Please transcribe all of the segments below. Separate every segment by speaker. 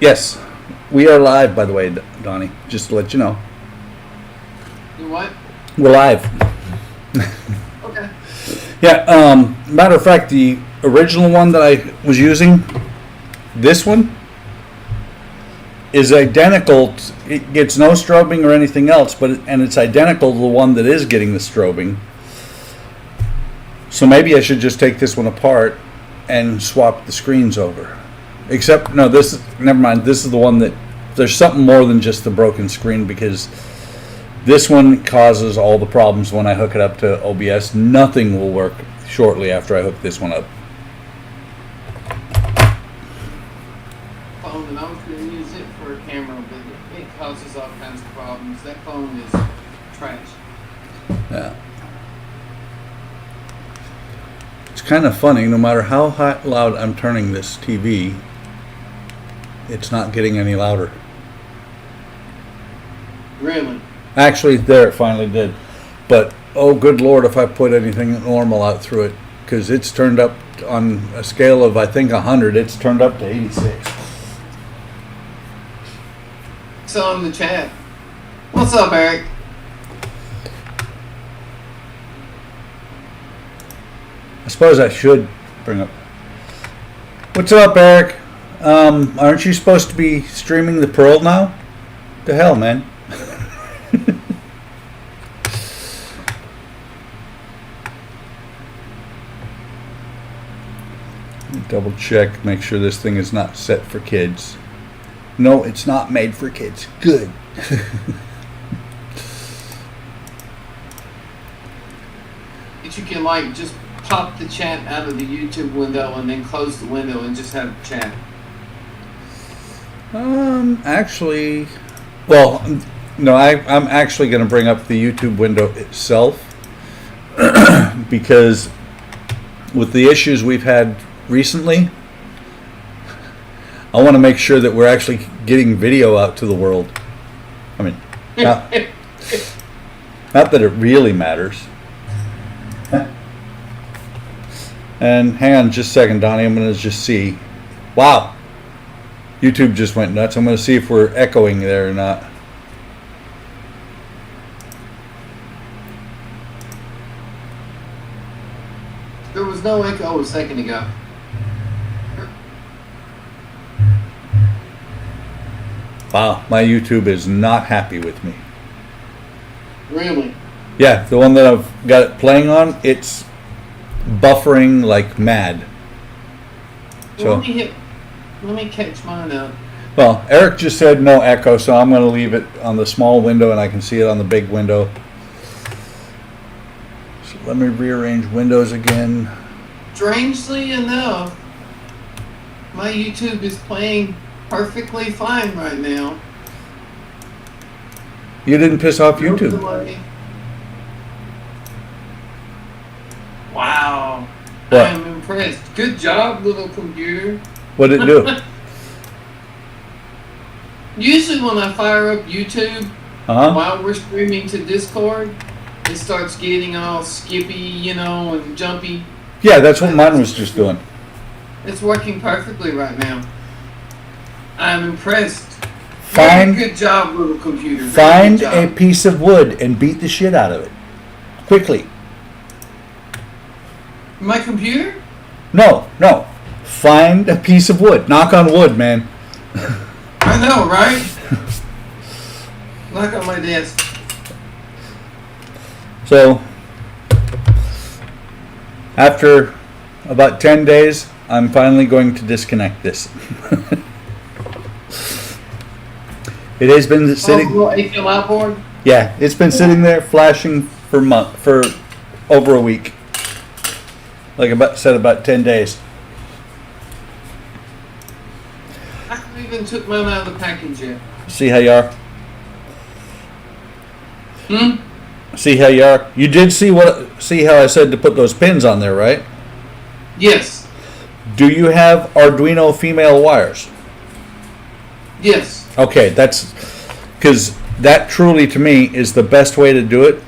Speaker 1: Yes, we are live, by the way, Donnie. Just to let you know.
Speaker 2: You what?
Speaker 1: We're live.
Speaker 2: Okay.
Speaker 1: Yeah, matter of fact, the original one that I was using, this one, is identical. It gets no strobing or anything else, and it's identical to the one that is getting the strobing. So maybe I should just take this one apart and swap the screens over. Except, no, never mind. This is the one that, there's something more than just the broken screen, because this one causes all the problems when I hook it up to OBS. Nothing will work shortly after I hook this one up.
Speaker 2: Phone, and I was going to use it for a camera, but it causes all kinds of problems. That phone is trash.
Speaker 1: Yeah. It's kind of funny, no matter how loud I'm turning this TV, it's not getting any louder.
Speaker 2: Really?
Speaker 1: Actually, there, it finally did. But, oh good Lord, if I put anything normal out through it, because it's turned up on a scale of, I think, 100, it's turned up to 86.
Speaker 2: So in the chat. What's up, Eric?
Speaker 1: I suppose I should bring up. What's up, Eric? Aren't you supposed to be streaming the Pearl now? The hell, man. Double check, make sure this thing is not set for kids. No, it's not made for kids. Good.
Speaker 2: That you can like just pop the chat out of the YouTube window and then close the window and just have chat.
Speaker 1: Actually, well, no, I'm actually going to bring up the YouTube window itself because with the issues we've had recently, I want to make sure that we're actually getting video out to the world. I mean, not that it really matters. And hang on just a second, Donnie, I'm going to just see. Wow. YouTube just went nuts. I'm going to see if we're echoing there or not.
Speaker 2: There was no echo a second ago.
Speaker 1: Wow, my YouTube is not happy with me.
Speaker 2: Really?
Speaker 1: Yeah, the one that I've got it playing on, it's buffering like mad. So,
Speaker 2: let me catch mine up.
Speaker 1: well, Eric just said no echo, so I'm going to leave it on the small window and I can see it on the big window. So let me rearrange windows again.
Speaker 2: Strangely enough, my YouTube is playing perfectly fine right now.
Speaker 1: You didn't piss off
Speaker 2: No
Speaker 1: YouTube.
Speaker 2: delay. Wow.
Speaker 1: What?
Speaker 2: I am impressed. Good job, little computer.
Speaker 1: What did it do?
Speaker 2: Usually when I fire up YouTube
Speaker 1: Uh-huh.
Speaker 2: while we're streaming to Discord, it starts getting all skippy, and jumpy.
Speaker 1: Yeah, that's what mine was just doing.
Speaker 2: It's working perfectly right now. I'm impressed.
Speaker 1: Find-
Speaker 2: Very good job, little computer. Very
Speaker 1: Find
Speaker 2: good
Speaker 1: a
Speaker 2: job.
Speaker 1: piece of wood and beat the shit out of it. Quickly.
Speaker 2: My computer?
Speaker 1: No. Find a piece of wood. Knock on wood, man.
Speaker 2: I know, right? Knock on my desk.
Speaker 1: So, after about 10 days, I'm finally going to disconnect this. It has been sitting.
Speaker 2: Oh, little HLI board?
Speaker 1: Yeah, it's been sitting there flashing for over a week. Like about 10 days.
Speaker 2: I haven't even took mine out of the package yet.
Speaker 1: See how you are?
Speaker 2: Hmm?
Speaker 1: See how you are? You did see how I said to put those pins on there, right?
Speaker 2: Yes.
Speaker 1: Do you have Arduino female wires?
Speaker 2: Yes.
Speaker 1: Okay, that's because that truly to me is the best way to do it,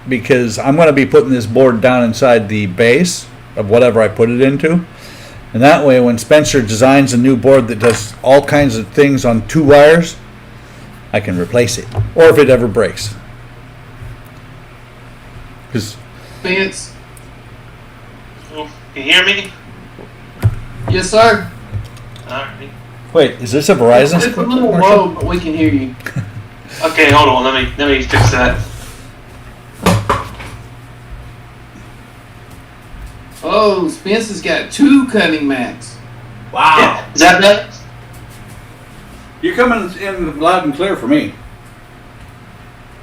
Speaker 1: because I'm going to be putting this board down inside the base of whatever I put it into, And that way, when Spencer designs a new board that does all kinds of things on 2 wires, I can replace it. Or if it ever breaks. Because
Speaker 2: Spence?
Speaker 3: Can you hear me?
Speaker 2: Yes, sir.
Speaker 3: Alright.
Speaker 1: wait, is this a Verizon
Speaker 2: It's a little
Speaker 1: commercial?
Speaker 2: low, but we can hear you.
Speaker 3: Okay, hold on. Let me fix that.
Speaker 2: Oh, Spence has got 2 cutting mats.
Speaker 1: Wow.
Speaker 3: Yeah. Is that better?
Speaker 1: You're coming in loud and clear for me.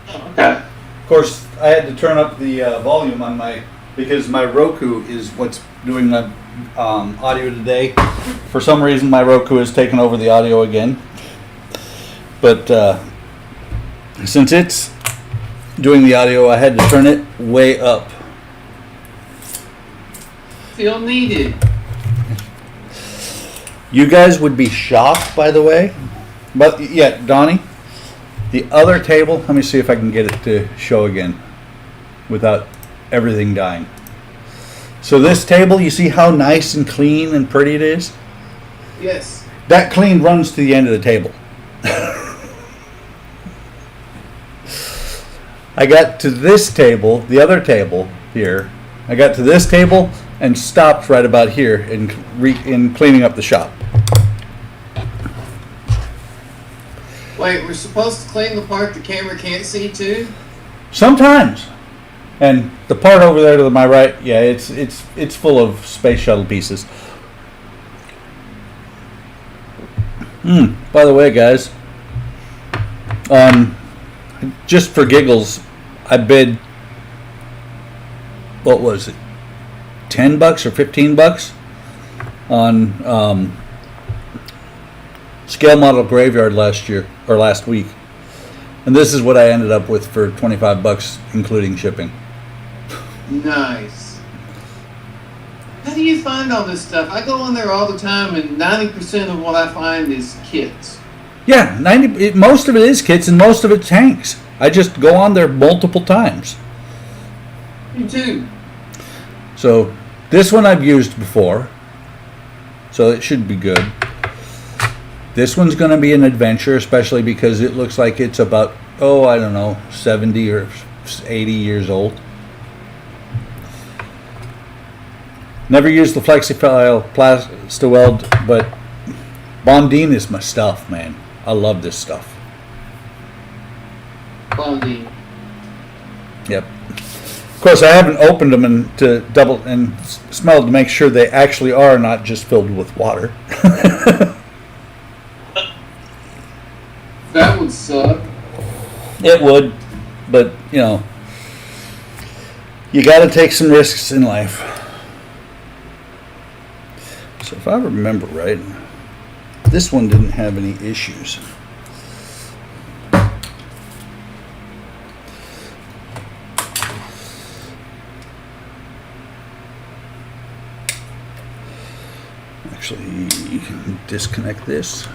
Speaker 3: Okay.
Speaker 1: Of course, I had to turn up the volume on because my Roku is what's doing my audio today. For some reason, my Roku has taken over the audio again. But since it's doing the audio, I had to turn it way up.
Speaker 2: Feel needed.
Speaker 1: You guys would be shocked, by the way. But yeah, Donnie, the other table, let me see if I can get it to show again without everything dying. So this table, you see how nice and clean and pretty it is?
Speaker 2: Yes.
Speaker 1: That clean runs to the end of the table. I got to this table, the other table here. I got to this table and stopped right about here in cleaning up the shop.
Speaker 2: Wait, we're supposed to clean the part the camera can't see too?
Speaker 1: Sometimes. And the part over there to my right, yeah, it's full of space shuttle pieces. By the way, guys, just for giggles, I bid, what was it, $10 or $15 on Scale Model Graveyard last week. And this is what I ended up with for $25, including shipping.
Speaker 2: Nice. How do you find all this stuff? I go on there all the time, and 90% of what I find is kits.
Speaker 1: Yeah, most of it is kits and most of it's tanks. I just go on there multiple times.
Speaker 2: You too.
Speaker 1: So this one I've used before, so it should be good. This one's going to be an adventure, especially because it looks like it's about, I don't know, 70 or 80 years old. Never used the FlexiFile Plastaweld, but Bondine is my stuff, man. I love this stuff.
Speaker 2: Bonding.
Speaker 1: Yep. Of course, I haven't opened them to double and smelled to make sure they actually are not just filled with water.
Speaker 2: That would suck.
Speaker 1: It would, but you got to take some risks in life. So if I remember right, this one didn't have any issues. Actually, you can disconnect this.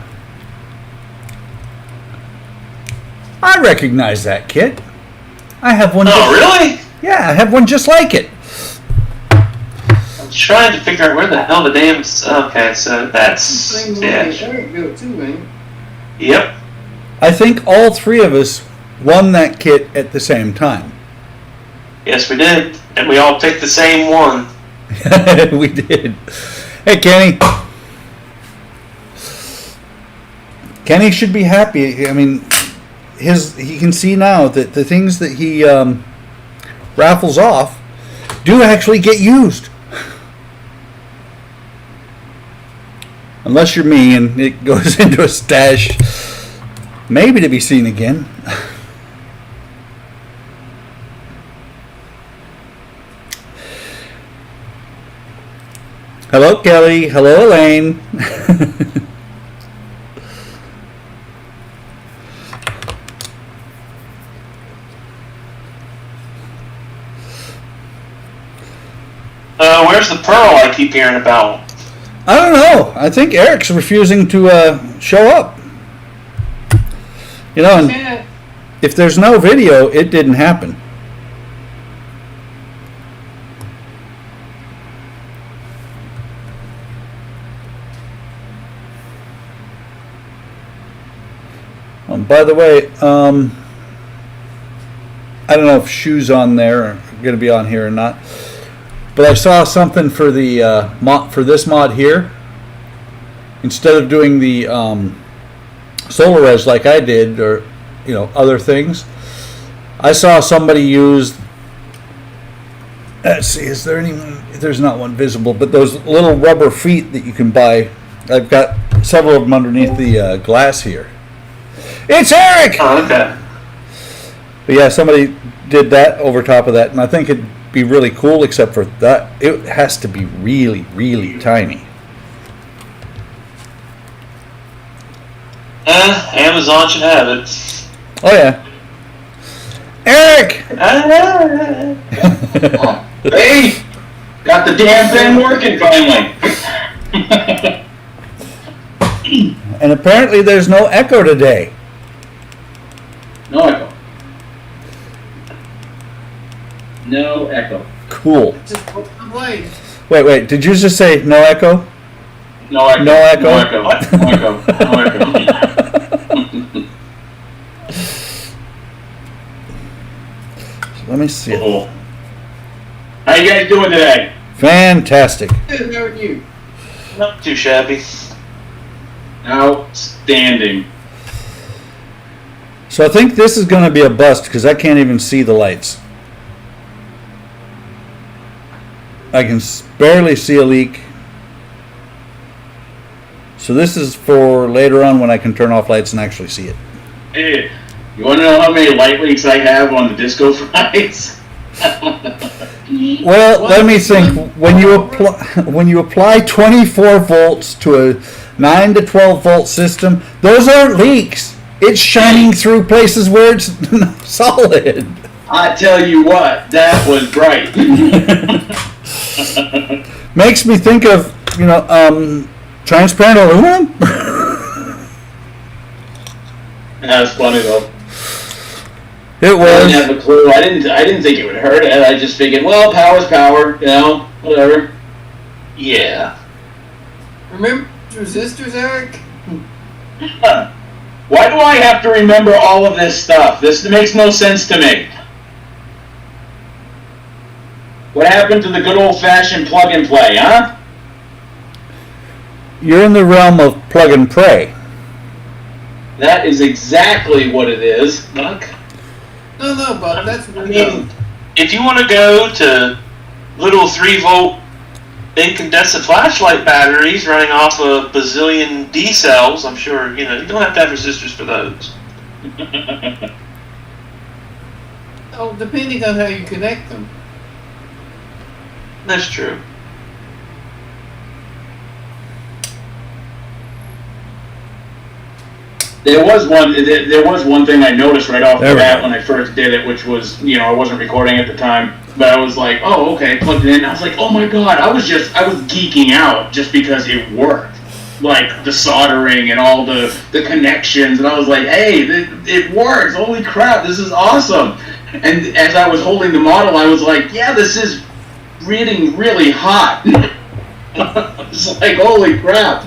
Speaker 1: I recognize that kit. I have one.
Speaker 3: Oh, really?
Speaker 1: Yeah, I have one just like it.
Speaker 3: I'm trying to figure out where the hell the damn. Okay, so that's.
Speaker 2: Same way
Speaker 3: Yeah.
Speaker 2: Eric built too, man.
Speaker 3: Yep.
Speaker 1: I think all 3 of us won that kit at the same time.
Speaker 3: Yes, we did, and we all picked the same one.
Speaker 1: We did. Hey, Kenny. Kenny should be happy. I mean, he can see now that the things that he raffles off do actually get used. Unless you're me and it goes into a stash, maybe to be seen again. Hello, Kelly. Hello, Elaine.
Speaker 3: Where's the pearl I keep hearing about?
Speaker 1: I don't know. I think Eric's refusing to show up. And
Speaker 2: Yeah.
Speaker 1: if there's no video, it didn't happen. By the way, I don't know if shoes on there are going to be on here or not, but I saw something for the mod for this mod here. Instead of doing the SolarRes like I did, or other things, I saw somebody use. Let's see, is there any? There's not one visible, but those little rubber feet that you can buy. I've got several of them underneath the glass here. It's Eric!
Speaker 3: Oh, okay.
Speaker 1: But yeah, somebody did that over top of that, and I think it'd be really cool, except for that, it has to be really, really tiny.
Speaker 3: Amazon should have it.
Speaker 1: Oh, yeah. Eric!
Speaker 4: Hey! Got the damn thing working finally!
Speaker 1: And apparently there's no echo today.
Speaker 4: No echo. No echo.
Speaker 1: Cool.
Speaker 2: Just put the blade.
Speaker 1: Wait, did you just say no echo?
Speaker 4: No echo.
Speaker 1: No echo?
Speaker 4: No echo.
Speaker 3: What?
Speaker 4: No echo. No echo.
Speaker 1: Let me see.
Speaker 4: Cool. How you guys doing today?
Speaker 1: Fantastic.
Speaker 2: Good, how are you?
Speaker 3: Not too shabby.
Speaker 4: Outstanding.
Speaker 1: So I think this is going to be a bust because I can't even see the lights. I can barely see a leak. So this is for later on when I can turn off lights and actually see it.
Speaker 4: Hey, you want to know how many light leaks I have on the disco fries?
Speaker 1: Well, let me think. When you apply 24 volts to a 9 to 12 volt system, those aren't leaks. It's shining through places where it's solid.
Speaker 4: I tell you what, that was bright.
Speaker 1: Makes me think of transparent aluminum.
Speaker 4: That's funny though.
Speaker 1: It
Speaker 4: I
Speaker 1: was.
Speaker 4: didn't have a clue. I didn't think it would hurt. I just figured, well, power's power, whatever. Yeah.
Speaker 2: Remember resistors, Eric?
Speaker 4: Huh. Why do I have to remember all of this stuff? This makes no sense to me. What happened to the good old-fashioned plug and play, huh?
Speaker 1: You're in the realm of plug and pray.
Speaker 4: That is exactly what it is, Buck.
Speaker 2: No, but that's
Speaker 3: I mean, if you want to go to little 3-volt incandescent flashlight batteries running off a bazillion D cells, I'm sure, you don't have to have resistors for those.
Speaker 2: depending on how you connect them.
Speaker 3: That's true.
Speaker 4: There was one thing I noticed right off
Speaker 1: There
Speaker 4: the
Speaker 1: we
Speaker 4: bat
Speaker 1: go.
Speaker 4: when I first did it, which was, I wasn't recording at the time, but I was like, oh, okay, plugged it in. I was like, oh my god, I was geeking out just because it worked. Like, the soldering and all the connections, and I was like, hey, it works, holy crap, this is awesome. And as I was holding the model, I was like, yeah, this is reading really hot. It's like, holy crap.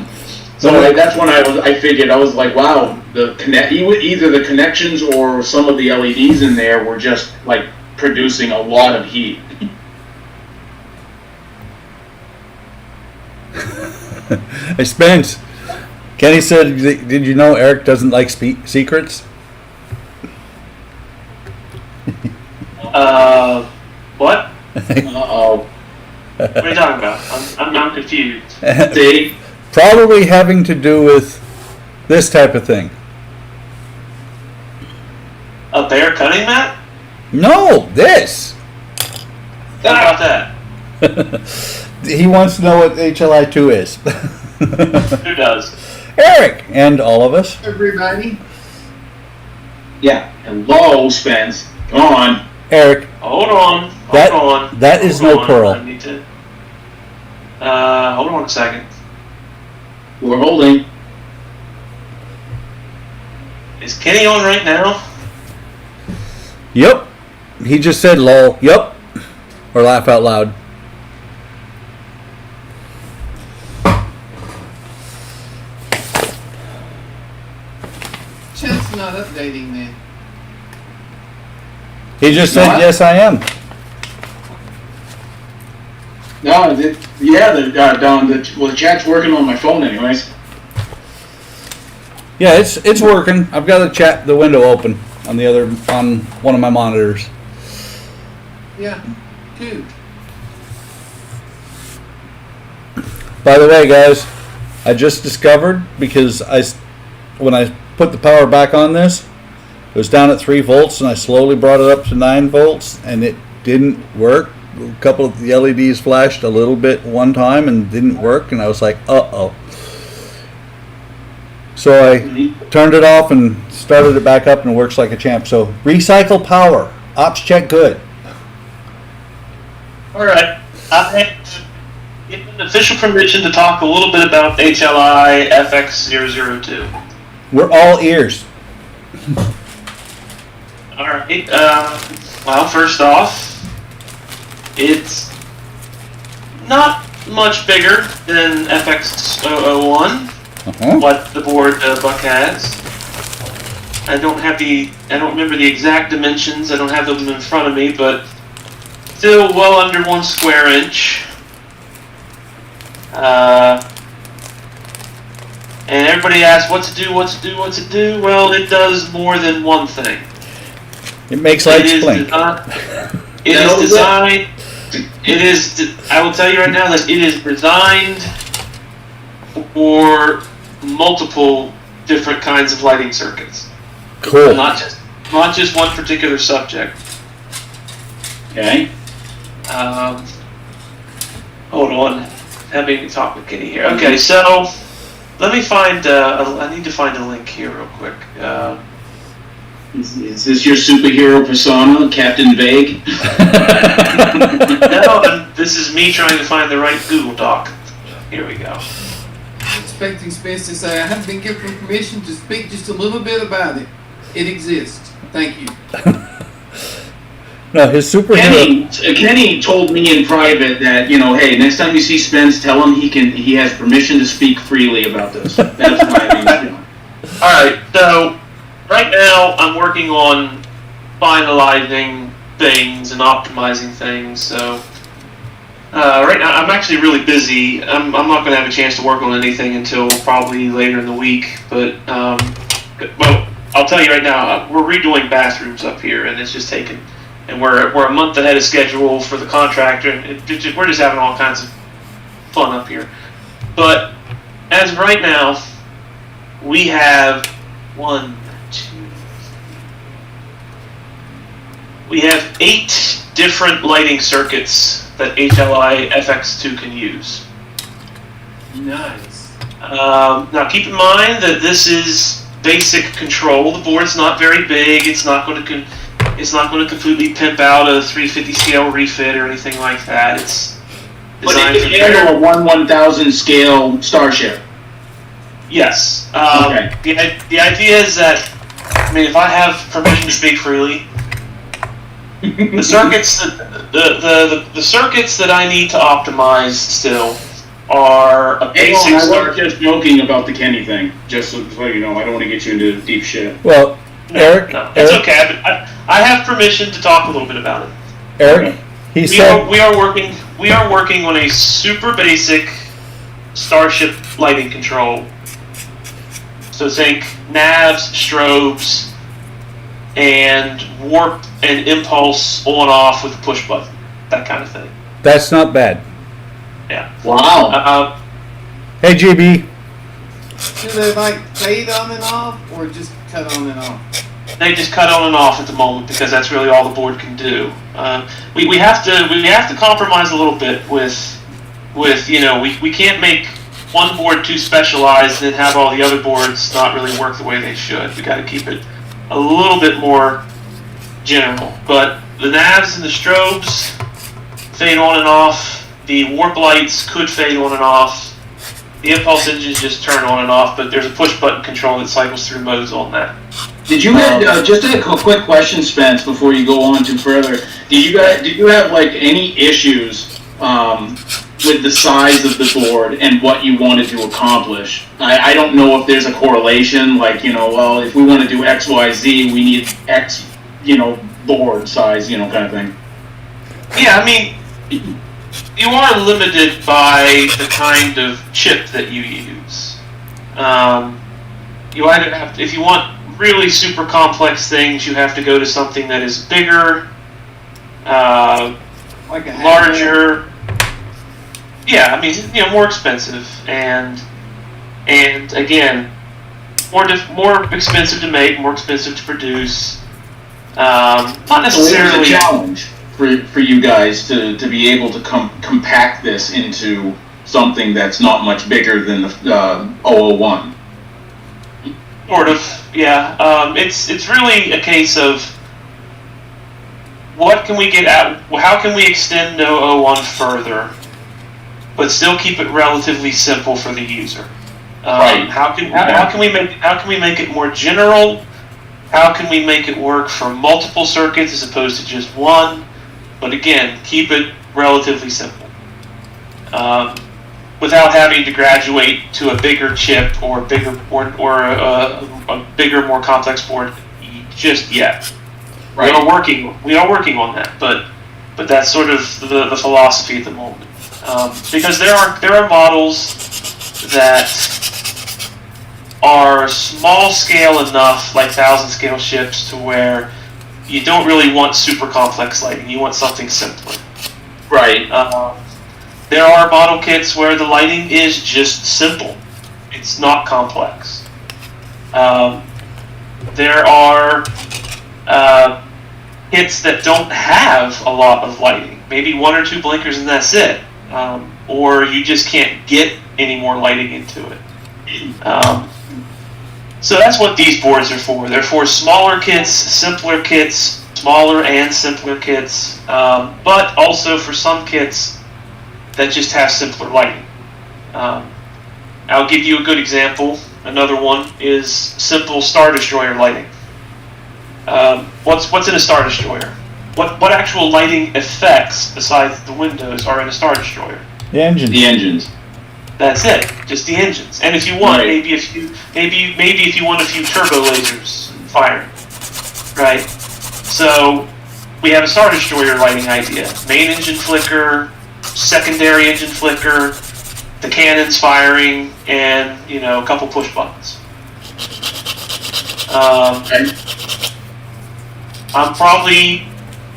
Speaker 4: So that's when I figured, I was like, wow, either the connections or some of the LEDs in there were just like producing a lot of heat.
Speaker 1: Hey, Spence. Kenny said, did you know Eric doesn't like secrets?
Speaker 3: What?
Speaker 4: Uh-oh.
Speaker 3: What are you talking about? I'm confused.
Speaker 4: See?
Speaker 1: Probably having to do with this type of thing.
Speaker 3: A bear cutting mat?
Speaker 1: No, this.
Speaker 3: What about that?
Speaker 1: He wants to know what HLI2 is.
Speaker 3: Who does?
Speaker 1: Eric and all of us.
Speaker 2: Everybody?
Speaker 4: Yeah. Hello, Spence. Come on.
Speaker 1: Eric,
Speaker 3: Hold on.
Speaker 1: that is
Speaker 3: Hold
Speaker 1: no
Speaker 3: on.
Speaker 1: pearl.
Speaker 3: I need to. Hold on a second.
Speaker 4: We're holding.
Speaker 3: Is Kenny on right now?
Speaker 1: Yep. He just said lol. Yep. Or laugh out loud.
Speaker 2: Chat's not updating then.
Speaker 1: He just said,
Speaker 4: What?
Speaker 1: yes, I am.
Speaker 4: No, the chat's working on my phone anyways.
Speaker 1: Yeah, it's working. I've got the window open on one of my monitors.
Speaker 2: Yeah, good.
Speaker 1: By the way, guys, I just discovered, because when I put the power back on this, it was down at 3 volts, and I slowly brought it up to 9 volts, and it didn't work. A couple of the LEDs flashed a little bit one time and didn't work, and I was like, uh-oh. So I turned it off and started it back up, and it works like a champ. So recycle power. Ops check good.
Speaker 3: All right. I have given official permission to talk a little bit about HLI FX002.
Speaker 1: We're all ears.
Speaker 3: All right. Well, first off, it's not much bigger than FX001. What the board Buck has. I don't remember the exact dimensions. I don't have them in front of me, but still well under 1 square inch. And everybody asks, what's it do? Well, it does more than one thing.
Speaker 1: It makes lights blink.
Speaker 3: I will tell you right now that it is designed for multiple different kinds of lighting circuits.
Speaker 1: Cool.
Speaker 3: Not just one particular subject.
Speaker 4: Okay.
Speaker 3: Hold on. Having to talk with Kenny here. Okay, so let me find. I need to find a link here real quick.
Speaker 4: Is this your superhero persona, Captain Vague?
Speaker 3: No, this is me trying to find the right Google Doc. Here we go.
Speaker 2: Expecting Spence to say, I have been given permission to speak just a little bit about it. It exists. Thank you.
Speaker 1: No, his superhero.
Speaker 4: Kenny told me in private that, hey, next time you see Spence, tell him he has permission to speak freely about this. That's my
Speaker 3: Alright, so right now I'm working on finalizing things and optimizing things, so right now I'm actually really busy. I'm not going to have a chance to work on anything until probably later in the week, but well, I'll tell you right now, we're redoing bathrooms up here, and it's just taken, and we're a month ahead of schedule for the contractor, and we're just having all kinds of fun up here. But as of right now, we have we have 8 different lighting circuits that HLI FX2 can use.
Speaker 2: Nice.
Speaker 3: Now keep in mind that this is basic control. The board's not very big. It's not going to completely pimp out a 350 scale refit or anything like that. It's
Speaker 4: But
Speaker 3: designed
Speaker 4: it can handle a 1/1000 scale Starship.
Speaker 3: Yes.
Speaker 4: Okay.
Speaker 3: The idea is that, if I have permission to speak freely, the circuits the circuits that I need to optimize still are a basic
Speaker 4: I
Speaker 3: start.
Speaker 4: was just joking about the Kenny thing. Just so you know, I don't want to get you into deep shit.
Speaker 1: Well, Eric,
Speaker 3: No, it's okay. I have permission to talk a little bit about it.
Speaker 1: Eric, he said
Speaker 3: We are working on a super basic Starship lighting control. So think navs, strobes, and warp and impulse on off with a push button, that kind of thing.
Speaker 1: that's not bad.
Speaker 3: Yeah.
Speaker 4: Wow.
Speaker 1: Hey, GB.
Speaker 2: Do they fade on and off, or just cut on and off?
Speaker 3: They just cut on and off at the moment because that's really all the board can do. We have to compromise a little bit with we can't make one board too specialized and then have all the other boards not really work the way they should. We got to keep it a little bit more general. But the navs and the strobes fade on and off. The warp lights could fade on and off. The impulse engines just turn on and off, but there's a push button control that cycles through modes on that.
Speaker 4: Did you have just a quick question, Spence, before you go on too further? Did you have any issues with the size of the board and what you wanted to accomplish. I don't know if there's a correlation, like, well, if we want to do X, Y, Z, we need X, board size, kind of thing.
Speaker 3: Yeah, I mean, you are limited by the kind of chip that you use. You either have to, if you want really super complex things, you have to go to something that is bigger,
Speaker 2: Like a
Speaker 3: larger. Yeah, I mean, more expensive, and again, more expensive to make, more expensive to produce. Not
Speaker 4: So it was
Speaker 3: necessarily.
Speaker 4: a challenge for you guys to be able to compact this into something that's not much bigger than the 001.
Speaker 3: Sort of, yeah. It's really a case of what can we get out? How can we extend 001 further, but still keep it relatively simple for the user?
Speaker 4: Right.
Speaker 3: How can we make it more general? How can we make it work for multiple circuits as opposed to just one? But again, keep it relatively simple, without having to graduate to a bigger chip or a bigger board or a bigger, more complex board just yet.
Speaker 4: Right.
Speaker 3: We are working on that, but that's sort of the philosophy at the moment, because there are models that are small scale enough, like 1,000 scale ships, to where you don't really want super complex lighting. You want something simpler.
Speaker 4: Right.
Speaker 3: There are model kits where the lighting is just simple. It's not complex. There are kits that don't have a lot of lighting. Maybe one or two blinkers and that's it. Or you just can't get any more lighting into it. So that's what these boards are for. They're for smaller kits, simpler kits, smaller and simpler kits, but also for some kits that just have simpler lighting. I'll give you a good example. Another one is simple Star Destroyer lighting. What's in a Star Destroyer? What actual lighting effects besides the windows are in a Star Destroyer?
Speaker 1: The engine.
Speaker 4: The engines.
Speaker 3: That's it, just the engines. And if you want,
Speaker 4: Right.
Speaker 3: maybe if you want a few turbo lasers firing, right? So we have a Star Destroyer lighting idea: main engine flicker, secondary engine flicker, the cannons firing, and a couple push buttons.
Speaker 4: Okay.
Speaker 3: I'm probably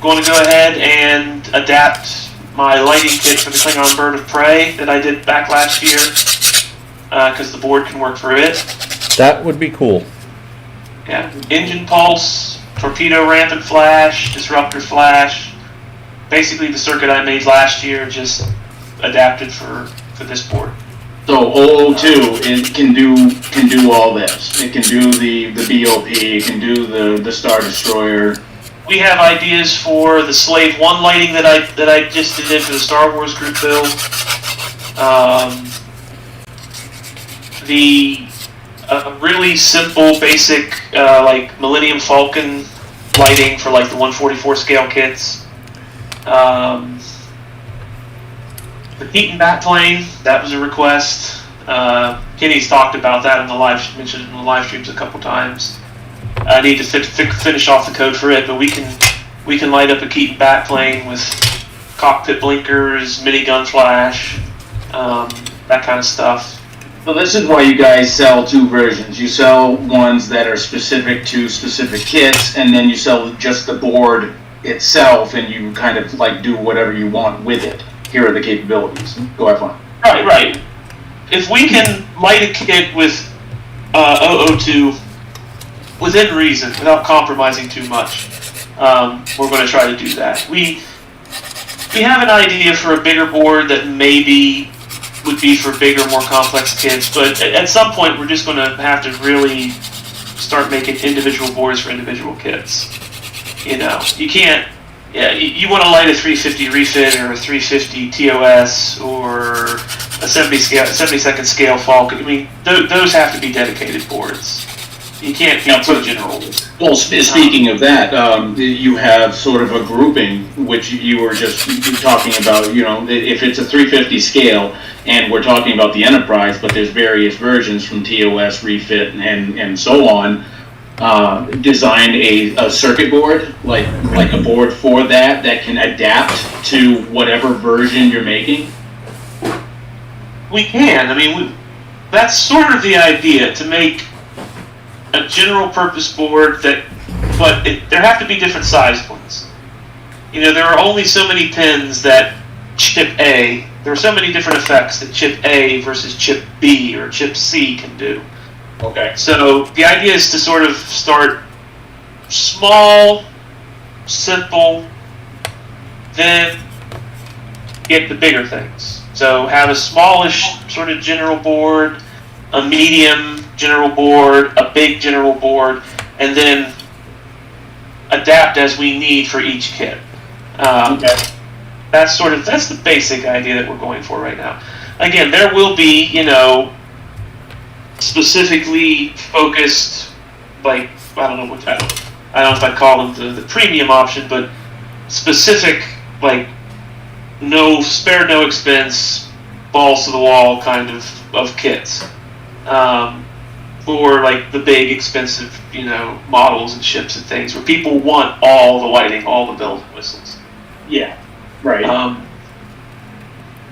Speaker 3: going to go ahead and adapt my lighting kit for the Klingon Bird of Prey that I did back last year, because the board can work for it.
Speaker 1: That would be cool.
Speaker 3: Yeah, engine pulse, torpedo rampant flash, disruptor flash. Basically the circuit I made last year, just adapted for this board.
Speaker 4: So 002 can do all this. It can do the BOP. It can do the Star Destroyer.
Speaker 3: We have ideas for the Slave 1 lighting that I just did for the Star Wars group build. The really simple, basic, like Millennium Falcon lighting for like the 144 scale kits. The Keaton backplane, that was a request. Kenny's talked about that mentioned in the live streams a couple times. I need to finish off the code for it, but we can light up a Keaton backplane with cockpit blinkers, minigun flash, that kind of stuff.
Speaker 4: So this is why you guys sell two versions. You sell ones that are specific to specific kits, and then you sell just the board itself, and you kind of like do whatever you want with it. Here are the capabilities. Go have fun.
Speaker 3: Right. If we can light a kit with 002 within reason, without compromising too much, we're going to try to do that. We have an idea for a bigger board that maybe would be for bigger, more complex kits, but at some point we're just going to have to really start making individual boards for individual kits. You can't. Yeah, you want to light a 350 refit or a 350 TOS or a 70 second scale Falcon. I mean, those have to be dedicated boards. You can't be too general.
Speaker 4: Well, speaking of that, you have sort of a grouping, which you were just talking about, you know, if it's a 350 scale, and we're talking about the Enterprise, but there's various versions from TOS, Refit, and so on, design a circuit board, like a board for that can adapt to whatever version you're making?
Speaker 3: We can. I mean, that's sort of the idea, to make a general purpose board there have to be different sized ones. You know, there are only so many pins that chip A, there are so many different effects that chip A versus chip B or chip C can do.
Speaker 4: Okay.
Speaker 3: So the idea is to sort of start small, simple, then get the bigger things. So have a smallish sort of general board, a medium general board, a big general board, and then adapt as we need for each kit.
Speaker 4: Okay.
Speaker 3: That's the basic idea that we're going for right now. Again, there will be, you know, specifically focused, like, I don't know if I'd call them the premium option, but specific, like, no expense, balls to the wall kind of kits. For like the big expensive, you know, models and ships and things where people want all the lighting, all the bells and whistles.
Speaker 4: Yeah. Right.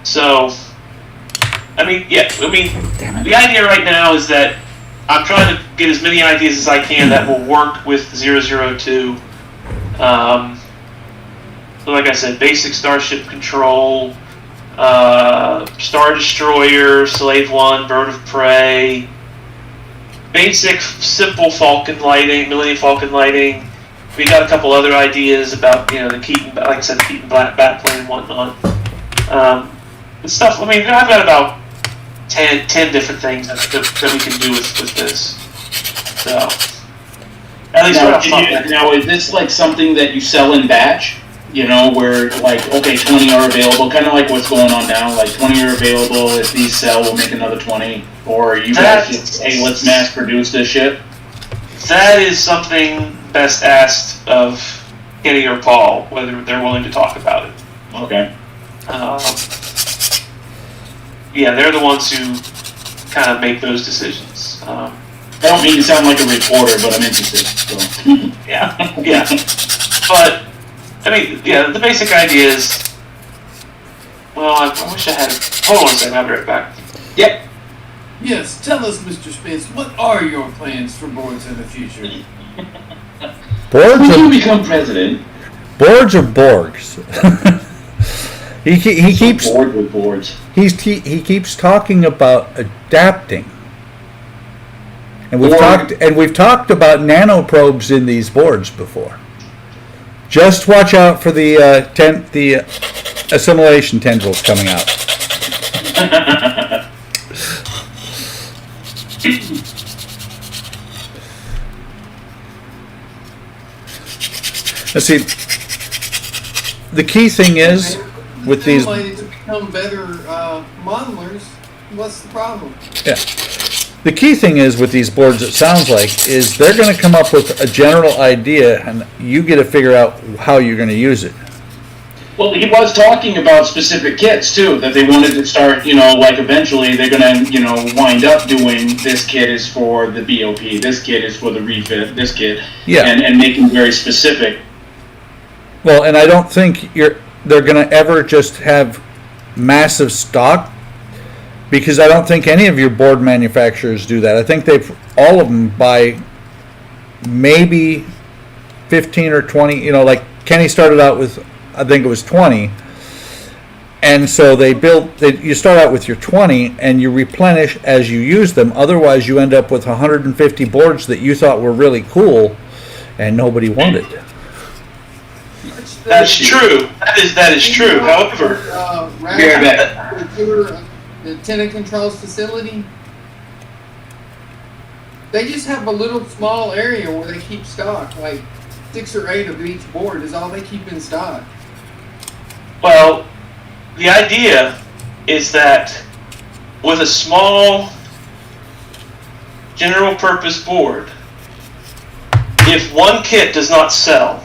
Speaker 3: So, I mean, the idea right now is that I'm trying to get as many ideas as I can that will work with 002. So like I said, basic Starship Control, Star Destroyer, Slave One, Bird of Prey, basic, simple Falcon lighting, Millennium Falcon lighting. We got a couple other ideas about, you know, the Keaton, like I said, the Keaton Batplane and whatnot. Stuff. I mean, I've got about 10 different things that we can do with this. So, at least
Speaker 4: now, is this like something that you sell in batch? You know, where like, okay, 20 are available, kind of like what's going on now. Like 20 are available. If these sell, we'll make another 20. Or you guys just, hey, let's mass produce this shit.
Speaker 3: That is something best asked of Kenny or Paul, whether they're willing to talk about it.
Speaker 4: Okay.
Speaker 3: Yeah, they're the ones who kind of make those decisions.
Speaker 4: I don't mean to sound like a reporter, but I'm interested. So.
Speaker 3: Yeah. But, I mean, yeah, the basic idea is, well, I wish I had it. Hold on a second, I'll be right back.
Speaker 4: Yep.
Speaker 2: Yes, tell us, Mr. Spence, what are your plans for boards in the future?
Speaker 1: Boards
Speaker 4: When you
Speaker 1: are
Speaker 4: become president,
Speaker 1: Borgs. he keeps
Speaker 4: bored with boards.
Speaker 1: he keeps talking about adapting, and we've talked about nanoprobes in these boards before. Just watch out for the assimilation tendrils coming out. Let's see. The key thing is with these.
Speaker 2: To become better modelers, what's the problem?
Speaker 1: Yeah. The key thing is with these boards, it sounds like, is they're going to come up with a general idea, and you get to figure out how you're going to use it.
Speaker 4: Well, he was talking about specific kits too, that they wanted to start, you know, like eventually they're going to, you know, wind up doing this kit is for the BOP, this kit is for the refit, this kit,
Speaker 1: Yeah.
Speaker 4: and making very specific.
Speaker 1: Well, and I don't think they're going to ever just have massive stock, because I don't think any of your board manufacturers do that. I think all of them buy maybe 15 or 20, you know, like Kenny started out with, I think it was 20. And so you start out with your 20 and you replenish as you use them. Otherwise, you end up with 150 boards that you thought were really cool and nobody wanted.
Speaker 3: That's true. That is true. However,
Speaker 2: the tenant controls facility, they just have a little small area where they keep stock, like 6 or 8 of each board is all they keep in stock.
Speaker 3: well, the idea is that with a small general purpose board, if one kit does not sell,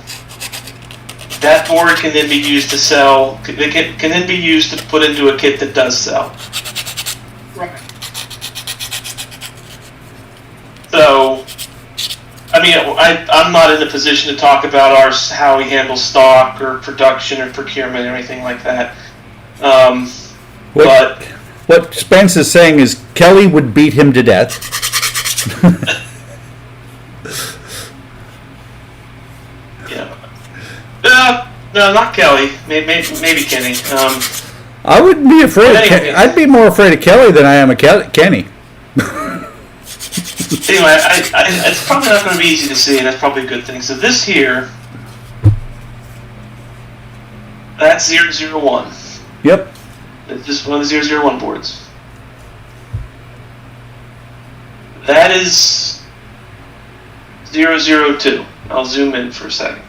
Speaker 3: that board can then be used to sell. Can then be used to put into a kit that does sell.
Speaker 2: Right.
Speaker 3: So, I mean, I'm not in a position to talk about how we handle stock or production or procurement or anything like that.
Speaker 1: What Spence is saying is Kelly would beat him to death.
Speaker 3: No, not Kelly. Maybe Kenny.
Speaker 1: I wouldn't be afraid.
Speaker 3: Anyway.
Speaker 1: I'd be more afraid of Kelly than I am of Kenny.
Speaker 3: Anyway, it's probably not going to be easy to see, and that's probably a good thing. So this here, that's 001.
Speaker 1: Yep.
Speaker 3: It's just one of the 001 boards. That is 002. I'll zoom in for a second.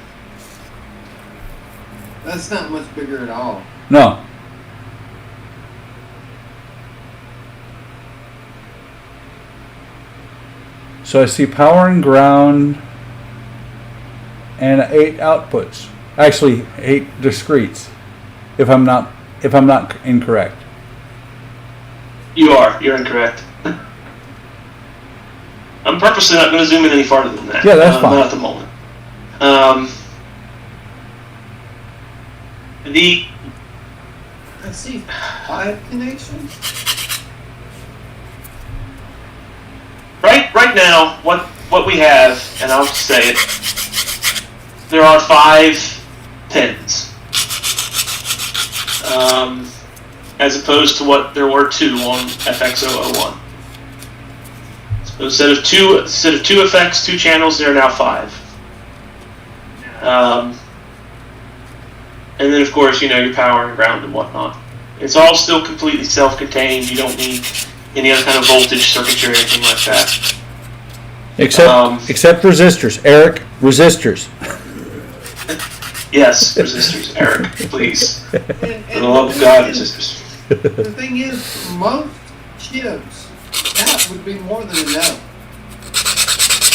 Speaker 2: That's not much bigger at all.
Speaker 1: No. So I see power and ground and 8 outputs. Actually, 8 discretes. If I'm not incorrect.
Speaker 3: You're incorrect. I'm purposely not going to zoom in any farther than that.
Speaker 1: Yeah, that's fine.
Speaker 3: Not at the moment.
Speaker 2: I see 5 connections.
Speaker 3: Right now, what we have, and I'll just say it, there are 5 pins, as opposed to what there were 2 on FX001. So instead of two effects, 2 channels, there are now 5. And then, of course, your power and ground and whatnot. It's all still completely self-contained. You don't need any other kind of voltage circuitry or anything like that.
Speaker 1: Except resistors. Eric, resistors.
Speaker 3: Yes, resistors, Eric, please.
Speaker 2: And
Speaker 3: For the love of God, resistors.
Speaker 2: the thing is, for most chips, that would be more than enough.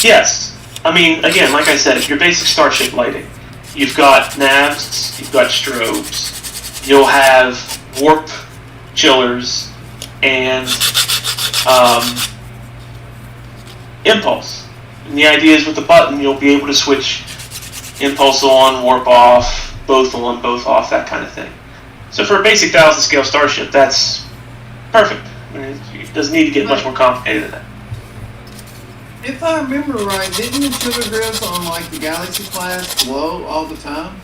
Speaker 3: Yes. I mean, again, like I said, your basic Starship lighting. You've got navs, you've got strobes, you'll have warp chillers, and impulse. And the idea is with the button, you'll be able to switch impulse on, warp off, both on, both off, that kind of thing. So for a basic 1000 scale Starship, that's perfect. I mean, it doesn't need to get much more complicated than that.
Speaker 2: If I remember right, didn't the sugar grills on like the Galaxy class glow all the time?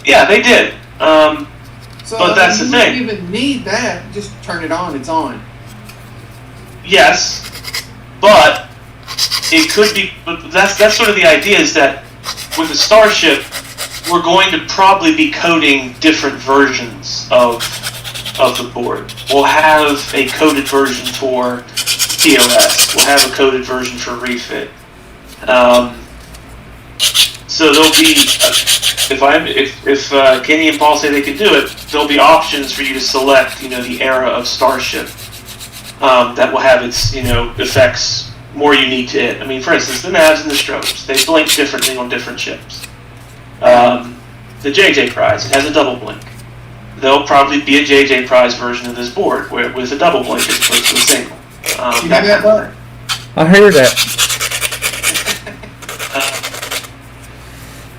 Speaker 3: Yeah, they did.
Speaker 2: So
Speaker 3: But that's the
Speaker 2: you
Speaker 3: thing.
Speaker 2: don't even need that. Just turn it on. It's on.
Speaker 3: Yes, but it could be. But that's sort of the idea, is that with the Starship, we're going to probably be coding different versions of the board. We'll have a coded version for TOS. We'll have a coded version for refit. So there'll be, if Kenny and Paul say they can do it, there'll be options for you to select, the era of Starship that will have its, effects more unique to it. I mean, for instance, the navs and the strobes, they blink differently on different ships. The JJ Prize, it has a double blink. There'll probably be a JJ Prize version of this board with a double blink as opposed to a single.
Speaker 2: You got that, bud?
Speaker 1: I hear that.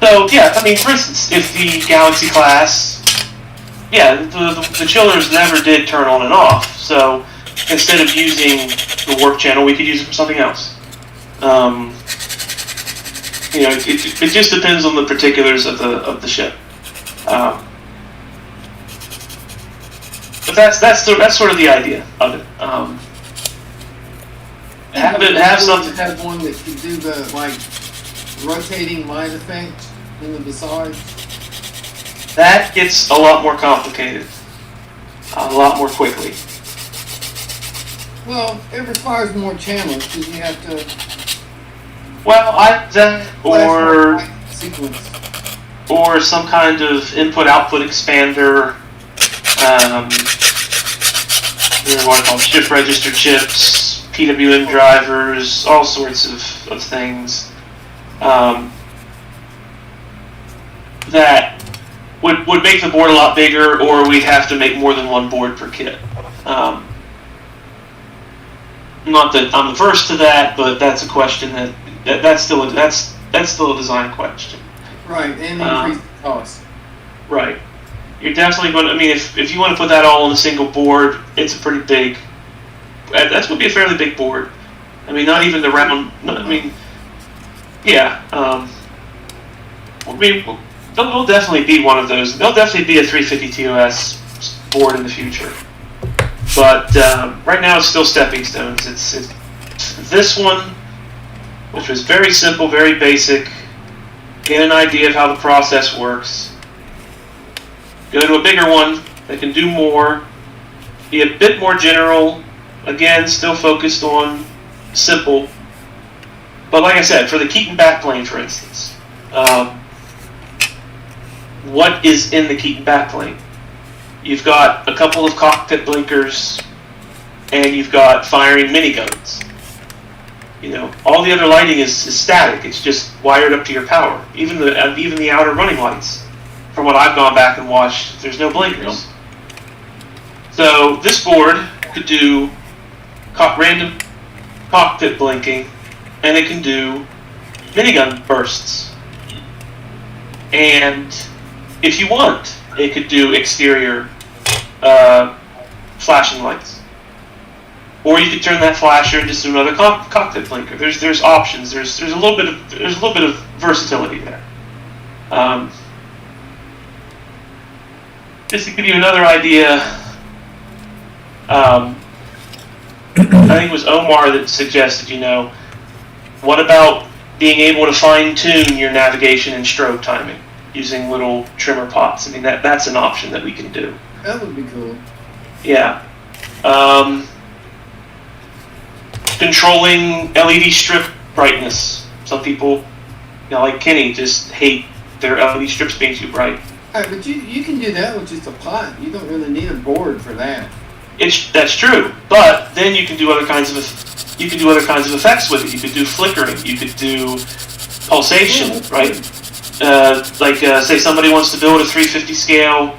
Speaker 3: So, yeah, I mean, for instance, if the Galaxy class, the chillers never did turn on and off, so instead of using the warp channel, we could use it for something else. It just depends on the particulars of the ship. But that's sort of the idea of it. Have something.
Speaker 2: Have one that can do the rotating light effect in the Visage.
Speaker 3: That gets a lot more complicated, a lot more quickly.
Speaker 2: Well, it requires more channels because you have to
Speaker 3: Well, or
Speaker 2: sequence.
Speaker 3: or some kind of input-output expander. What I call ship register chips, PWM drivers, all sorts of things that would make the board a lot bigger, or we'd have to make more than one board per kit. Not that I'm averse to that, but that's a question that's still a design question.
Speaker 2: Right, and increase the cost.
Speaker 3: Right. You're definitely going to, I mean, if you want to put that all on a single board, it's a pretty big, that's going to be a fairly big board. I mean, not even the round, I mean, yeah. I mean, there'll definitely be one of those. There'll definitely be a 350 TOS board in the future. But right now it's still stepping stones. It's this one, which was very simple, very basic, get an idea of how the process works. Go to a bigger one that can do more, be a bit more general, again, still focused on simple. But like I said, for the Keaton backplane, for instance, what is in the Keaton backplane? You've got a couple of cockpit blinkers, and you've got firing miniguns. You know, all the other lighting is static. It's just wired up to your power. Even the outer running lights, from what I've gone back and watched, there's no blinkers. So this board could do random cockpit blinking, and it can do minigun bursts. And if you want, it could do exterior flashing lights, or you could turn that flasher and just do another cockpit blinker. There's options. There's a little bit of versatility there. Just to give you another idea, I think it was Omar that suggested, what about being able to fine-tune your navigation and strobe timing using little trimmer pots? I mean, that's an option that we can do.
Speaker 2: That would be cool.
Speaker 3: Yeah. Controlling LED strip brightness. Some people, like Kenny, just hate their LED strips being too bright.
Speaker 2: All right, but you can do that with just a pot. You don't really need a board for that.
Speaker 3: That's true, but then you can do other kinds of effects with it. You could do flickering. You could do pulsation, right? Say somebody wants to build a 350 scale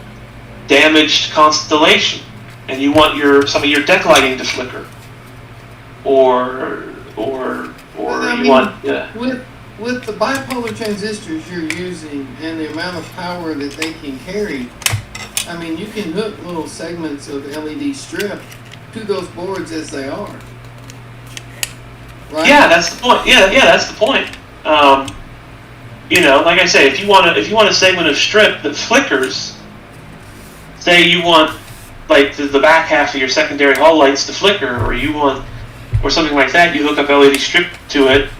Speaker 3: damaged constellation, and you want some of your deck lighting to flicker, or you want.
Speaker 2: With the bipolar transistors you're using and the amount of power that they can carry, I mean, you can hook little segments of LED strip to those boards as they are. Right?
Speaker 3: Yeah, that's the point. Yeah, that's the point. Like I say, if you want a segment of strip that flickers, say you want like the back half of your secondary hall lights to flicker, or something like that, you hook up LED strip to it,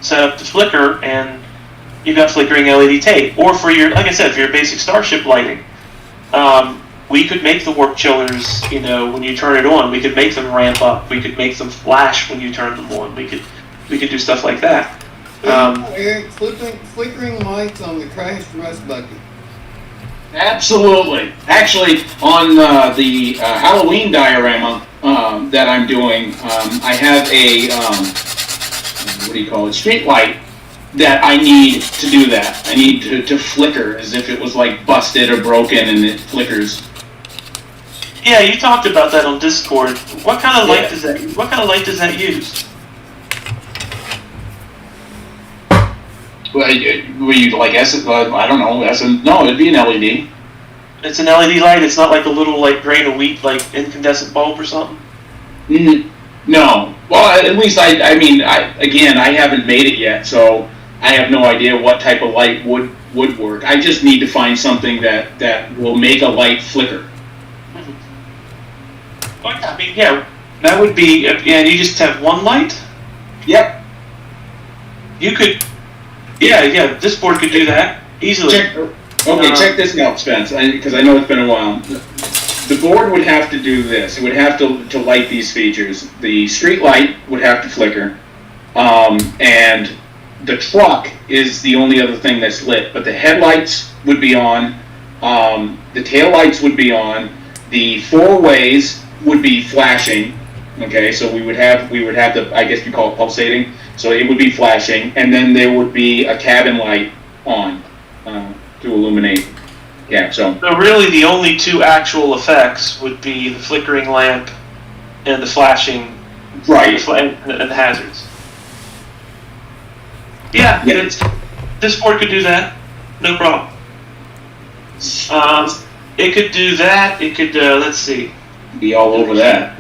Speaker 3: set up the flicker, and you've got flickering LED tape. Or for your basic Starship lighting, we could make the warp chillers, when you turn it on, we could make them ramp up. We could make them flash when you turn them on. We could do stuff like that.
Speaker 2: Eric, flickering lights on the crashed rust bucket.
Speaker 4: Absolutely. Actually, on the Halloween diorama that I'm doing, I have a street light that I need to do that. I need to flicker as if it was like busted or broken, and it flickers.
Speaker 3: Yeah, you talked about that on Discord. What kind of light does that use?
Speaker 4: Well, you like I don't know. No, it'd be an LED.
Speaker 3: It's an LED light. It's not like a little grain of wheat incandescent bulb or something.
Speaker 4: No. Well, at least I haven't made it yet, so I have no idea what type of light would work. I just need to find something that will make a light flicker.
Speaker 3: I mean, yeah, that would be. And you just have one light.
Speaker 4: Yep.
Speaker 3: You could. Yeah. This board could do that easily.
Speaker 4: Check this out, Spence, because I know it's been a while. The board would have to do this. It would have to light these features. The street light would have to flicker, and the truck is the only other thing that's lit. But the headlights would be on, the tail lights would be on, the four ways would be flashing, Okay, so we would have the, I guess you call it pulsating. So it would be flashing, and then there would be a cabin light on to illuminate. Yeah. So
Speaker 3: really, the only two actual effects would be the flickering lamp and the flashing,
Speaker 4: right,
Speaker 3: and the hazards. Yeah,
Speaker 4: Yeah.
Speaker 3: this board could do that, no problem. It could do that. It could let's see.
Speaker 4: be all over that.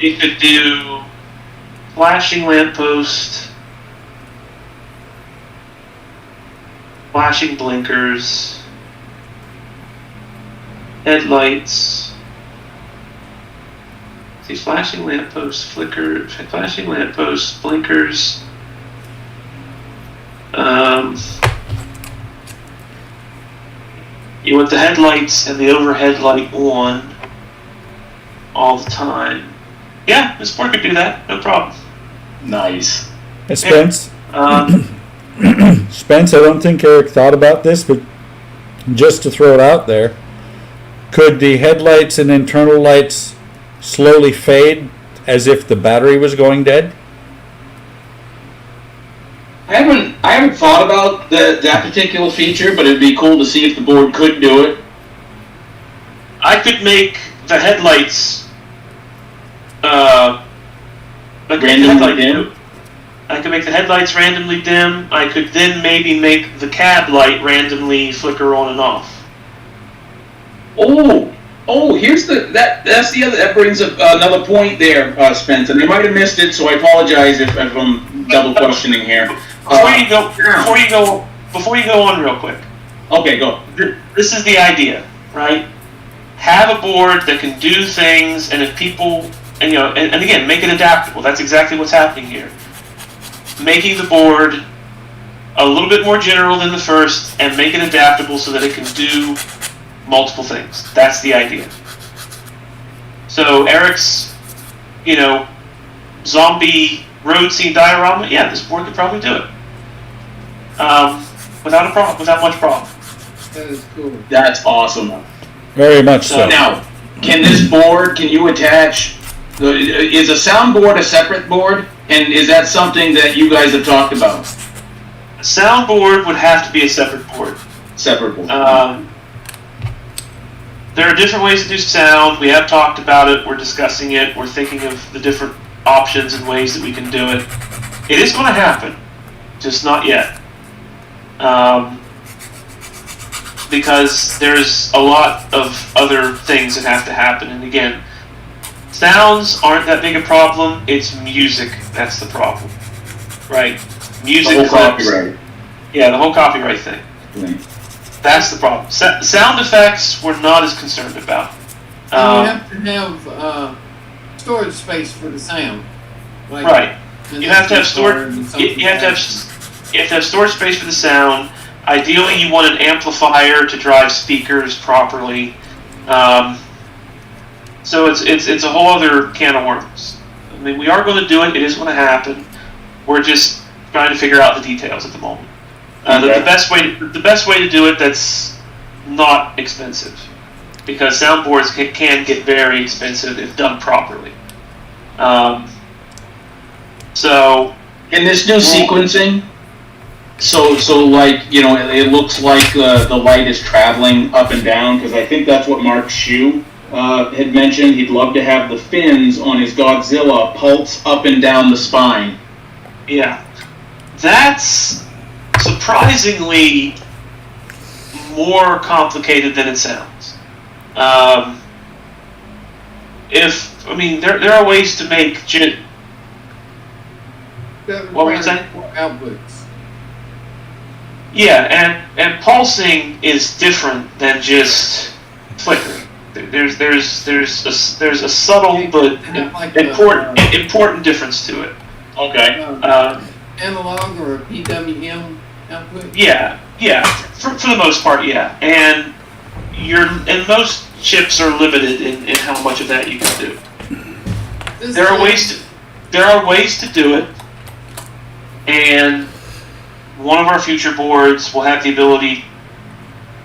Speaker 3: It could do flashing lamppost, flashing blinkers, headlights. See, flashing lamppost, flashing lamppost, blinkers. You want the headlights and the overhead light on all the time. Yeah, this board could do that, no problem.
Speaker 4: Nice.
Speaker 1: Hey, Spence,
Speaker 3: Um,
Speaker 1: Spence, I don't think Eric thought about this, but just to throw it out there, could the headlights and internal lights slowly fade as if the battery was going dead?
Speaker 4: I haven't thought about that particular feature, but it'd be cool to see if the board could do it.
Speaker 3: I could make the headlights
Speaker 4: Randomly dim?
Speaker 3: I could make the headlights randomly dim. I could then maybe make the cab light randomly flicker on and off.
Speaker 4: Here's that's the other, that brings up another point there, Spence, and I might have missed it, so I apologize if I'm double questioning here.
Speaker 3: Before you go on real quick.
Speaker 4: Okay, go.
Speaker 3: This is the idea, right? Have a board that can do things, and if people, and again, make it adaptable. That's exactly what's happening here. Making the board a little bit more general than the first, and make it adaptable so that it can do multiple things. That's the idea. So Eric's, zombie road scene diorama. Yeah, this board could probably do it. Without much problem.
Speaker 2: That is cool.
Speaker 4: That's awesome.
Speaker 1: Very much so.
Speaker 4: Now, can you attach, is a soundboard a separate board? And is that something that you guys have talked about?
Speaker 3: The soundboard would have to be a separate board.
Speaker 4: Separate board.
Speaker 3: There are different ways to do sound. We have talked about it. We're discussing it. We're thinking of the different options and ways that we can do it. It is going to happen, just not yet. Because there's a lot of other things that have to happen. And again, sounds aren't that big a problem. It's music that's the problem, right? Music
Speaker 4: the whole
Speaker 3: clips.
Speaker 4: copyright.
Speaker 3: Yeah, the whole copyright thing.
Speaker 4: Right.
Speaker 3: That's the problem. Sound effects we're not as concerned about.
Speaker 2: You have to have storage space for the sound. Like
Speaker 3: Right. You have to have
Speaker 2: storage.
Speaker 3: you have to have storage space for the sound. Ideally, you want an amplifier to drive speakers properly. So it's a whole other can of worms. I mean, we are going to do it. It is going to happen. We're just trying to figure out the details at the moment. The best way to do it that's not expensive, because soundboards can get very expensive if done properly. So
Speaker 4: In this new sequencing, so like, it looks like the light is traveling up and down, because I think that's what Mark Shue had mentioned. He'd love to have the fins on his Godzilla pulse up and down the spine.
Speaker 3: yeah, that's surprisingly more complicated than it sounds. There are ways to make What were you saying?
Speaker 2: Outputs.
Speaker 3: Yeah, and pulsing is different than just flickering. There's a subtle but important difference to it.
Speaker 4: Okay.
Speaker 2: Analog or a PWM output.
Speaker 3: Yeah, for the most part, yeah. And most chips are limited in how much of that you can do. There are ways to do it, and one of our future boards will have the ability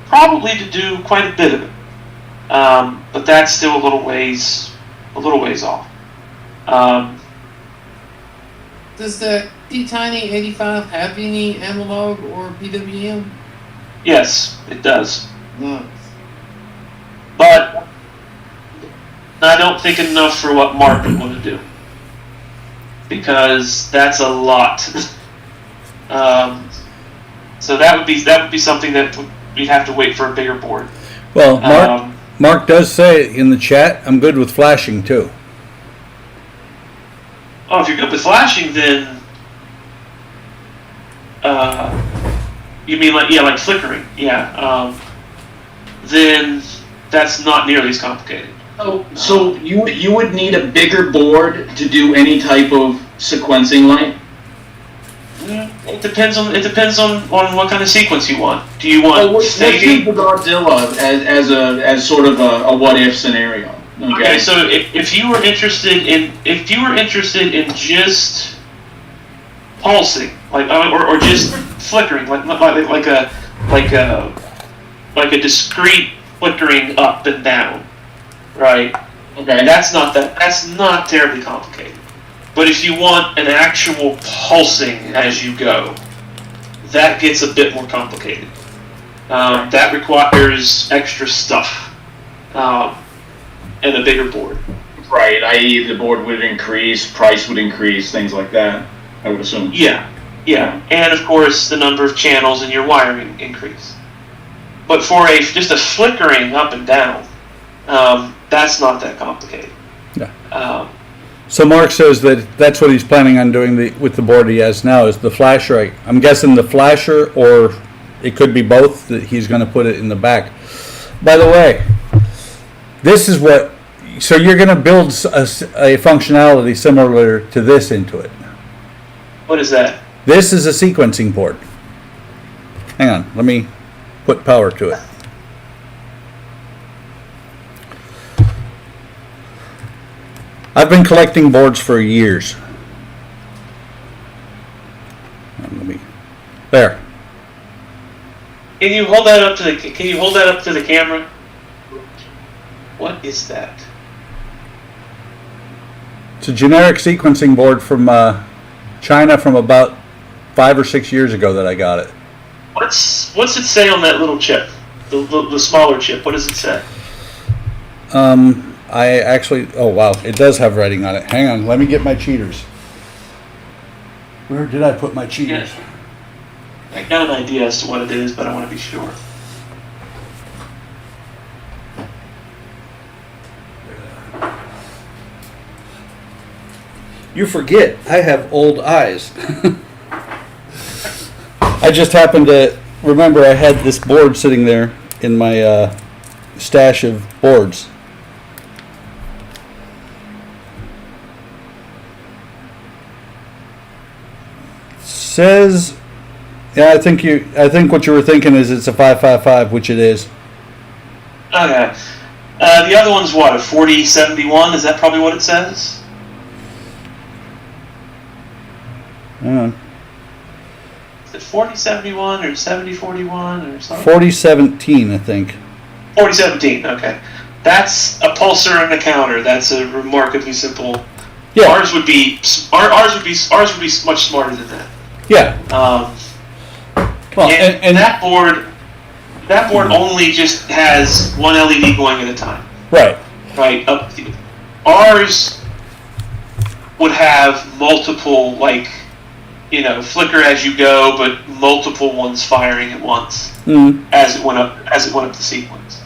Speaker 3: probably to do quite a bit of it. But that's still a little ways off.
Speaker 2: Does the T-Tiny 85 have any analog or PWM?
Speaker 3: Yes, it does.
Speaker 2: No.
Speaker 3: But I don't think enough for what Mark would want to do, because that's a lot. So that would be something that we'd have to wait for a bigger board.
Speaker 1: Well, Mark does say in the chat, I'm good with flashing too.
Speaker 3: Oh, if you're good with flashing, then you mean like flickering? Yeah. Then that's not nearly as complicated.
Speaker 4: So you would need a bigger board to do any type of sequencing light?
Speaker 3: It depends on what kind of sequence you want. Do you want
Speaker 4: Let's use the Godzilla as sort of a what if scenario.
Speaker 3: Okay, so if you were interested in just pulsing, or just flickering, like a discrete flickering up and down, right?
Speaker 4: Okay.
Speaker 3: That's not terribly complicated. But if you want an actual pulsing as you go, that gets a bit more complicated. That requires extra stuff and a bigger board.
Speaker 4: Right, i.e. the board would increase, price would increase, things like that, I would assume.
Speaker 3: Yeah. And of course, the number of channels in your wiring increase. But for just a flickering up and down, that's not that complicated.
Speaker 1: Yeah. So Mark says that's what he's planning on doing with the board he has now is the flasher. I'm guessing the flasher, or it could be both, that he's going to put it in the back. By the way, this is what, so you're going to build a functionality similar to this into it.
Speaker 3: What is that?
Speaker 1: This is a sequencing board. Hang on, let me put power to it. I've been collecting boards for years. There.
Speaker 3: Can you hold that up to the camera? What is that?
Speaker 1: It's a generic sequencing board from China from about 5 or 6 years ago that I got it.
Speaker 3: What's it say on that little chip? The smaller chip. What does it say?
Speaker 1: I actually, oh wow, it does have writing on it. Hang on, let me get my cheaters. Where did I put my cheaters?
Speaker 3: Yeah. I got an idea as to what it is, but I want to be sure.
Speaker 1: You forget, I have old eyes. I just happened to remember I had this board sitting there in my stash of boards. Says, yeah, I think what you were thinking is it's a 555, which it is.
Speaker 3: Okay. The other one's what, a 4071? Is that probably what it says?
Speaker 1: Hang on.
Speaker 3: Is it 4071 or 7041 or something?
Speaker 1: 4017, I think.
Speaker 3: 4017, okay. That's a pulsar and a counter. That's a remarkably simple.
Speaker 1: Yeah.
Speaker 3: Ours would be much smarter than that.
Speaker 1: Yeah. Well,
Speaker 3: and that board only just has one LED going at a time.
Speaker 1: Right.
Speaker 3: Right. Ours would have multiple, flicker as you go, but multiple ones firing at once as it went up the sequence.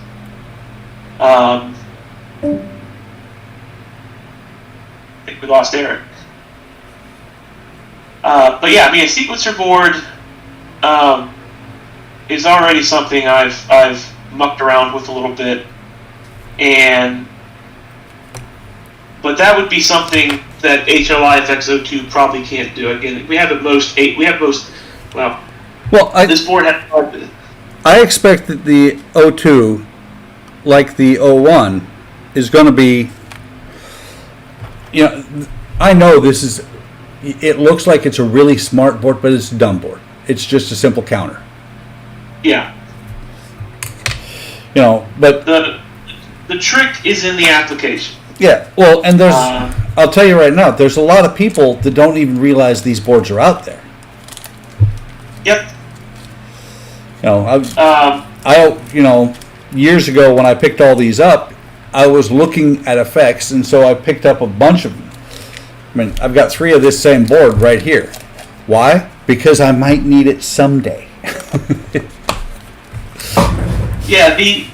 Speaker 3: I think we lost Eric. But yeah, I mean, a sequencer board is already something I've mucked around with a little bit, but that would be something that HLI FX02 probably can't do. Again, we have at most 8. We have most. Well, this board has.
Speaker 1: I expect that the O2, like the O1, is going to be. I know this is. It looks like it's a really smart board, but it's a dumb board. It's just a simple counter.
Speaker 3: Yeah.
Speaker 1: But
Speaker 3: the trick is in the application.
Speaker 1: Yeah. Well, and I'll tell you right now, there's a lot of people that don't even realize these boards are out there.
Speaker 3: Yep.
Speaker 1: You know, years ago when I picked all these up, I was looking at effects, and so I picked up a bunch of them. I mean, I've got 3 of this same board right here. Why? Because I might need it someday.
Speaker 3: Yeah, the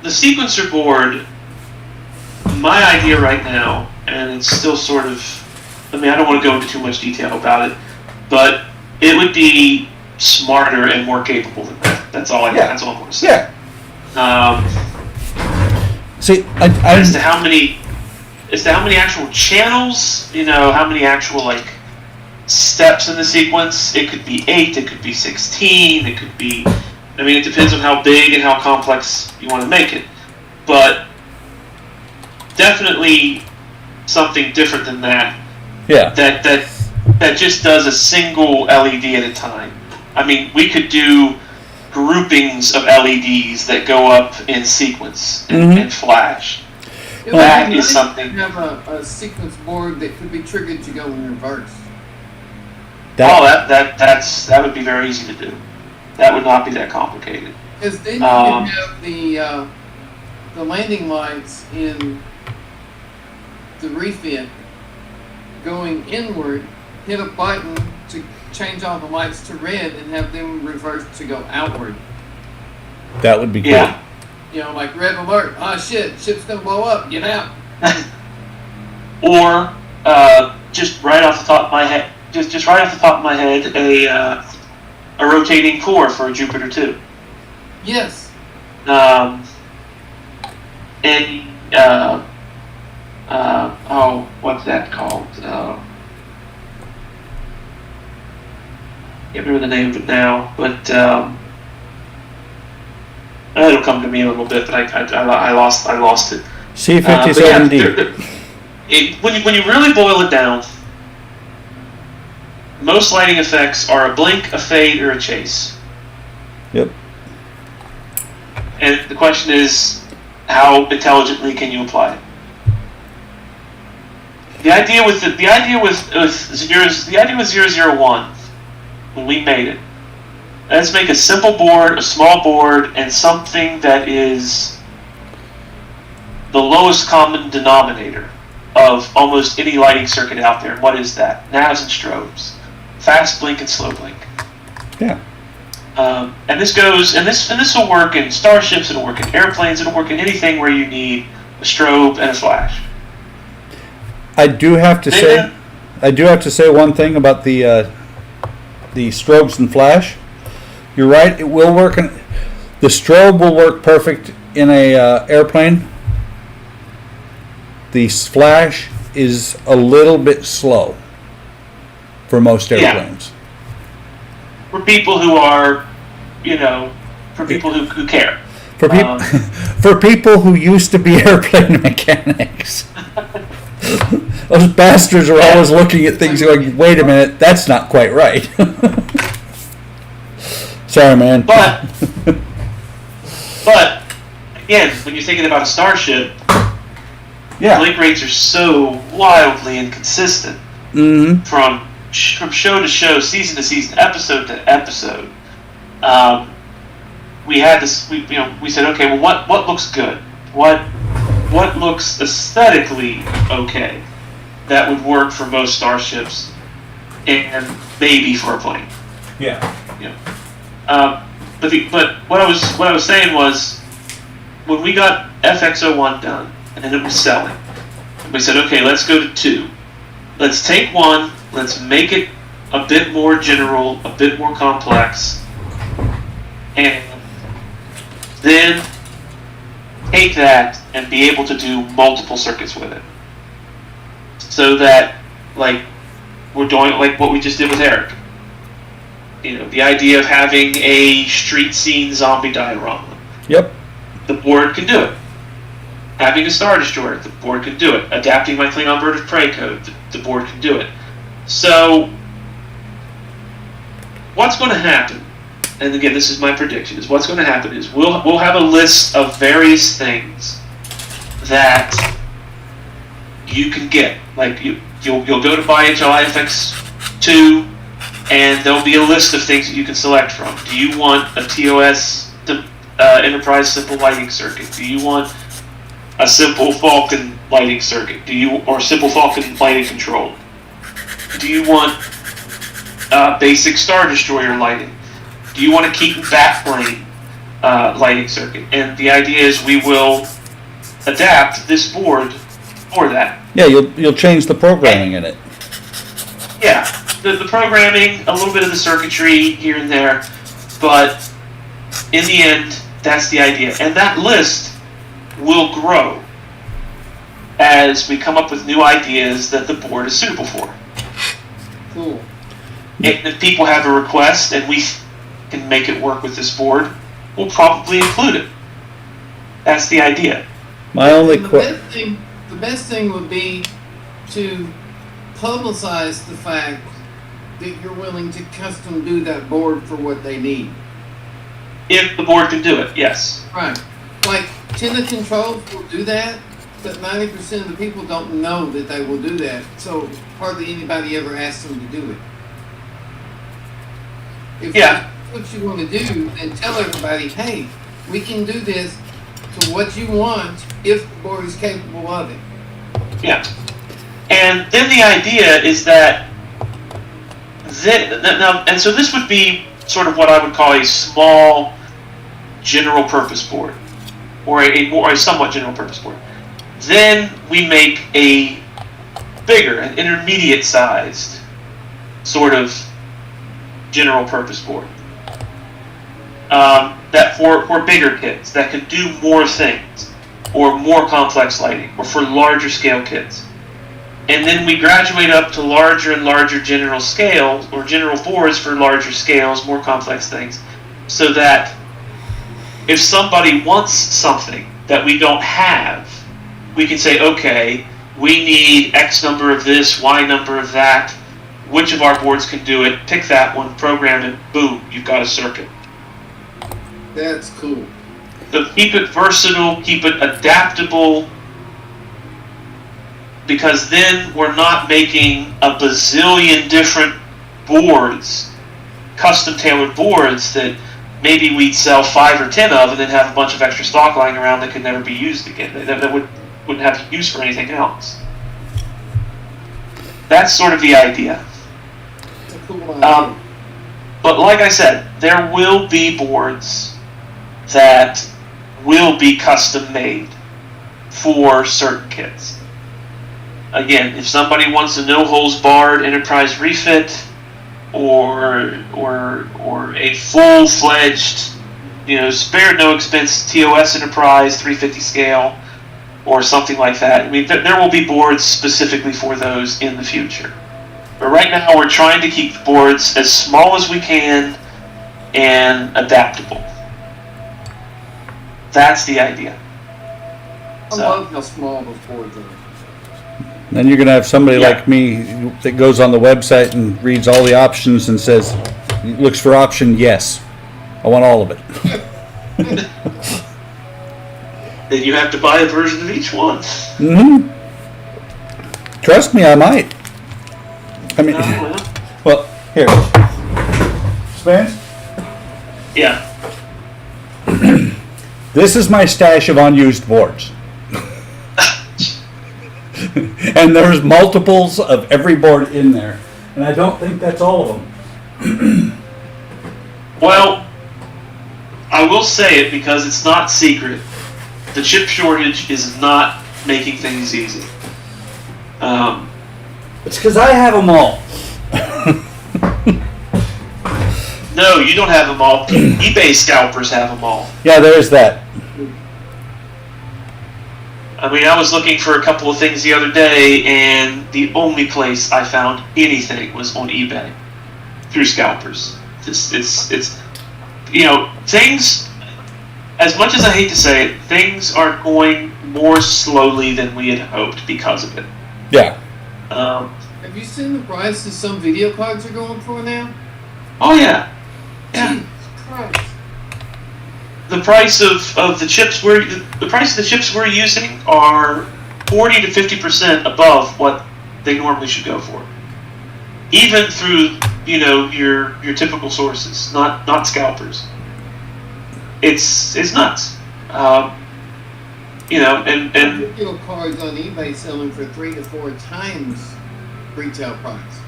Speaker 3: sequencer board, my idea right now, and it's still sort of, I mean, I don't want to go into too much detail about it, but it would be smarter and more capable than that. That's all that's all I'm going to say.
Speaker 1: Yeah. See,
Speaker 3: as to how many actual channels, you know, how many actual like steps in the sequence. It could be 8, it could be 16, it could be, I mean, it depends on how big and how complex you want to make it. But definitely something different than that.
Speaker 1: Yeah.
Speaker 3: That just does a single LED at a time. I mean, we could do groupings of LEDs that go up in sequence and flash.
Speaker 2: It
Speaker 3: That
Speaker 2: would be
Speaker 3: is
Speaker 2: nice
Speaker 3: something.
Speaker 2: to have a sequence board that could be triggered to go in reverse.
Speaker 3: That would be very easy to do. That would not be that complicated.
Speaker 2: Because then you can have the landing lights in the refit going inward, hit a button to change all the lights to red and have them reversed to go outward.
Speaker 1: That would be
Speaker 3: Yeah.
Speaker 2: You know, like red alert. Oh shit, ship's gonna blow up. Get out.
Speaker 3: Or just right off the top of my head, just right off the top of my head, a rotating core for a Jupiter 2.
Speaker 2: Yes.
Speaker 3: What's that called? Can't remember the name of it now, but it'll come to me in a little bit. But I lost it.
Speaker 1: C57D.
Speaker 3: When you really boil it down, most lighting effects are a blink, a fade, or a chase.
Speaker 1: Yep.
Speaker 3: And the question is, how intelligently can you apply it? The idea with 001, when we made it, let's make a simple board, a small board, and something that is the lowest common denominator of almost any lighting circuit out there. And what is that? Navs and strobes, fast blink and slow blink.
Speaker 1: Yeah.
Speaker 3: And this will work in starships. It'll work in airplanes. It'll work in anything where you need a strobe and a flash.
Speaker 1: I do have to say one thing about the strobes and flash. You're right. It will work. The strobe will work perfect in a airplane. The flash is a little bit slow for most airplanes.
Speaker 3: For people who are, for people who care.
Speaker 1: For people who used to be airplane mechanics. Those bastards are always looking at things going, wait a minute, that's not quite right. Sorry, man.
Speaker 3: But again, when you're thinking about a starship, blink rates are so wildly inconsistent from show to show, season to season, episode to episode. We had this. We said, okay, well, what looks good? What looks aesthetically okay that would work for most starships and maybe for a plane?
Speaker 1: Yeah.
Speaker 3: But what I was saying was, when we got FX01 done and it was selling, we said, okay, let's go to 2. Let's take 1. Let's make it a bit more general, a bit more complex, and then take that and be able to do multiple circuits with it. So that, like, we're doing like what we just did with Eric. The idea of having a street scene zombie diorama.
Speaker 1: Yep.
Speaker 3: The board can do it. Having a Star Destroyer, the board can do it. Adapting my Klingon Bird of Prey code, the board can do it. So, what's going to happen, and again, this is my prediction, is what's going to happen is we'll have a list of various things that you can get. Like you'll go to buy HLIFX2, and there'll be a list of things that you can select from. Do you want a TOS Enterprise Simple Lighting Circuit? Do you want a Simple Falcon lighting circuit? Or Simple Falcon lighting control? Do you want basic Star Destroyer lighting? Do you want a Keaton backplane lighting circuit? And the idea is we will adapt this board for that.
Speaker 1: Yeah, you'll change the programming in it.
Speaker 3: Yeah, the programming, a little bit of the circuitry here and there, but in the end, that's the idea. And that list will grow as we come up with new ideas that the board is suitable for.
Speaker 2: Cool.
Speaker 3: And if people have a request and we can make it work with this board, we'll probably include it. That's the idea.
Speaker 1: My only
Speaker 2: And the best thing would be to publicize the fact that you're willing to custom do that board for what they need.
Speaker 3: If the board can do it, yes.
Speaker 2: Right. Like, Tenna Controls will do that, but 90% of the people don't know that they will do that, so hardly anybody ever asks them to do it. If
Speaker 3: Yeah.
Speaker 2: that's what you want to do, then tell everybody, hey, we can do this to what you want if the board is capable of it.
Speaker 3: Yeah. And then the idea is that and so this would be sort of what I would call a small general purpose board, or a somewhat general purpose board. Then we make a bigger, an intermediate sized sort of general purpose board. That for bigger kits that can do more things, or more complex lighting, or for larger scale kits. And then we graduate up to larger and larger general scales, or general boards for larger scales, more complex things, so that if somebody wants something that we don't have, we can say, okay, we need X number of this, Y number of that, which of our boards can do it, pick that one, program it, boom, you've got a circuit.
Speaker 2: That's cool.
Speaker 3: So keep it versatile, keep it adaptable, because then we're not making a bazillion different boards, custom tailored boards that maybe we'd sell 5 or 10 of and then have a bunch of extra stock lying around that could never be used again, that wouldn't have use for anything else. That's sort of the idea.
Speaker 2: It's a cool idea.
Speaker 3: But like I said, there will be boards that will be custom made for certain kits. Again, if somebody wants a no holes barred enterprise refit, or a full fledged, spared no expense TOS enterprise 350 scale, or something like that, I mean, there will be boards specifically for those in the future. But right now, we're trying to keep the boards as small as we can and adaptable. That's the idea.
Speaker 2: I love how small those boards are.
Speaker 1: Then you're gonna have somebody
Speaker 3: Yeah.
Speaker 1: like me that goes on the website and reads all the options and says, looks for option yes. I want all of it.
Speaker 3: Then you have to buy a version of each one.
Speaker 1: Mm-hmm. Trust me, I might. I mean, well, here. Spence?
Speaker 3: Yeah.
Speaker 1: This is my stash of unused boards. And there's multiples of every board in there. And I don't think that's all of them.
Speaker 3: Well, I will say it because it's not secret. The chip shortage is not making things easy.
Speaker 1: It's because I have them all.
Speaker 3: No, you don't have them all. eBay scalpers have them all.
Speaker 1: Yeah, there's that.
Speaker 3: I mean, I was looking for a couple of things the other day, and the only place I found anything was on eBay through scalpers. It's things. As much as I hate to say it, things are going more slowly than we had hoped because of it.
Speaker 1: Yeah.
Speaker 2: Have you seen the prices some video cards are going for now?
Speaker 3: Oh yeah. Yeah.
Speaker 2: Jesus Christ.
Speaker 3: The price of the chips the price of the chips we're using are 40 to 50% above what they normally should go for, even through your typical sources, not scalpers. It's nuts. And
Speaker 2: Video cards on eBay selling for 3 to 4 times retail price.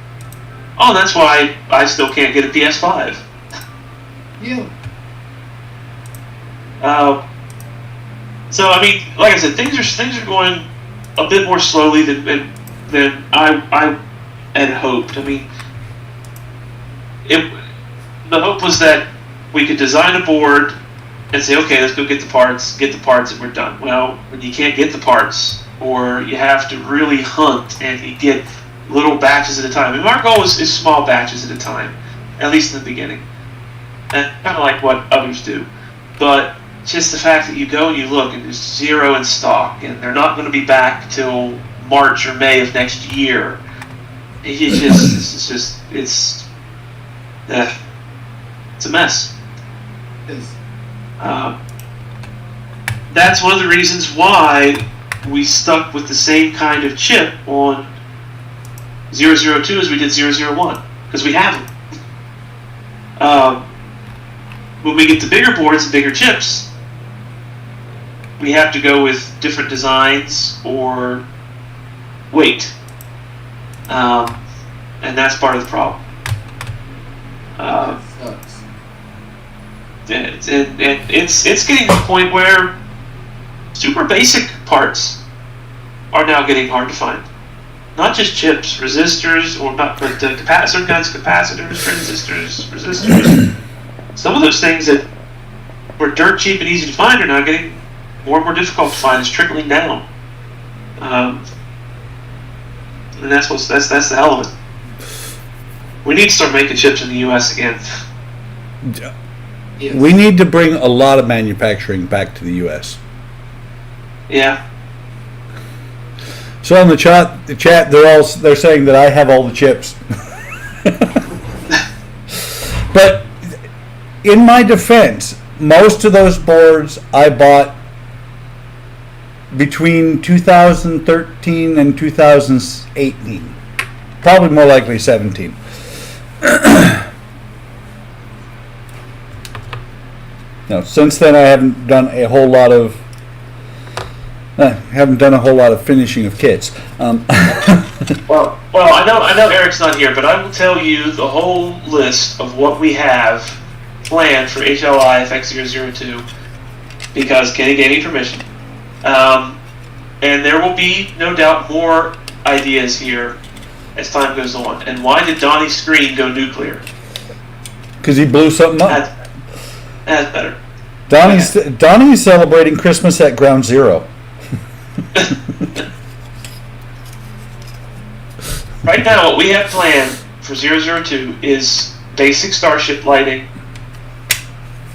Speaker 3: oh, that's why I still can't get a PS5.
Speaker 2: Yeah.
Speaker 3: So I mean, like I said, things are going a bit more slowly than I had hoped. I mean, the hope was that we could design a board and say, okay, let's go get the parts, and we're done. Well, when you can't get the parts, or you have to really hunt and you get little batches at a time. I mean, our goal is small batches at a time, at least in the beginning, and kind of like what others do. But just the fact that you go and you look and there's 0 in stock, and they're not going to be back till March or May of next year. It's a mess.
Speaker 2: Yes.
Speaker 3: That's one of the reasons why we stuck with the same kind of chip on 002 as we did 001, because we have them. When we get to bigger boards and bigger chips, we have to go with different designs or weight, and that's part of the problem.
Speaker 2: That sucks.
Speaker 3: And it's getting to the point where super basic parts are now getting hard to find. Not just chips, resistors, but certain kinds of capacitors, transistors, resistors. Some of those things that were dirt cheap and easy to find are now getting more and more difficult to find. It's trickling down, and that's the hell of it. We need to start making chips in the U.S. again.
Speaker 2: Yes.
Speaker 1: We need to bring a lot of manufacturing back to the U.S.
Speaker 3: Yeah.
Speaker 1: So on the chat, they're saying that I have all the chips. But in my defense, most of those boards I bought between 2013 and 2018. Probably more likely 17. No, since then I haven't done a whole lot of finishing of kits.
Speaker 3: Well, I know Eric's not here, but I will tell you the whole list of what we have planned for HLI FX002 because Kenny gave me permission. And there will be, no doubt, more ideas here as time goes on. And why did Donnie's screen go nuclear?
Speaker 1: Because he blew something up.
Speaker 3: That's better.
Speaker 1: Donnie's celebrating Christmas at Ground Zero.
Speaker 3: Right now, what we have planned for 002 is basic Starship lighting,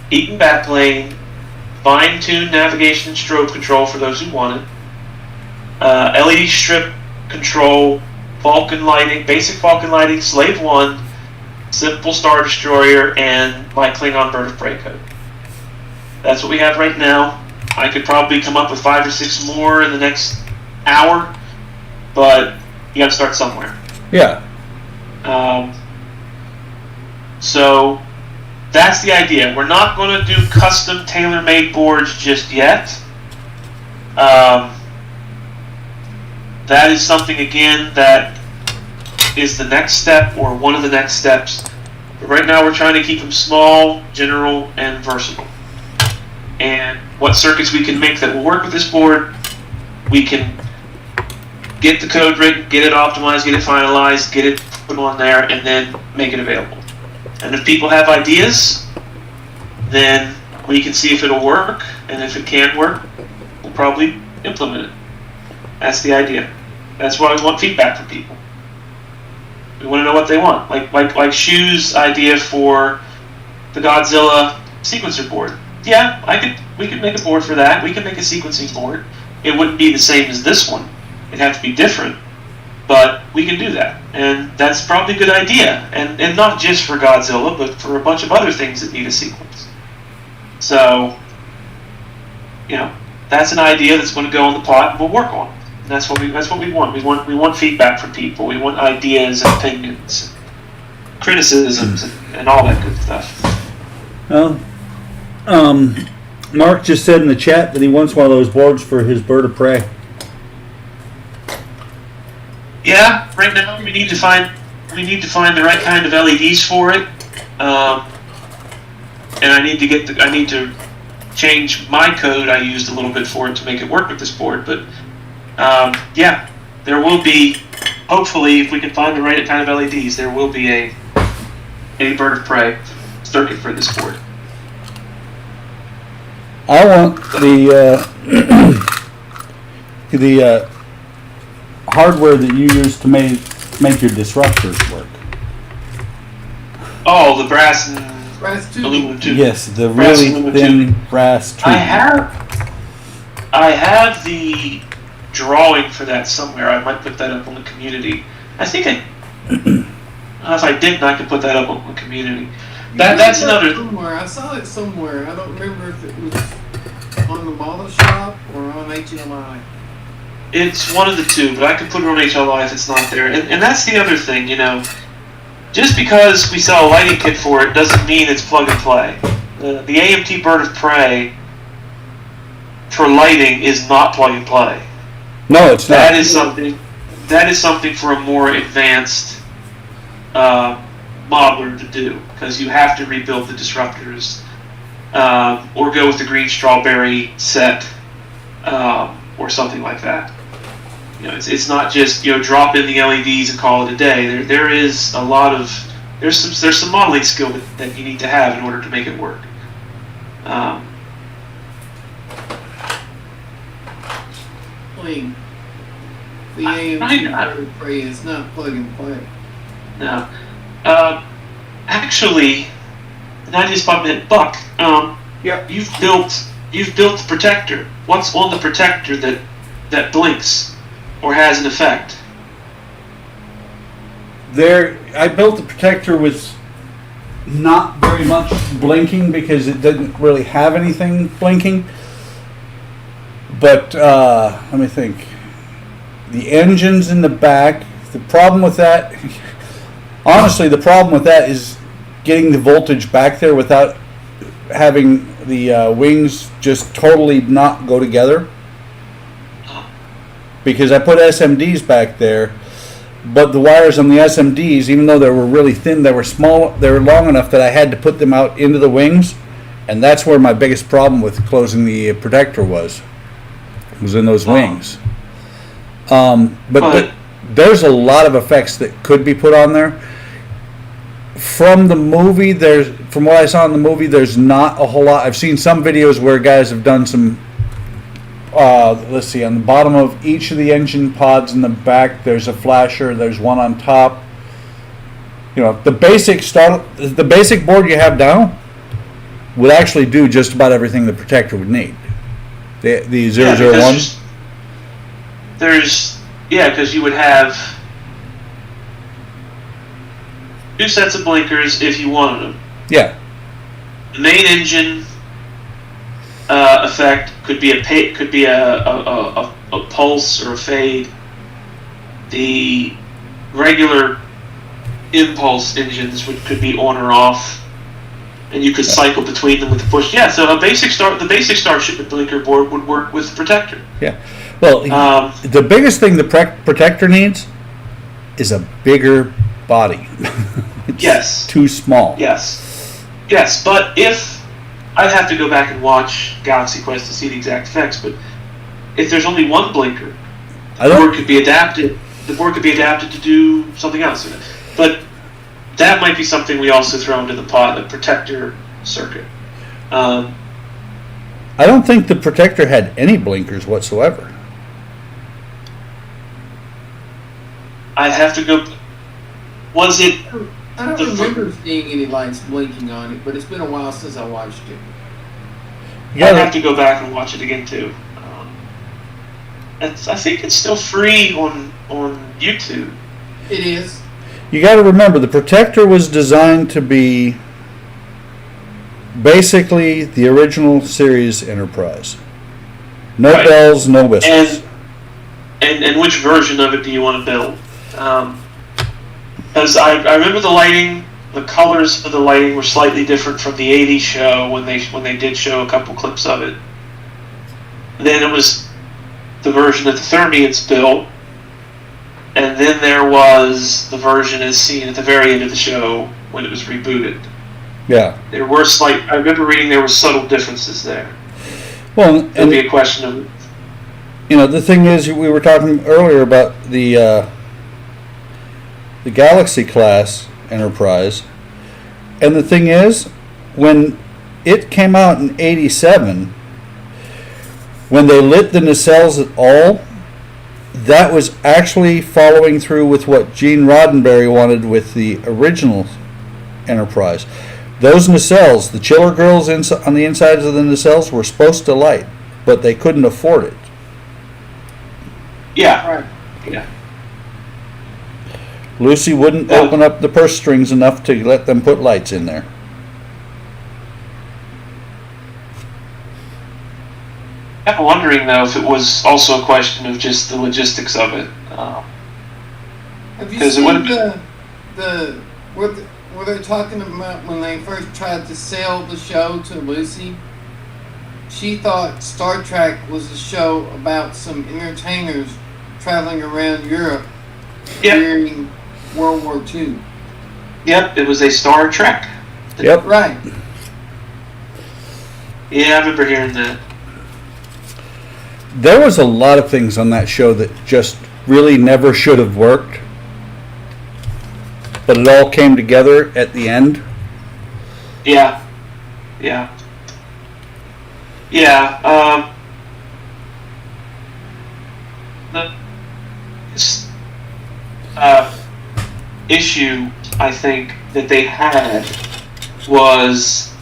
Speaker 3: Eaton backplane, fine-tuned navigation and strobe control for those who want it, LED strip control, Vulcan lighting, basic Vulcan lighting, Slave 1, simple Star Destroyer, and my Klingon Bird of Prey code. That's what we have right now. I could probably come up with 5 or 6 more in the next hour, but you got to start somewhere.
Speaker 1: Yeah.
Speaker 3: So that's the idea. We're not going to do custom tailor-made boards just yet. That is something, again, that is the next step or one of the next steps. But right now we're trying to keep them small, general, and versatile. And what circuits we can make that will work with this board, we can get the code written, get it optimized, get it finalized, get it put on there, and then make it available. And if people have ideas, then we can see if it'll work, and if it can work, we'll probably implement it. That's the idea. That's why we want feedback from people. We want to know what they want. Like Shu's idea for the Godzilla sequencer board. Yeah, we could make a board for that. We could make a sequencing board. It wouldn't be the same as this one. It'd have to be different. But we can do that. And that's probably a good idea. And not just for Godzilla, but for a bunch of other things that need a sequence. So, that's an idea that's going to go in the pot and we'll work on. That's what we want. We want feedback from people. We want ideas and opinions, criticisms, and all that good stuff.
Speaker 1: Well, Mark just said in the chat that he wants one of those boards for his bird of prey.
Speaker 3: Yeah, right now we need to find the right kind of LEDs for it, and I need to change my code I used a little bit for it to make it work with this board. But yeah, there will be, hopefully, if we can find the right kind of LEDs, there will be a bird of prey circuit for this board.
Speaker 1: I want the hardware that you use to make your disruptors work.
Speaker 3: Oh, the brass and
Speaker 2: Brass tube.
Speaker 3: aluminum tube.
Speaker 1: Yes, the
Speaker 3: Brass
Speaker 1: really
Speaker 3: aluminum
Speaker 1: thin brass tube.
Speaker 3: I have the drawing for that somewhere. I might put that up on the community. I think if I didn't, I could put that up on the community. That's another.
Speaker 2: Somewhere. I saw it somewhere. I don't remember if it was on the model shop or on HMI.
Speaker 3: It's one of the two, but I can put it on HLI if it's not there. And that's the other thing, just because we sell a lighting kit for it doesn't mean it's plug and play. The AMT Bird of Prey for lighting is not plug and play.
Speaker 1: No, it's not.
Speaker 3: That is something for a more advanced modeler to do, because you have to rebuild the disruptors or go with the green strawberry set or something like that. It's not just drop in the LEDs and call it a day. There is a lot of there's some modeling skill that you need to have in order to make it work.
Speaker 2: Clean. The AMT Prey is not plug and play.
Speaker 3: No, actually, and I just bumped it, Buck.
Speaker 1: Yeah.
Speaker 3: You've built the protector. What's on the protector that blinks or has an effect?
Speaker 1: I built the protector with not very much blinking because it didn't really have anything blinking. But let me think. The engine's in the back. The problem with that, honestly, is getting the voltage back there without having the wings just totally not go together. Because I put SMDs back there, but the wires on the SMDs, even though they were really thin, they were small, they were long enough that I had to put them out into the wings, and that's where my biggest problem with closing the protector was in those wings. But there's a lot of effects that could be put on there. From the movie, from what I saw in the movie, there's not a whole lot. I've seen some videos where guys have done some. Let's see, on the bottom of each of the engine pods in the back, there's a flasher. There's one on top. The basic board you have now would actually do just about everything the protector would need. The 001.
Speaker 3: Because you would have 2 sets of blinkers if you wanted them.
Speaker 1: Yeah.
Speaker 3: The main engine effect could be a pulse or a fade. The regular impulse engines could be on or off, and you could cycle between them with the push. Yeah, so the basic Starship blinker board would work with the protector.
Speaker 1: Yeah. Well, the biggest thing the protector needs is a bigger body. It's too small.
Speaker 3: Yes, but if I'd have to go back and watch Galaxy Quest to see the exact effects, but if there's only one blinker, the board could be adapted. The board could be adapted to do something else. But that might be something we also throw into the pot, the protector circuit.
Speaker 1: I don't think the protector had any blinkers whatsoever.
Speaker 3: I'd have to go. Was it?
Speaker 2: I don't remember seeing any lights blinking on it, but it's been a while since I watched it.
Speaker 3: I'd have to go back and watch it again too. I think it's still free on YouTube.
Speaker 2: It is.
Speaker 1: You got to remember, the protector was designed to be basically the original series Enterprise. No bells, no whistles.
Speaker 3: and which version of it do you want to build? Because I remember the lighting, the colors of the lighting were slightly different from the '80s show when they did show a couple clips of it. Then it was the version that the Thermians built, and then there was the version as seen at the very end of the show when it was rebooted.
Speaker 1: Yeah.
Speaker 3: There were I remember reading there were subtle differences there.
Speaker 1: Well,
Speaker 3: It'll
Speaker 1: and
Speaker 3: be a question of,
Speaker 1: the thing is, we were talking earlier about the Galaxy class Enterprise, and the thing is, when it came out in '87, when they lit the nacelles at all, that was actually following through with what Gene Roddenberry wanted with the original Enterprise. Those nacelles, the chiller grills on the insides of the nacelles were supposed to light, but they couldn't afford it.
Speaker 3: yeah,
Speaker 2: Right.
Speaker 3: yeah.
Speaker 1: Lucy wouldn't
Speaker 3: Oh.
Speaker 1: open up the purse strings enough to let them put lights in there.
Speaker 3: I'm wondering though if it was also a question of just the logistics of it.
Speaker 2: Have you
Speaker 3: 'Cause it
Speaker 2: seen
Speaker 3: would've
Speaker 2: were they talking about when they first tried to sell the show to Lucy? She thought Star Trek was a show about some entertainers traveling around Europe
Speaker 3: Yep,
Speaker 2: during World War II.
Speaker 3: yep. It was a Star Trek.
Speaker 1: Yep.
Speaker 2: Right.
Speaker 3: Yeah, I remember hearing that.
Speaker 1: There was a lot of things on that show that just really never should have worked, but it all came together at the end.
Speaker 3: Yeah, yeah, yeah. The issue I think that they had was,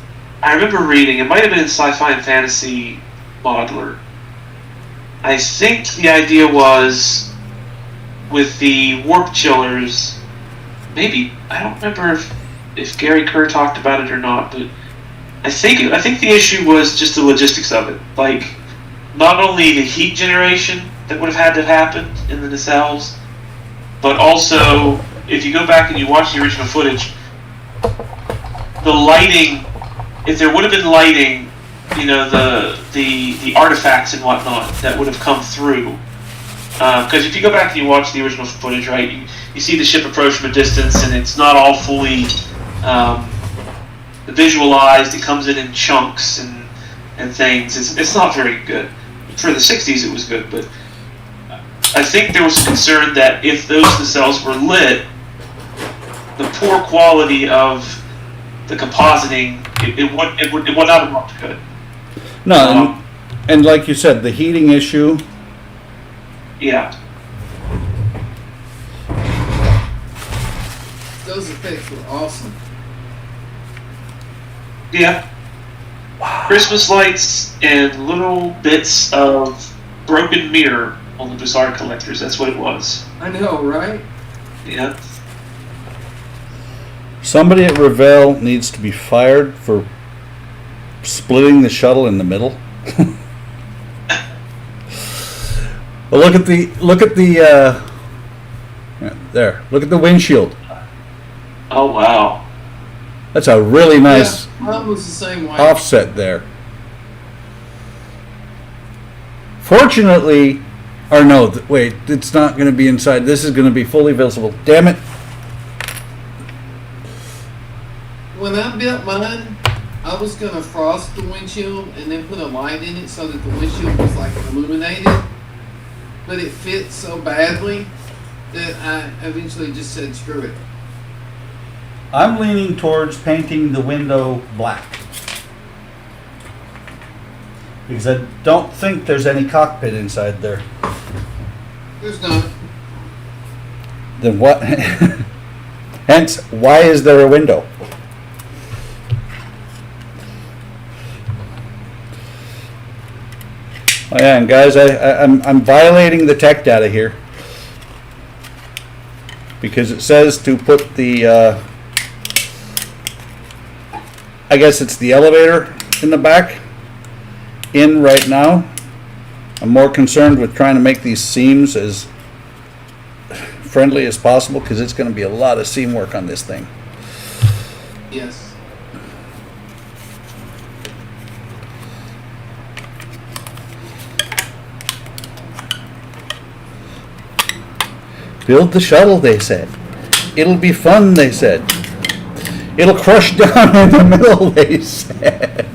Speaker 3: I remember reading, it might have been in Sci-Fi and Fantasy Modeler. I think the idea was with the warp chillers, maybe, I don't remember if Gary Kerr talked about it or not, but I think the issue was just the logistics of it. Like, not only the heat generation that would have had to happen in the nacelles, but also, if you go back and you watch the original footage, the lighting, if there would have been lighting, the artifacts and whatnot that would have come through. Because if you go back and you watch the original footage, right, you see the ship approach from a distance, and it's not all fully visualized. It comes in chunks and things. It's not very good. For the '60s, it was good, but I think there was a concern that if those nacelles were lit, the poor quality of the compositing, it would not have looked good.
Speaker 1: No, and like you said, the heating issue.
Speaker 3: Yeah.
Speaker 2: Those effects were awesome.
Speaker 3: Yeah. Christmas lights and little bits of broken mirror on the Bizarre Collectors. That's what it was.
Speaker 2: I know, right?
Speaker 3: Yeah.
Speaker 1: Somebody at Revell needs to be fired for splitting the shuttle in the middle. Well, look at the there. Look at the windshield.
Speaker 3: Oh wow.
Speaker 1: That's a really nice
Speaker 2: Yeah, mine was the same way.
Speaker 1: offset there. Fortunately, or no, wait, it's not going to be inside. This is going to be fully visible. Damn it.
Speaker 2: When I built mine, I was gonna frost the windshield and then put a light in it so that the windshield was like illuminated. But it fit so badly that I eventually just said screw it.
Speaker 1: I'm leaning towards painting the window black, because I don't think there's any cockpit inside there.
Speaker 2: There's not.
Speaker 1: Then what? Hence, why is there a window? Oh yeah, and guys, I'm violating the tech data here, because it says to put the I guess it's the elevator in the back in right now. I'm more concerned with trying to make these seams as friendly as possible because it's going to be a lot of seam work on this thing.
Speaker 2: Yes.
Speaker 1: Build the shuttle, they said. It'll be fun, they said. It'll crush down in the middle, they said.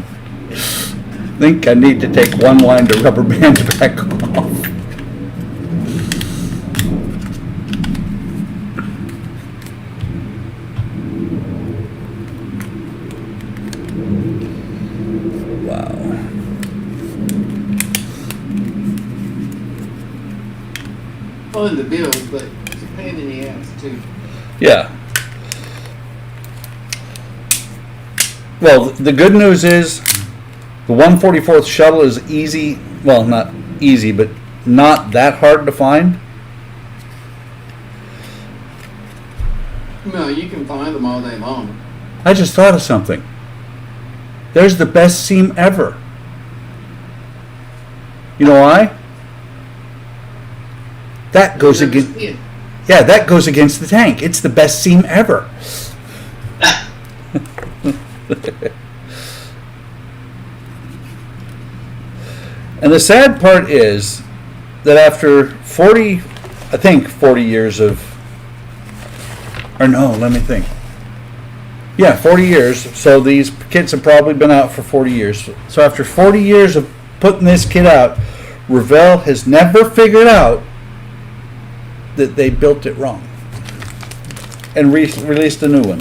Speaker 1: I think I need to take one line to rubber band back off. Wow.
Speaker 2: Fun to build, but it's a pain in the ass too.
Speaker 1: Yeah. Well, the good news is the 144th shuttle is easy. Well, not easy, but not that hard to find.
Speaker 2: No, you can find them all day long.
Speaker 1: I just thought of something. There's the best seam ever. You know why? That goes against. Yeah, that goes against the tank. It's the best seam ever. And the sad part is that after 40 years of, or no, let me think. Yeah, 40 years. So these kits have probably been out for 40 years. So after 40 years of putting this kit out, Revell has never figured out that they built it wrong and released a new one.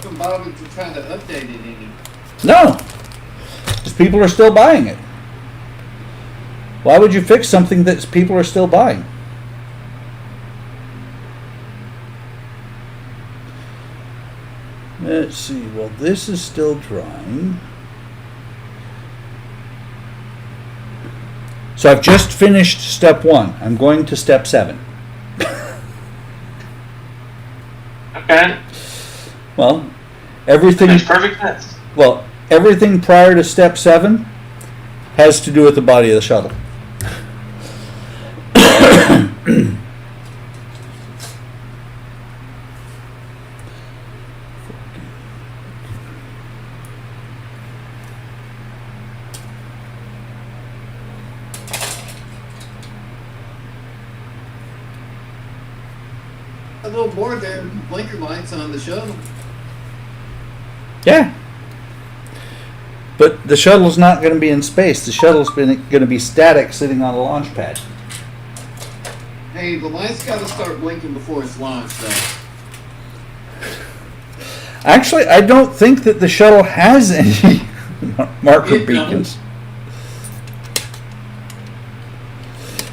Speaker 2: Don't bother to try to update it any.
Speaker 1: No, because people are still buying it. Why would you fix something that people are still buying? Let's see. Well, this is still drying. So I've just finished step 1. I'm going to step 7.
Speaker 3: Okay.
Speaker 1: Well, everything.
Speaker 3: Makes perfect sense.
Speaker 1: Well, everything prior to step 7 has to do with the body of the shuttle.
Speaker 2: A little board there, blinker lights on the shuttle.
Speaker 1: Yeah. But the shuttle's not going to be in space. The shuttle's going to be static sitting on a launch pad.
Speaker 2: Hey, the light's got to start blinking before it's launched, though.
Speaker 1: Actually, I don't think that the shuttle has any marker
Speaker 2: It don't.
Speaker 1: beacons.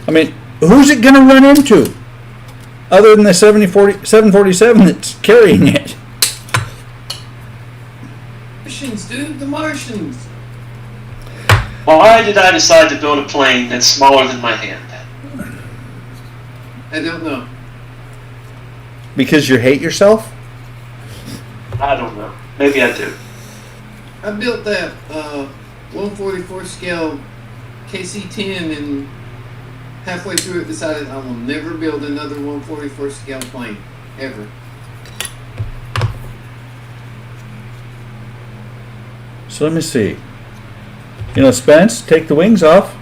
Speaker 1: I mean, who's it going to run into? Other than the 747 that's carrying it.
Speaker 2: Martians, dude, the Martians.
Speaker 3: Why did I decide to build a plane that's smaller than my hand?
Speaker 2: I don't know.
Speaker 1: Because you hate yourself?
Speaker 3: I don't know. Maybe I do.
Speaker 2: I built that 144 scale KC-10 and halfway through it decided I will never build another 144 scale plane, ever.
Speaker 1: So let me see. You know, Spence, take the wings off.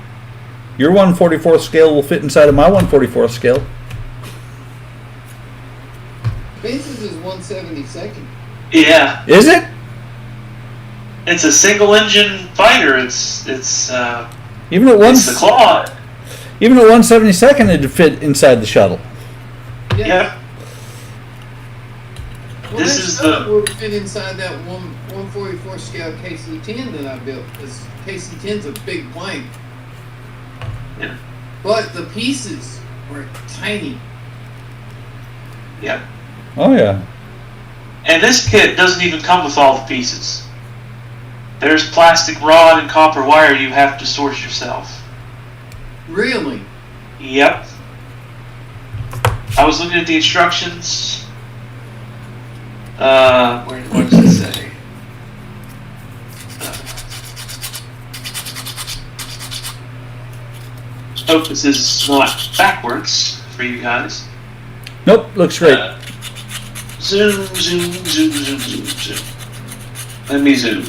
Speaker 1: Your 144th scale will fit inside of my 144th scale.
Speaker 2: Spence's is 172nd.
Speaker 3: Yeah,
Speaker 1: Is it?
Speaker 3: it's a single engine fighter. It's
Speaker 1: Even at one,
Speaker 3: it's the Claw.
Speaker 1: even at 172nd, it'd fit inside the shuttle.
Speaker 3: Yep.
Speaker 2: Well,
Speaker 3: This
Speaker 2: that
Speaker 3: is
Speaker 2: shuttle would fit inside that 144 scale KC-10 that I built. This KC-10's a big plane.
Speaker 3: Yeah.
Speaker 2: But the pieces were tiny.
Speaker 3: Yep.
Speaker 1: Oh yeah.
Speaker 3: And this kit doesn't even come with all the pieces. There's plastic rod and copper wire you have to source yourself.
Speaker 2: Really?
Speaker 3: Yep. I was looking at the instructions. What does it say? hope this is not backwards for you guys.
Speaker 1: Nope, looks great.
Speaker 3: Zoom, zoom, zoom, zoom, zoom, zoom. Let me zoom.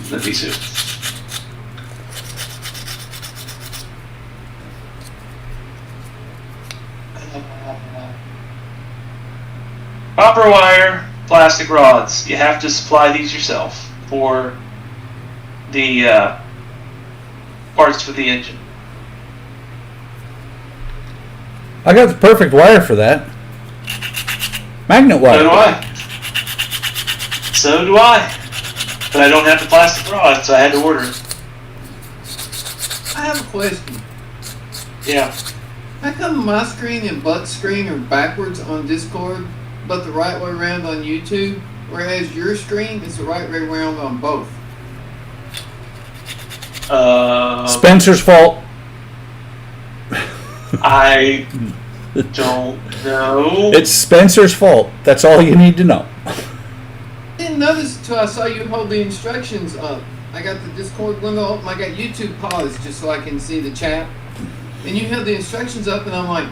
Speaker 3: Copper wire, plastic rods. You have to supply these yourself for the parts for the engine.
Speaker 1: I got the perfect wire for that. Magnet
Speaker 3: So do
Speaker 1: wire.
Speaker 3: I. But I don't have the plastic rod, so I had to order it.
Speaker 2: I have a question.
Speaker 3: Yeah.
Speaker 2: How come my screen and Buck's screen are backwards on Discord, but the right way around on YouTube, whereas your screen is the right way around on both?
Speaker 1: Spencer's fault.
Speaker 3: I don't know.
Speaker 1: It's Spencer's fault. That's all you need to know.
Speaker 2: Didn't notice until I saw you hold the instructions up. I got the Discord window open. I got YouTube paused just so I can see the chat. And you held the instructions up, and I'm like,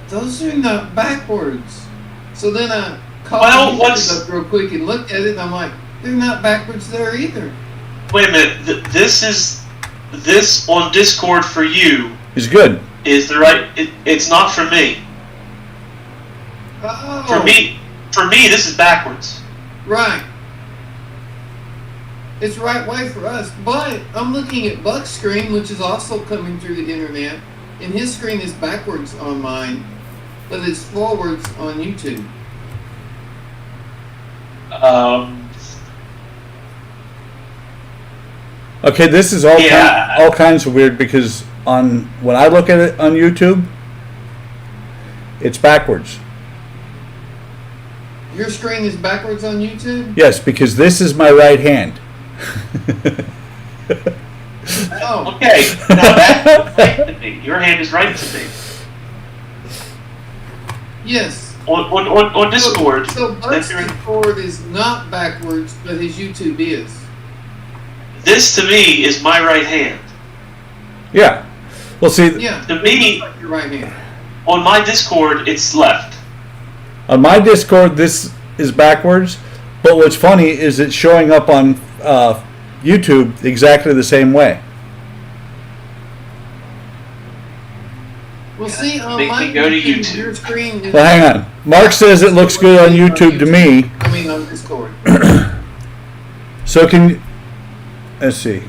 Speaker 2: those are not backwards. So then I called YouTube up real quick and looked at it, and I'm like, they're not backwards there either.
Speaker 3: Wait a minute. This on Discord for you
Speaker 1: He's good.
Speaker 3: is the right. It's not for me.
Speaker 2: Oh,
Speaker 3: For me, this is backwards.
Speaker 2: right. It's right way for us, but I'm looking at Buck's screen, which is also coming through the internet, and his screen is backwards on mine, but it's forwards on YouTube.
Speaker 1: Okay, this is all
Speaker 3: Yeah.
Speaker 1: all kinds of weird because when I look at it on YouTube, it's backwards.
Speaker 2: Your screen is backwards on YouTube?
Speaker 1: Yes, because this is my right hand.
Speaker 2: Oh,
Speaker 3: Okay. Now that's right to me. Your hand is right to me.
Speaker 2: yes.
Speaker 3: On Discord.
Speaker 2: So Buck's Discord is not backwards, but his YouTube is.
Speaker 3: This to me is my right hand.
Speaker 1: Yeah. Well, see,
Speaker 2: Yeah.
Speaker 3: To me,
Speaker 2: Looks like your right hand.
Speaker 3: on my Discord, it's left.
Speaker 1: on my Discord, this is backwards. But what's funny is it's showing up on YouTube exactly the same way.
Speaker 2: Well, see, on
Speaker 3: Make
Speaker 2: my
Speaker 3: me go to
Speaker 2: YouTube,
Speaker 3: YouTube.
Speaker 2: your screen is.
Speaker 1: Well, hang on. Mark says it looks good on YouTube to me.
Speaker 2: I mean, on Discord.
Speaker 1: So let's see.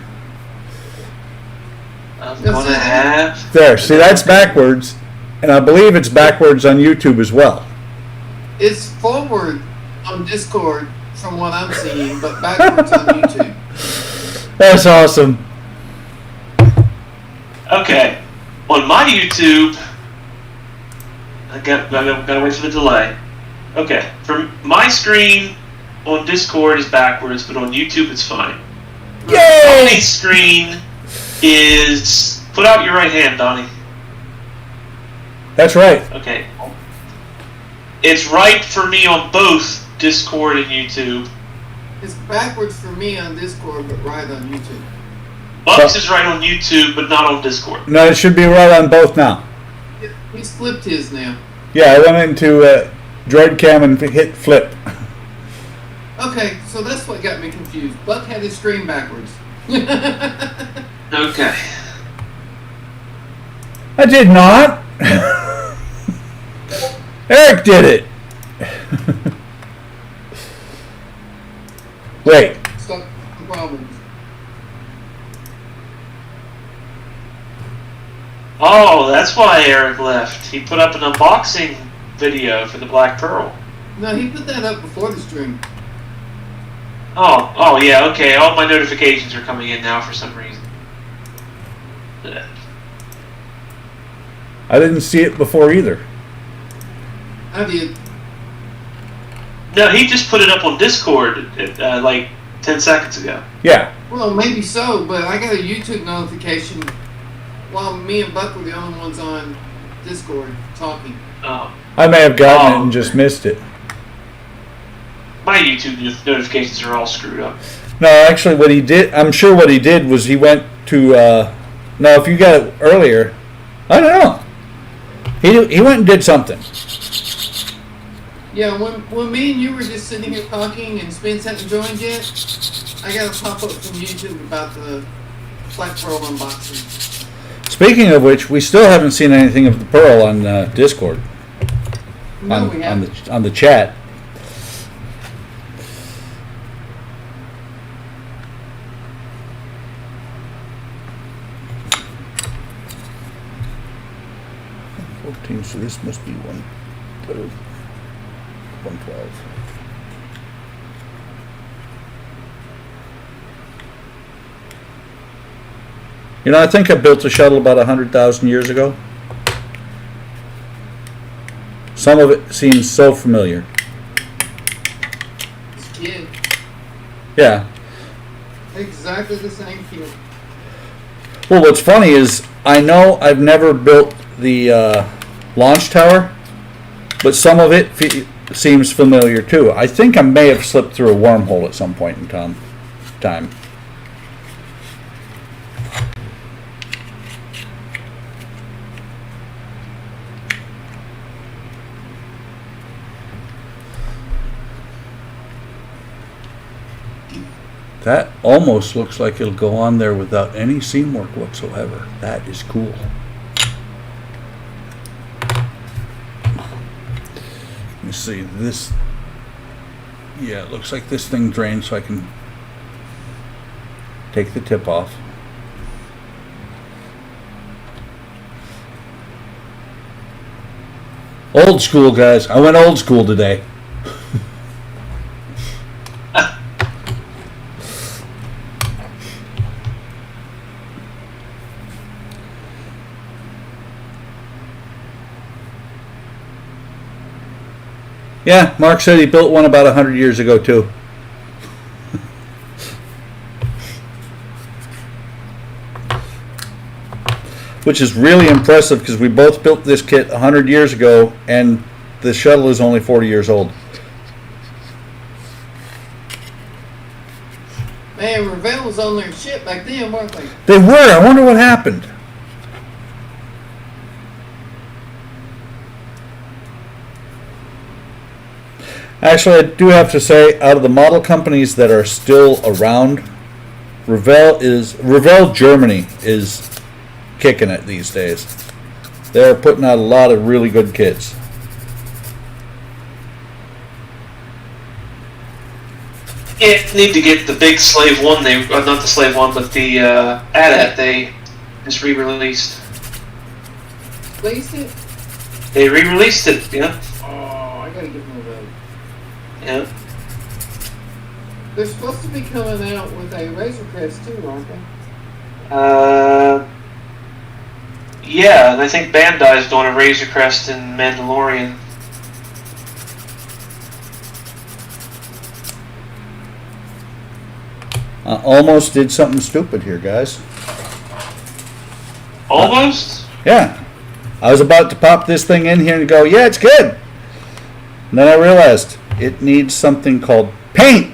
Speaker 3: I'm
Speaker 2: Yes,
Speaker 3: gonna
Speaker 2: sir.
Speaker 3: have.
Speaker 1: There. See, that's backwards. And I believe it's backwards on YouTube as well.
Speaker 2: It's forward on Discord from what I'm seeing, but backwards on YouTube.
Speaker 1: That's awesome.
Speaker 3: Okay. On my YouTube, I gotta wait for the delay. Okay. From my screen on Discord is backwards, but on YouTube it's fine.
Speaker 1: Yay!
Speaker 3: Donnie's screen is. Put out your right hand, Donnie.
Speaker 1: That's right.
Speaker 3: Okay. It's right for me on both Discord and YouTube.
Speaker 2: It's backwards for me on Discord, but right on YouTube.
Speaker 3: Bucks is right on YouTube, but not on Discord.
Speaker 1: No, it should be right on both now.
Speaker 2: He's flipped his now.
Speaker 1: Yeah, I went into Droid Cam and hit flip.
Speaker 2: Okay, so that's what got me confused. Buck had his screen backwards.
Speaker 3: Okay.
Speaker 1: I did not. Eric did it. Wait.
Speaker 2: Stuck in problems.
Speaker 3: Oh, that's why Eric left. He put up an unboxing video for the Black Pearl.
Speaker 2: No, he put that up before the stream.
Speaker 3: Oh, yeah, okay. All my notifications are coming in now for some reason.
Speaker 1: I didn't see it before either.
Speaker 2: I did.
Speaker 3: No, he just put it up on Discord like 10 seconds ago.
Speaker 1: Yeah.
Speaker 2: Well, maybe so, but I got a YouTube notification while me and Buck were the only ones on Discord talking.
Speaker 3: Oh.
Speaker 1: I may have gotten it
Speaker 3: Oh.
Speaker 1: and just missed it.
Speaker 3: My YouTube notifications are all screwed up.
Speaker 1: No, actually, what he did, I'm sure what he did was he went to, no, if you got it earlier, I don't know. He went and did something.
Speaker 2: Yeah, when me and you were just sitting here talking and Spence hadn't joined yet, I got a pop-up from YouTube about the Black Pearl unboxing.
Speaker 1: Speaking of which, we still haven't seen anything of the Pearl on Discord.
Speaker 2: No, we haven't.
Speaker 1: On the chat. So this must be 1/3, 1/12. You know, I think I built a shuttle about 100,000 years ago. Some of it seems so familiar.
Speaker 2: This kid,
Speaker 1: Yeah.
Speaker 2: exactly the same kid.
Speaker 1: Well, what's funny is I know I've never built the launch tower, but some of it seems familiar too. I think I may have slipped through a wormhole at some point in time. That almost looks like it'll go on there without any seam work whatsoever. That is cool. Let me see this. Yeah, it looks like this thing drained, so I can take the tip off. Old school, guys. I went old school today. Yeah, Mark said he built one about 100 years ago too. Which is really impressive because we both built this kit 100 years ago and the shuttle is only 40 years old.
Speaker 2: Man, Revell was on their ship back then, weren't they?
Speaker 1: They were. I wonder what happened. Actually, I do have to say, out of the model companies that are still around, Revell Germany is kicking it these days. They're putting out a lot of really good kits.
Speaker 3: Yeah, need to get the big Slave One. Not the Slave One, but the AT-AT they just re-released.
Speaker 2: Released it?
Speaker 3: They re-released it. Yeah.
Speaker 2: Oh, I gotta get one of those.
Speaker 3: Yeah.
Speaker 2: They're supposed to be coming out with a Razor Crest too, aren't they?
Speaker 3: Yeah, and I think Bandai's doing a Razor Crest in Mandalorian.
Speaker 1: I almost did something stupid here, guys.
Speaker 3: Almost?
Speaker 1: Yeah. I was about to pop this thing in here and go, yeah, it's good. And then I realized it needs something called paint.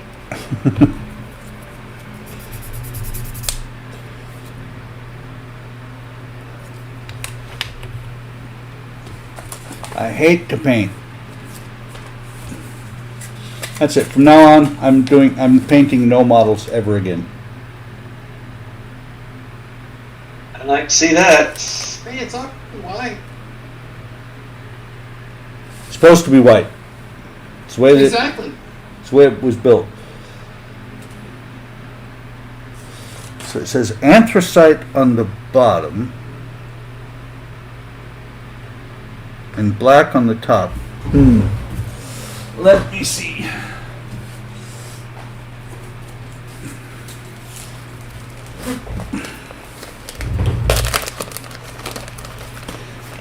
Speaker 1: I hate to paint. That's it. From now on, I'm painting no models ever again.
Speaker 3: I'd like to see that.
Speaker 2: Man, it's all white.
Speaker 1: It's supposed to be white. It's the way that
Speaker 2: Exactly.
Speaker 1: it's the way it was built. So it says anthracite on the bottom and black on the top. Let me see.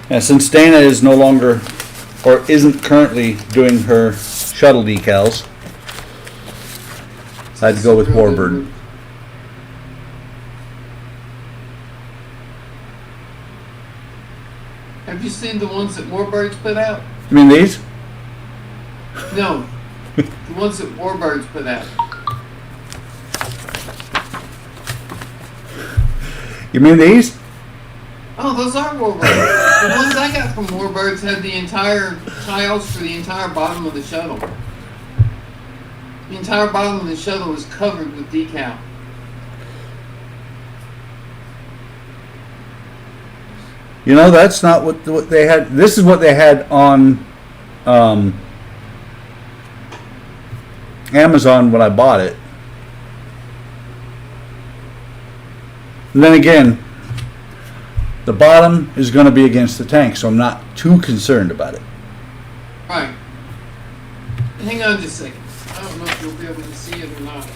Speaker 1: Yeah, since Dana is no longer, or isn't currently doing her shuttle decals, I had to go with Warbird.
Speaker 2: Have you seen the ones that Warbird's put out?
Speaker 1: You mean these?
Speaker 2: No. The ones that Warbird's put out.
Speaker 1: You mean these?
Speaker 2: Oh, those are Warbirds. The ones I got from Warbirds had the entire tiles for the entire bottom of the shuttle. The entire bottom of the shuttle was covered with decal.
Speaker 1: You know, that's not what they had. This is what they had on Amazon when I bought it. And then again, the bottom is going to be against the tank, so I'm not too concerned about it.
Speaker 2: Right. Hang on just a second. I don't know if you'll be able to see it or not.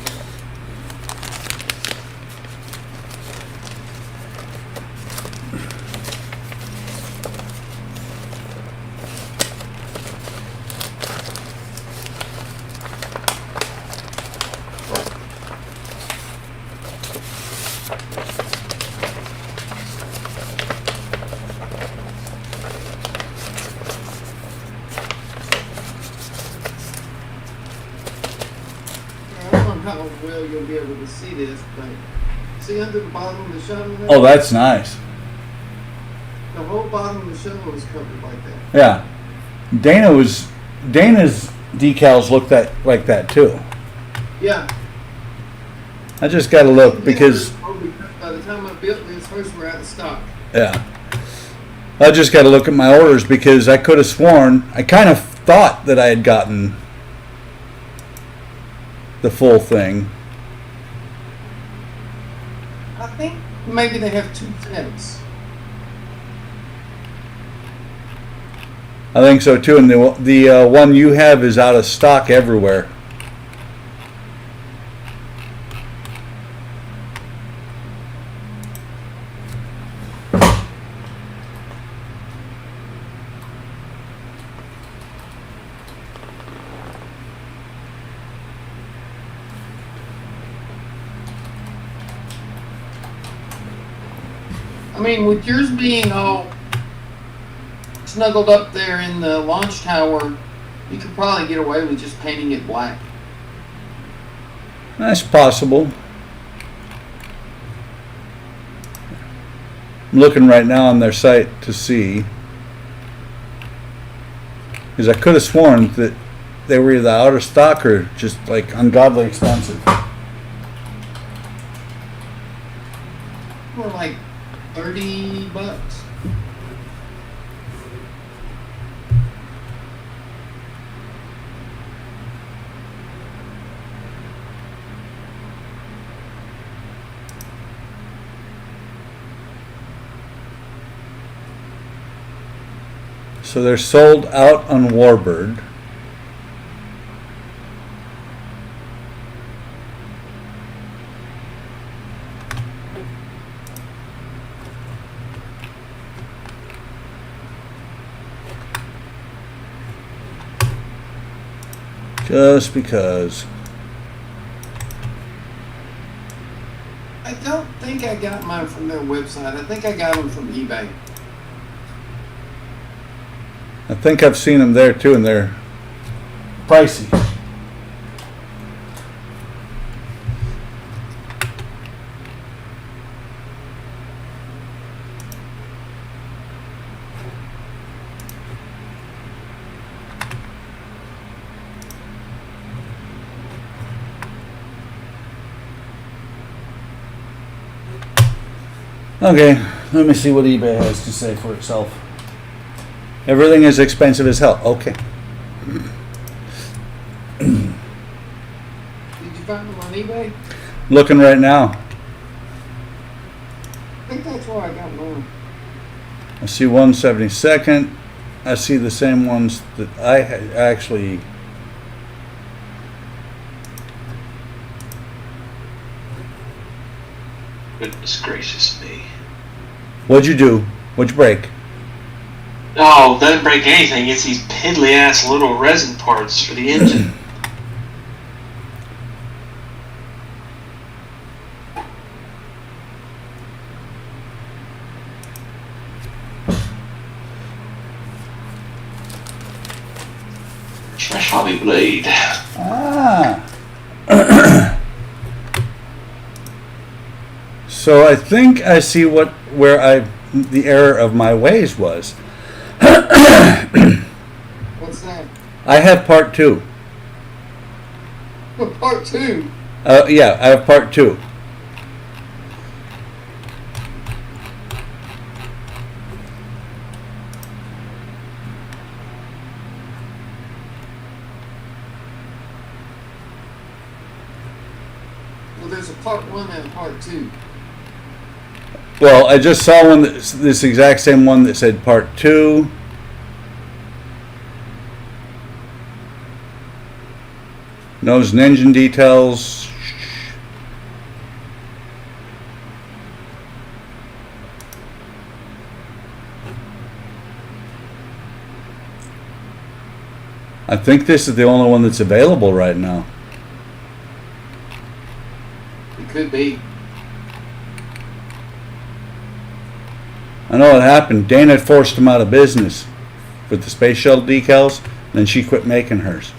Speaker 2: I don't know how well you'll be able to see this, but see under the bottom of the shuttle there?
Speaker 1: Oh, that's nice.
Speaker 2: The whole bottom of the shuttle is covered like that.
Speaker 1: Yeah. Dana's decals look like that too.
Speaker 2: Yeah.
Speaker 1: I just got to look because
Speaker 2: By the time I built this, first we're out of stock.
Speaker 1: yeah. I just got to look at my orders because I could have sworn I kind of thought that I had gotten the full thing.
Speaker 2: I think maybe they have two sets.
Speaker 1: I think so too, and the one you have is out of stock everywhere.
Speaker 2: I mean, with yours being all snuggled up there in the launch tower, you could probably get away with just painting it black.
Speaker 1: That's possible. I'm looking right now on their site to see. Because I could have sworn that they were either out of stock or just like ungodly expensive.
Speaker 2: For like $30.
Speaker 1: So they're sold out on Warbird. Just because.
Speaker 2: I don't think I got mine from their website. I think I got them from eBay.
Speaker 1: I think I've seen them there too, and they're pricey. Okay, let me see what eBay has to say for itself. Everything is expensive as hell. Okay.
Speaker 2: Did you find them on eBay?
Speaker 1: Looking right now.
Speaker 2: I think that's where I got mine.
Speaker 1: I see 172nd. I see the same ones that I had actually.
Speaker 3: Goodness gracious me.
Speaker 1: What'd you do? What'd you break?
Speaker 3: Oh, doesn't break anything. It's these piddly ass little resin parts for the engine. Fresh hobby blade.
Speaker 1: Ah. So I think I see where I the error of my ways was.
Speaker 2: What's that?
Speaker 1: I have part 2.
Speaker 2: Part 2.
Speaker 1: Yeah, I have part 2.
Speaker 2: Well, there's a part 1 and a part 2.
Speaker 1: Well, I just saw one this exact same one that said part 2. Nose and engine details. I think this is the only one that's available right now.
Speaker 2: It could be.
Speaker 1: I know what happened. Dana forced him out of business with the space shuttle decals, and then she quit making hers.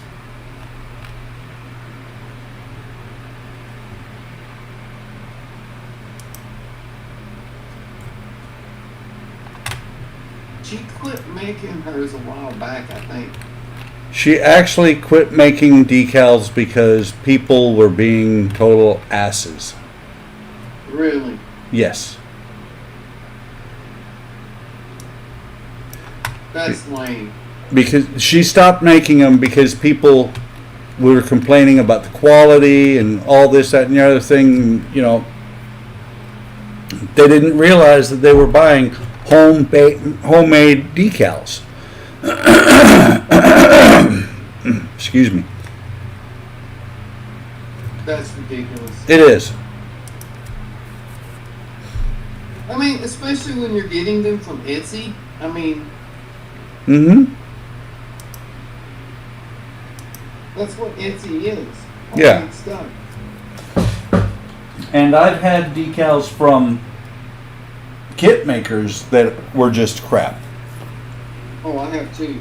Speaker 2: She quit making hers a while back, I think.
Speaker 1: She actually quit making decals because people were being total asses.
Speaker 2: Really?
Speaker 1: Yes.
Speaker 2: That's lame.
Speaker 1: Because she stopped making them because people were complaining about the quality and all this, that, and the other thing. You know, they didn't realize that they were buying homemade decals. Excuse me.
Speaker 2: That's ridiculous.
Speaker 1: It is.
Speaker 2: I mean, especially when you're getting them from Etsy. I mean,
Speaker 1: Mm-hmm.
Speaker 2: that's what Etsy is.
Speaker 1: Yeah.
Speaker 2: Homemade stuff.
Speaker 1: And I've had decals from kit makers that were just crap.
Speaker 2: Oh, I have too.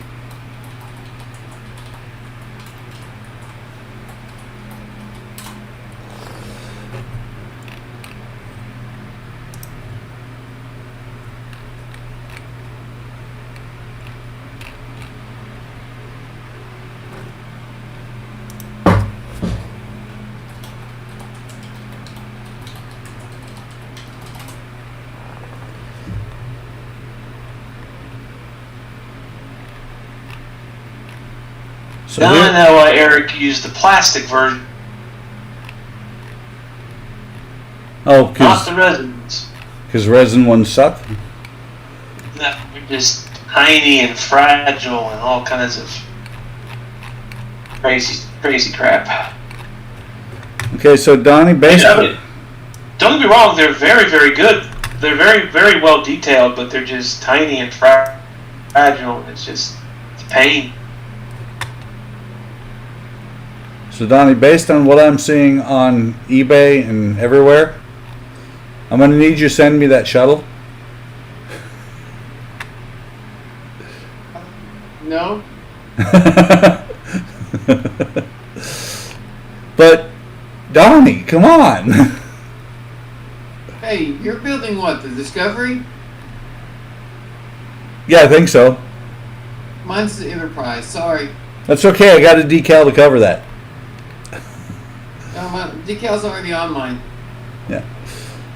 Speaker 1: So
Speaker 3: Now I
Speaker 1: here-
Speaker 3: know why Eric used the plastic version,
Speaker 1: oh,
Speaker 3: not the resins.
Speaker 1: because resin ones suck.
Speaker 3: No, they're just tiny and fragile and all kinds of crazy crap.
Speaker 1: Okay, so Donnie,
Speaker 3: I
Speaker 1: basically,
Speaker 3: mean, don't get me wrong, they're very, very good. They're very, very well detailed, but they're just tiny and fragile. And it's just it's a pain.
Speaker 1: so Donnie, based on what I'm seeing on eBay and everywhere, I'm gonna need you to send me that shuttle.
Speaker 2: No?
Speaker 1: But Donnie, come on.
Speaker 2: Hey, you're building what? The Discovery?
Speaker 1: Yeah, I think so.
Speaker 2: Mine's the Enterprise. Sorry.
Speaker 1: That's okay. I got a decal to cover that.
Speaker 2: No, my decal's already on mine.
Speaker 1: Yeah.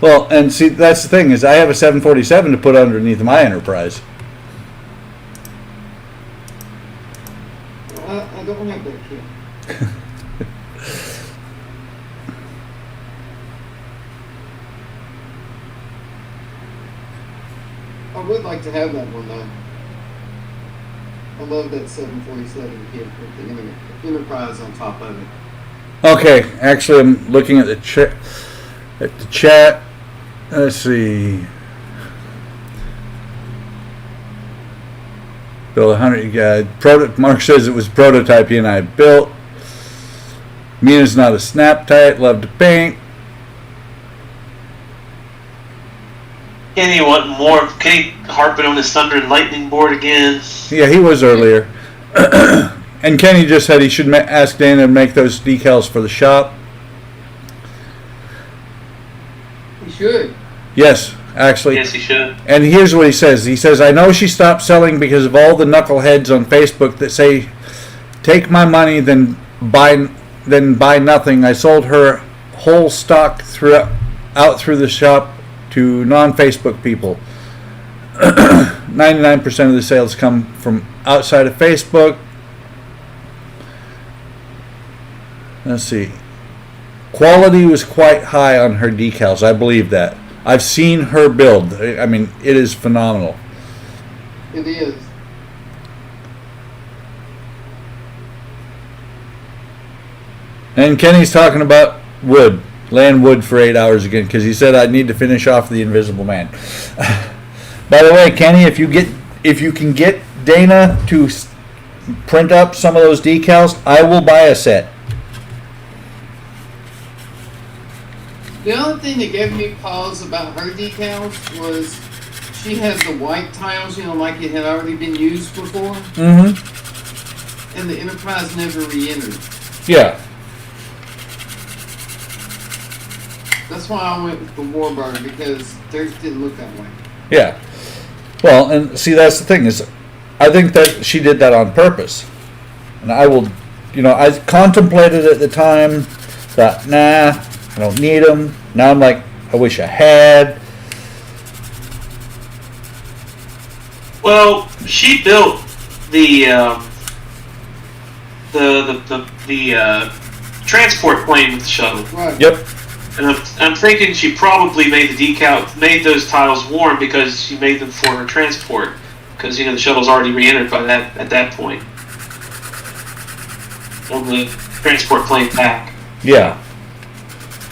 Speaker 1: Well, and see, that's the thing is, I have a 747 to put underneath my Enterprise.
Speaker 2: I don't have that kit. I would like to have that one though. I love that 747 kit with the Enterprise on top of it.
Speaker 1: Okay, actually, I'm looking at the chat. Let's see. Build 100. Mark says it was prototype he and I built. Mina's not a snap tight. Love to paint.
Speaker 3: Kenny wanting more. Kenny harping on his Thunder and Lightning board again.
Speaker 1: Yeah, he was earlier. And Kenny just said he should ask Dana to make those decals for the shop.
Speaker 2: You should.
Speaker 1: Yes, actually.
Speaker 3: Yes, he should.
Speaker 1: And here's what he says. He says, I know she stopped selling because of all the knuckleheads on Facebook that say, take my money, then buy nothing. I sold her whole stock out through the shop to non-Facebook people. 99% of the sales come from outside of Facebook. Let's see. Quality was quite high on her decals. I believe that. I've seen her build. I mean, it is phenomenal.
Speaker 2: It is.
Speaker 1: And Kenny's talking about wood. Laying wood for 8 hours again because he said I need to finish off the Invisible Man. By the way, Kenny, if you can get Dana to print up some of those decals, I will buy a set.
Speaker 2: The only thing that gave me pause about her decals was she has the white tiles, like it had already been used before,
Speaker 1: Mm-hmm.
Speaker 2: and the Enterprise never re-entered.
Speaker 1: Yeah.
Speaker 2: That's why I went with the Warbird, because theirs didn't look that way.
Speaker 1: Yeah. Well, and see, that's the thing is, I think that she did that on purpose. And I will, I contemplated at the time, thought, nah, I don't need them. Now I'm like, I wish I had.
Speaker 3: Well, she built the transport plane with the shuttle.
Speaker 2: Right.
Speaker 1: Yep.
Speaker 3: And I'm thinking she probably made made those tiles warm because she made them for her transport. Because the shuttle's already re-entered at that point on the transport plane pack.
Speaker 1: Yeah.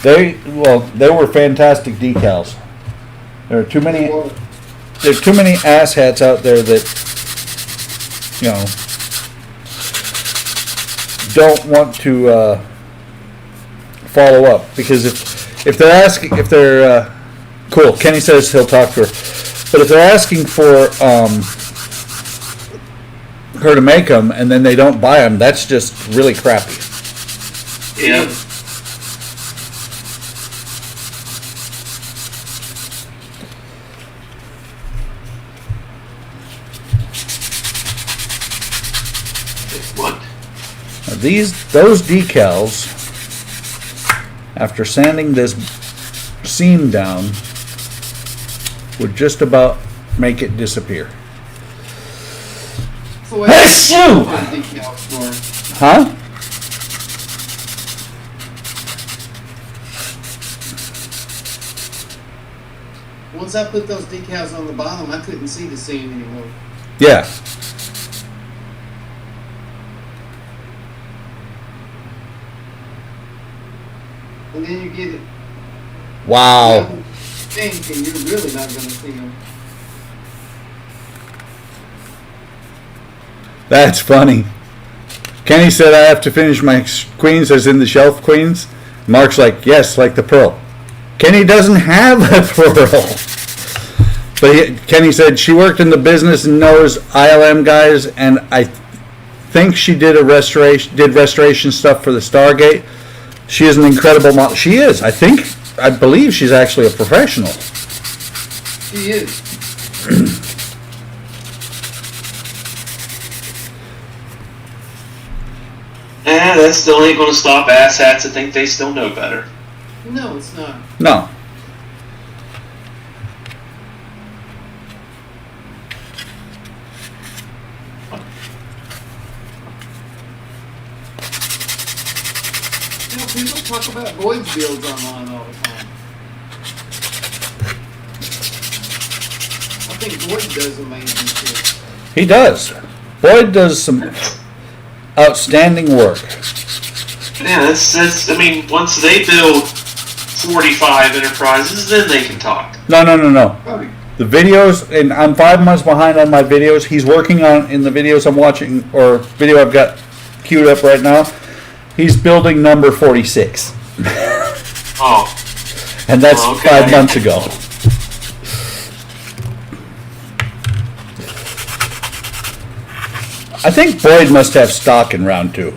Speaker 1: They were fantastic decals. There are too many asshats out there that don't want to follow up, because if they're cool, Kenny says he'll talk to her, but if they're asking for her to make them and then they don't buy them, that's just really crappy.
Speaker 3: Yeah. What?
Speaker 1: Those decals, after sanding this seam down, would just about make it disappear.
Speaker 2: So what
Speaker 1: Achoo!
Speaker 2: decals for?
Speaker 1: Huh?
Speaker 2: Once I put those decals on the bottom, I couldn't see the seam anymore.
Speaker 1: Yeah.
Speaker 2: And then you get it.
Speaker 1: Wow.
Speaker 2: Pink, and you're really not going to see them.
Speaker 1: That's funny. Kenny said I have to finish my queens as in the shelf queens. Mark's like, yes, like the pearl. Kenny doesn't have a pearl. But Kenny said she worked in the business and knows ILM guys, and I think she did restoration stuff for the Stargate. She is an incredible model. She is. I believe she's actually a professional.
Speaker 2: She is.
Speaker 3: That still ain't gonna stop asshats that think they still know better.
Speaker 2: No, it's not.
Speaker 1: No.
Speaker 2: People talk about Boyd's builds online all the time. I think Boyd does amazing shit.
Speaker 1: He does. Boyd does some outstanding work.
Speaker 3: Yeah, that's. I mean, once they build 45 enterprises, then they can talk.
Speaker 1: No.
Speaker 2: Right.
Speaker 1: The videos, and I'm 5 months behind on my videos. He's working on, in the videos I'm watching, or video I've got queued up right now, he's building number 46.
Speaker 3: Oh.
Speaker 1: And that's
Speaker 3: Okay.
Speaker 1: 5 months ago. I think Boyd must have stock in round 2.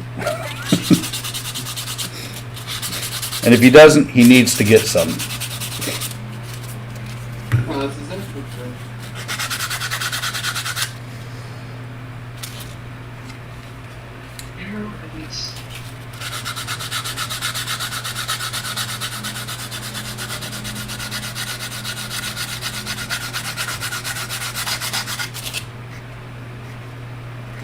Speaker 1: And if he doesn't, he needs to get some.
Speaker 2: I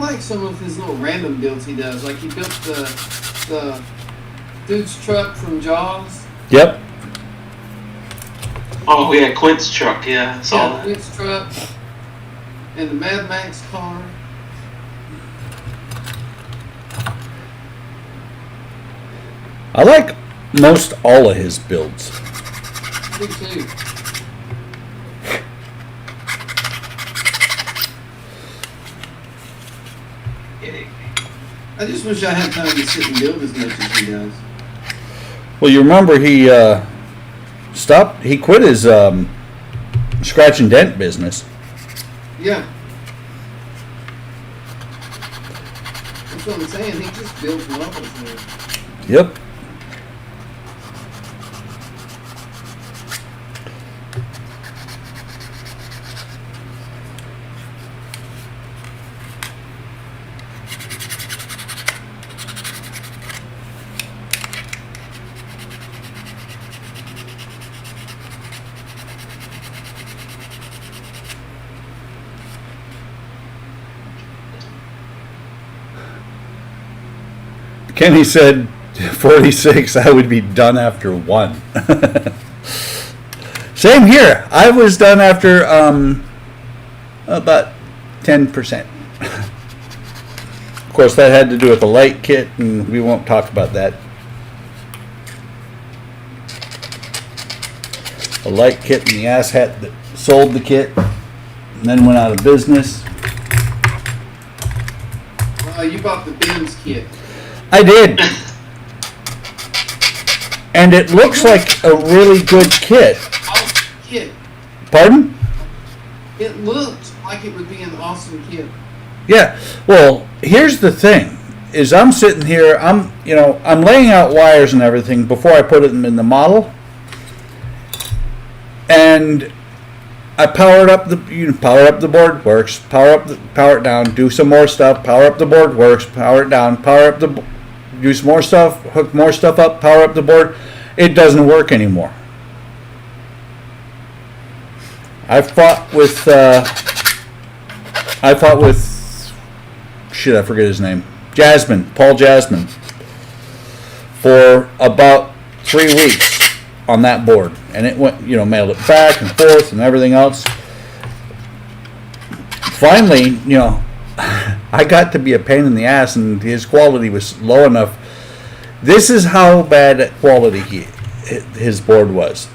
Speaker 2: like some of his little random builds he does. Like he built the dude's truck from Jaws.
Speaker 1: Yep.
Speaker 3: Oh yeah, Quint's truck. Yeah, I saw that.
Speaker 2: His truck and the Mad Max car.
Speaker 1: I like most all of his builds.
Speaker 2: Me too. I just wish I had time to sit and build as much as he does.
Speaker 1: Well, you remember he stopped. He quit his scratch and dent business.
Speaker 2: Yeah. That's what I'm saying. He just builds levels now.
Speaker 1: Yep. Kenny said 46, I would be done after one. Same here. I was done after about 10%. Of course, that had to do with the light kit, and we won't talk about that. The light kit and the asshat that sold the kit and then went out of business.
Speaker 2: You bought the Benz kit.
Speaker 1: I did. And it looks like a really good kit.
Speaker 2: Awesome kit.
Speaker 1: Pardon?
Speaker 2: It looked like it would be an awesome kit.
Speaker 1: Yeah. Well, here's the thing. Is I'm sitting here, I'm laying out wires and everything before I put them in the model. And I powered up power up the board, works, power it down, do some more stuff, power up the board, works, power it down, do some more stuff, hook more stuff up, power up the board. It doesn't work anymore. I fought with shit, I forget his name. Paul Jasmine, for about 3 weeks on that board. And it went, mailed it back and forth and everything else. Finally, I got to be a pain in the ass, and his quality was low enough. This is how bad quality his board was.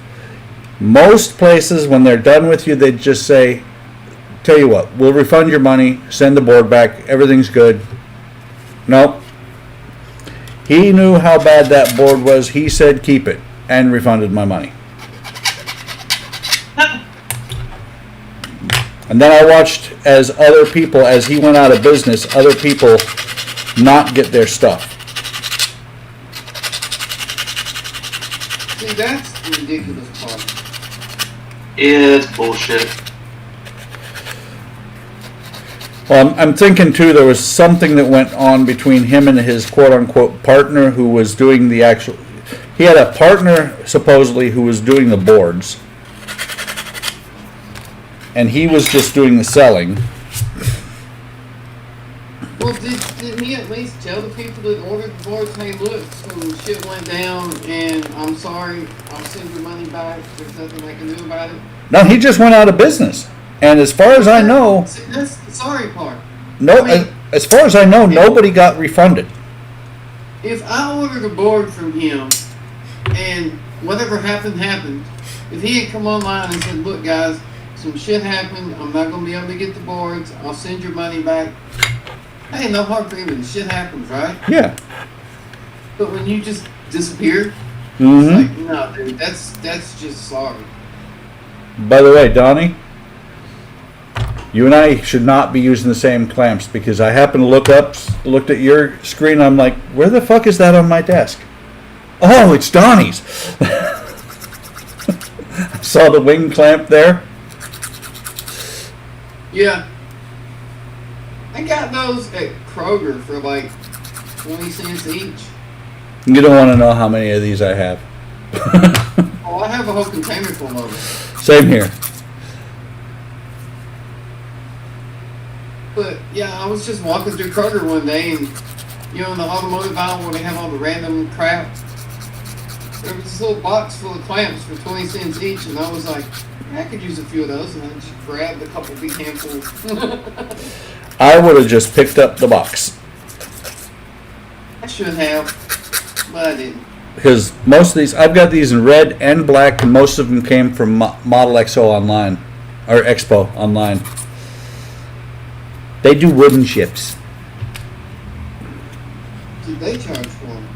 Speaker 1: Most places, when they're done with you, they just say, tell you what, we'll refund your money, send the board back, everything's good. Nope. He knew how bad that board was. He said keep it, and refunded my money. And then I watched as he went out of business, other people not get their stuff.
Speaker 2: See, that's the ridiculous part.
Speaker 3: Yeah, it's bullshit.
Speaker 1: Well, I'm thinking too, there was something that went on between him and his quote-unquote partner who was doing the actual... He had a partner, supposedly, who was doing the boards. And he was just doing the selling.
Speaker 2: Well, didn't he at least tell the people that ordered the boards, hey, look, some shit went down, and I'm sorry, I'll send your money back. There's nothing I can do about it.
Speaker 1: No, he just went out of business. And as far as I know...
Speaker 2: See, that's the sorry part.
Speaker 1: No,
Speaker 2: I mean,
Speaker 1: as far as I know, nobody got refunded.
Speaker 2: if I ordered a board from him, and whatever happened, if he had come online and said, look, guys, some shit happened, I'm not going to be able to get the boards, I'll send your money back. Hey, no hard feelings, shit happens, right?
Speaker 1: Yeah.
Speaker 2: But when you just disappear,
Speaker 1: Mm-hmm.
Speaker 2: it's like, no, dude, that's just sorry.
Speaker 1: By the way, Donnie, you and I should not be using the same clamps, because I happened to looked at your screen, I'm like, where the fuck is that on my desk? Oh, it's Donnie's. I saw the wing clamp there.
Speaker 2: Yeah. I got those at Kroger for like 20 cents each.
Speaker 1: You don't want to know how many of these I have.
Speaker 2: Oh, I have a whole container full of them.
Speaker 1: Same here.
Speaker 2: But yeah, I was just walking through Kroger one day, and you know, in the automotive aisle where they have all the random crap, there was this little box full of clamps for 20 cents each, and I was like, I could use a few of those, and I just grabbed a couple big handfuls.
Speaker 1: I would have just picked up the box
Speaker 2: I should have, but I didn't.
Speaker 1: because most of these, I've got these in red and black, and most of them came from Model XO online or Expo online. They do wooden ships.
Speaker 2: Did they charge for them?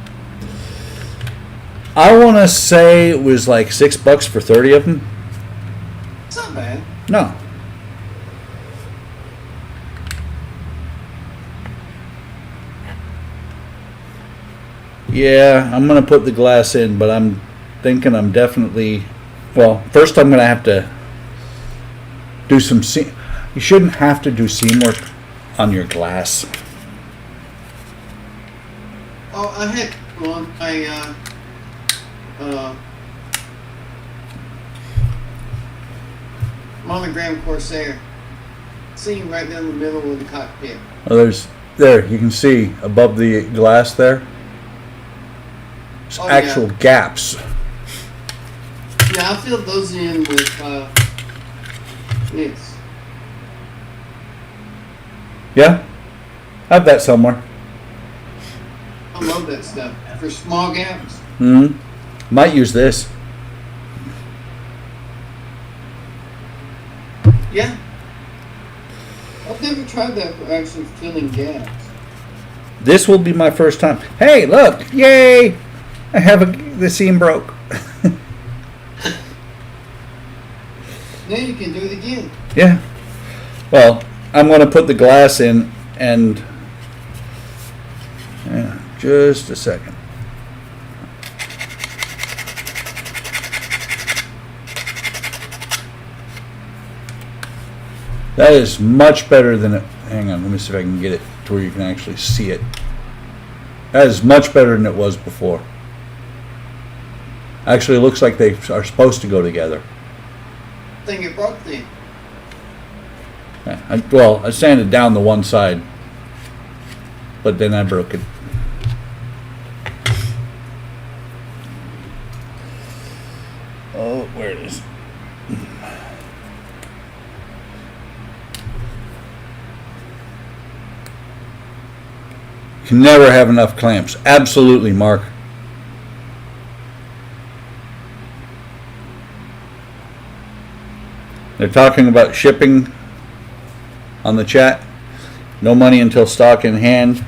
Speaker 1: I want to say it was like $6 for 30 of them.
Speaker 2: It's not bad.
Speaker 1: No. Yeah, I'm going to put the glass in, but I'm thinking I'm definitely, well, first I'm going to have to do some you shouldn't have to do seam work on your glass.
Speaker 2: Oh, I had one. Monogram Corsair. Seen right down the middle of the cockpit.
Speaker 1: Oh, there, you can see above the glass there. There's
Speaker 2: Oh,
Speaker 1: actual
Speaker 2: yeah.
Speaker 1: gaps.
Speaker 2: Yeah, I filled those in with this.
Speaker 1: Yeah? I have that somewhere.
Speaker 2: I love that stuff for small gaps.
Speaker 1: Might use this.
Speaker 2: Yeah. I've never tried that for actually filling gaps.
Speaker 1: This will be my first time. Hey, look! Yay! I have the seam broke.
Speaker 2: Now you can do it again.
Speaker 1: Yeah. Well, I'm going to put the glass in and... Yeah, just a second. That is much better than it. Hang on, let me see if I can get it to where you can actually see it. That is much better than it was before. Actually, it looks like they are supposed to go together.
Speaker 2: I think it broke then.
Speaker 1: Yeah, I sanded down the one side, but then I broke it. Oh, where it is. Can never have enough clamps. Absolutely, Mark. They're talking about shipping on the chat. No money until stock in hand.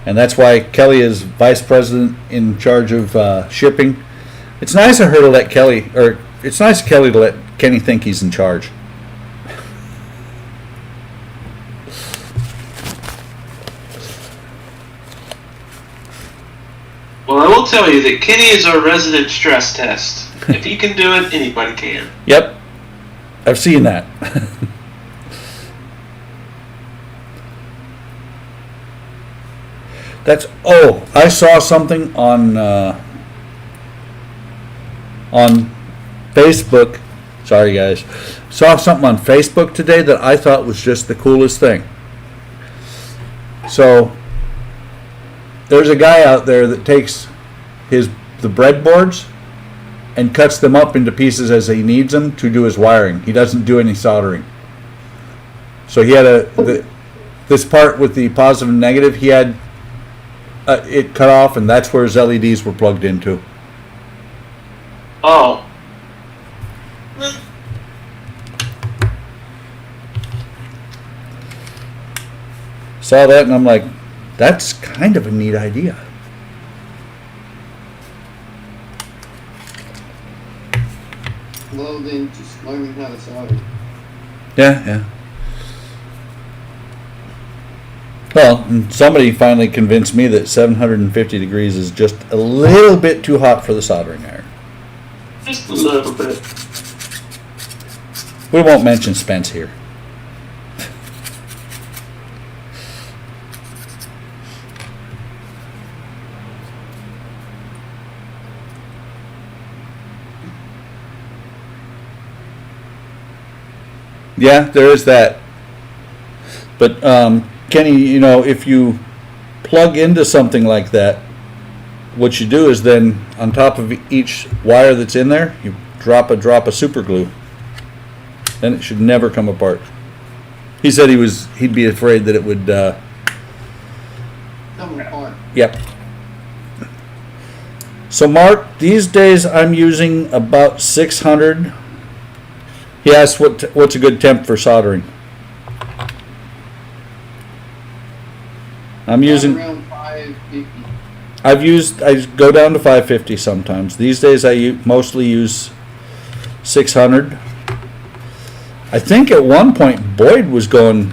Speaker 1: And that's why Kelly is vice president in charge of shipping. It's nice of her to let Kelly, or it's nice of Kelly to let Kenny think he's in charge.
Speaker 3: Well, I will tell you that Kenny is our resident stress test. If he can do it, anybody can.
Speaker 1: Yep. I've seen that. I saw something on Facebook. Sorry, guys. Saw something on Facebook today that I thought was just the coolest thing. So, there's a guy out there that takes the breadboards and cuts them up into pieces as he needs them to do his wiring. He doesn't do any soldering. So he had this part with the positive and negative, he had it cut off, and that's where his LEDs were plugged into.
Speaker 3: Oh.
Speaker 1: Saw that and I'm like, that's kind of a neat idea.
Speaker 2: Well, then just learning how to solder.
Speaker 1: Yeah. Well, and somebody finally convinced me that 750 degrees is just a little bit too hot for the soldering iron.
Speaker 3: Just a little bit.
Speaker 1: We won't mention Spence here. Yeah, there is that. But Kenny, you know, if you plug into something like that, what you do is then on top of each wire that's in there, you drop a super glue. Then it should never come apart. He said he'd be afraid that it would.
Speaker 2: Come apart.
Speaker 1: Yep. So Mark, these days I'm using about 600. He asked what's a good temp for soldering. I'm using.
Speaker 2: Around 550.
Speaker 1: I go down to 550 sometimes. These days I mostly use 600. I think at one point Boyd was going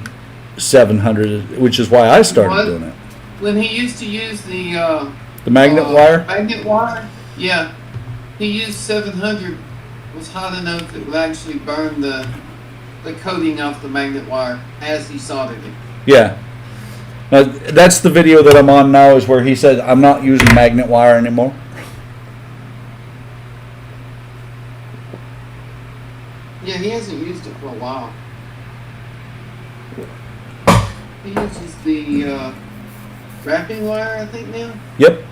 Speaker 1: 700, which is why I started doing it.
Speaker 2: When he used to use the
Speaker 1: magnet wire?
Speaker 2: Magnet wire? Yeah. He used 700. Was hot enough it would actually burn the coating off the magnet wire as he soldered it.
Speaker 1: Yeah. Now, that's the video that I'm on now, is where he said I'm not using magnet wire anymore.
Speaker 2: Yeah, he hasn't used it for a while. He uses the wrapping wire, I think, now.
Speaker 1: Yep.